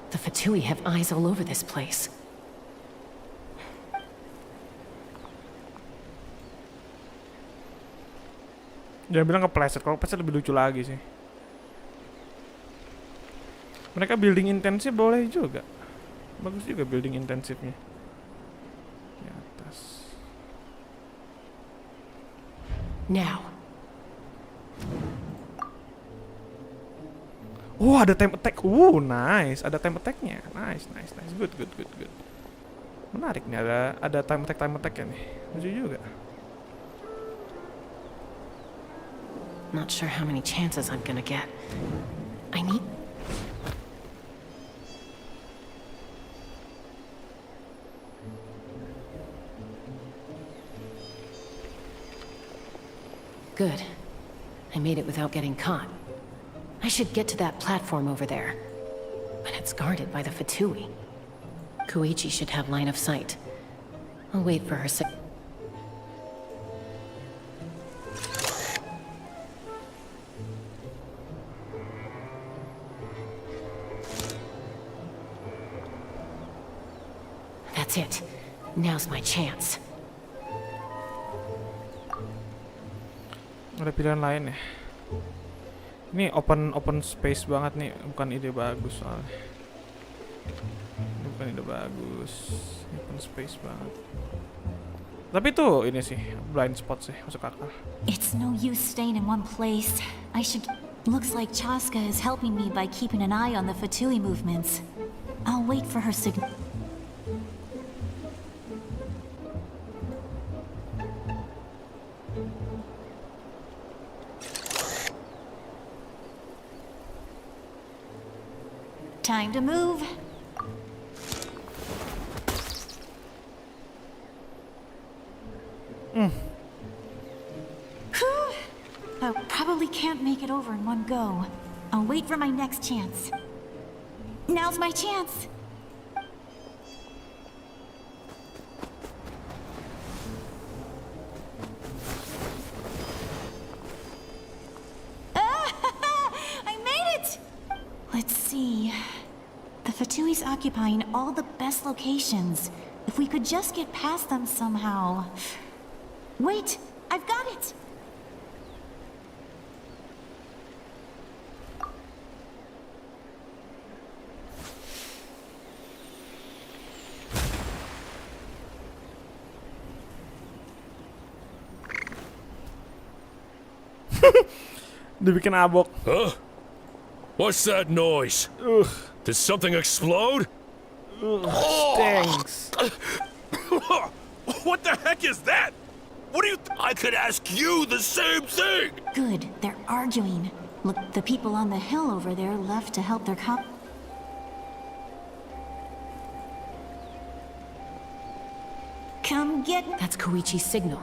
The Fatui have eyes all over this place. Jangan bilang kepleset, kalau kepleset lebih lucu lagi sih. Mereka building intensif boleh juga. Bagus juga building intensifnya. Di atas. Now. Oh, ada time attack. Nice. Ada time attack-nya. Nice. Good. Menarik nih, ada time attack-nya nih. Lucu juga. Not sure how many chances I'm gonna get. I need... Good. I made it without getting caught. I should get to that platform over there. But it's guarded by the Fatui. Koichi should have line of sight. I'll wait for her That's it. Now's my chance. Ada pilihan lain ya. Ini open space banget nih, bukan ide bagus soalnya. Bukan ide bagus. Open space banget. Tapi tuh ini sih blind spot sih, masuk akal. It's no use staying in one place. Looks like Chaska is helping me by keeping an eye on the Fatui movements. I'll wait for her signal. Time to move. I probably can't make it over in one go. I'll wait for my next chance. Now's my chance. I made it! Let's see. The Fatui's occupying all the best locations. If we could just get past them somehow. Wait! I've got it! Dibikin abok. Huh? What's that noise? Ugh. Did something explode? Stinks. What the heck is that? What do you I could ask you the same thing! Good, they're arguing. Look, the people on the hill over there left to help their Come get... That's Koichi's signal.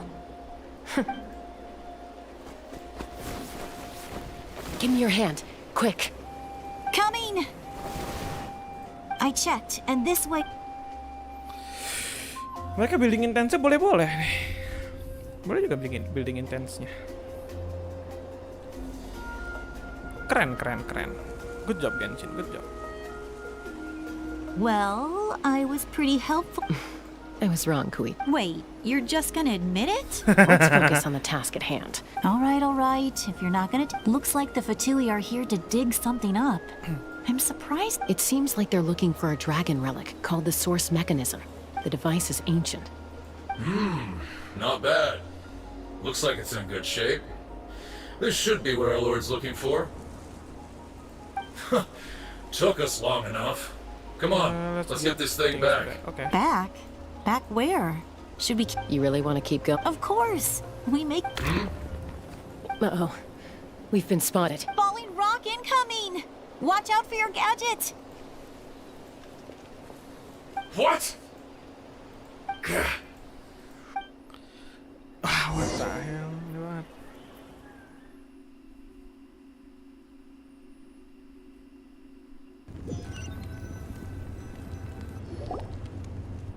Give me your hand, quick. Coming! I checked, and this way... Mereka building intense-nya boleh-boleh nih. Boleh juga building intense-nya. Keren. Good job, Genshin, good job. Well, I was pretty helpful. I was wrong, Koichi. Wait, you're just gonna admit it? Let's focus on the task at hand. All right. If you're not gonna... Looks like the Fatui are here to dig something up. I'm surprised... It seems like they're looking for a dragon relic called the Source Mechanism. The device is ancient. Not bad. Looks like it's in good shape. This should be what our Lord's looking for. Took us long enough. Come on, let's get this thing back. Okay. Back? Back where? Should we... You really want to keep going? Of course! We make... Uh-oh. We've been spotted. Falling rock incoming! Watch out for your gadget! What? What the hell?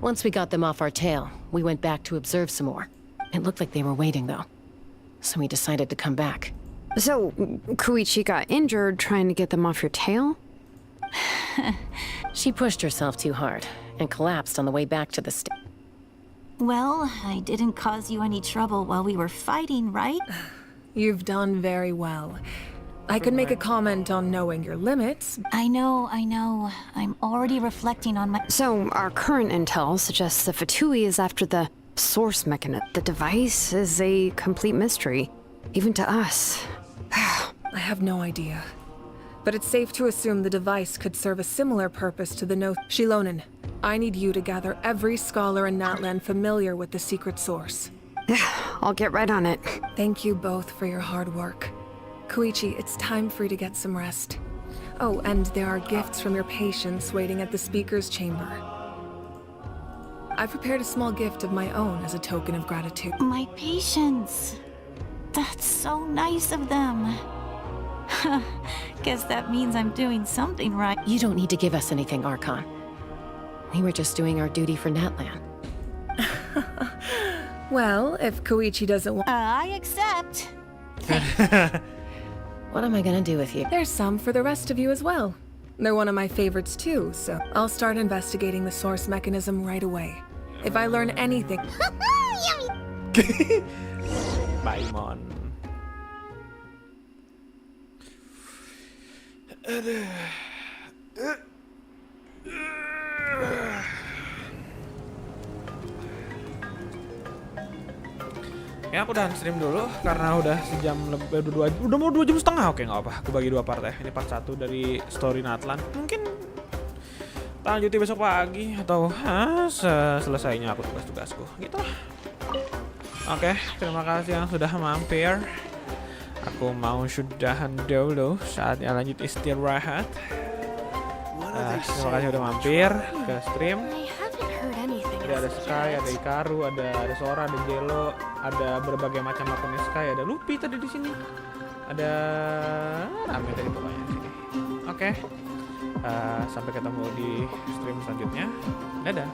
Once we got them off our tail, we went back to observe some more. It looked like they were waiting, though. So we decided to come back. So, Koichi got injured trying to get them off your tail? She pushed herself too hard and collapsed on the way back to the Well, I didn't cause you any trouble while we were fighting, right? You've done very well. I could make a comment on knowing your limits. I know. I'm already reflecting on my... So, our current intel suggests the Fatui is after the source mechanism. The device is a complete mystery, even to us. I have no idea. But it's safe to assume the device could serve a similar purpose to the Shilonen, I need you to gather every scholar in Natlan familiar with the secret source. I'll get right on it. Thank you both for your hard work. Koichi, it's time for you to get some rest. Oh, and there are gifts from your patients waiting at the speaker's chamber. I've prepared a small gift of my own as a token of gratitude. My patients. That's so nice of them. Guess that means I'm doing something right. You don't need to give us anything, Archon. We were just doing our duty for Natlan. Well, if Koichi doesn't want... I accept. What am I gonna do with you? There's some for the rest of you as well. They're one of my favorites too, so I'll start investigating the source mechanism right away. If I learn anything... Paimon. Ya aku udah stream dulu karena udah sejam lebih, udah mau 2 jam setengah. Oke, nggak apa, aku bagi 2 part ya. Ini part 1 dari story Natlan. Mungkin lanjutin besok pagi atau selesainya aku tugas-tugasku gitu lah. Oke, terima kasih yang sudah mampir. Aku mau sudahan dulu, saatnya lanjut istirahat. Terima kasih udah mampir ke stream. Ada Sky, ada Ikaru, ada Sora, ada Jello, ada berbagai macam akun Sky, ada Luffy tadi di sini. Ada rame tadi pokoknya di sini. Oke. Sampai ketemu di stream selanjutnya. Dadah.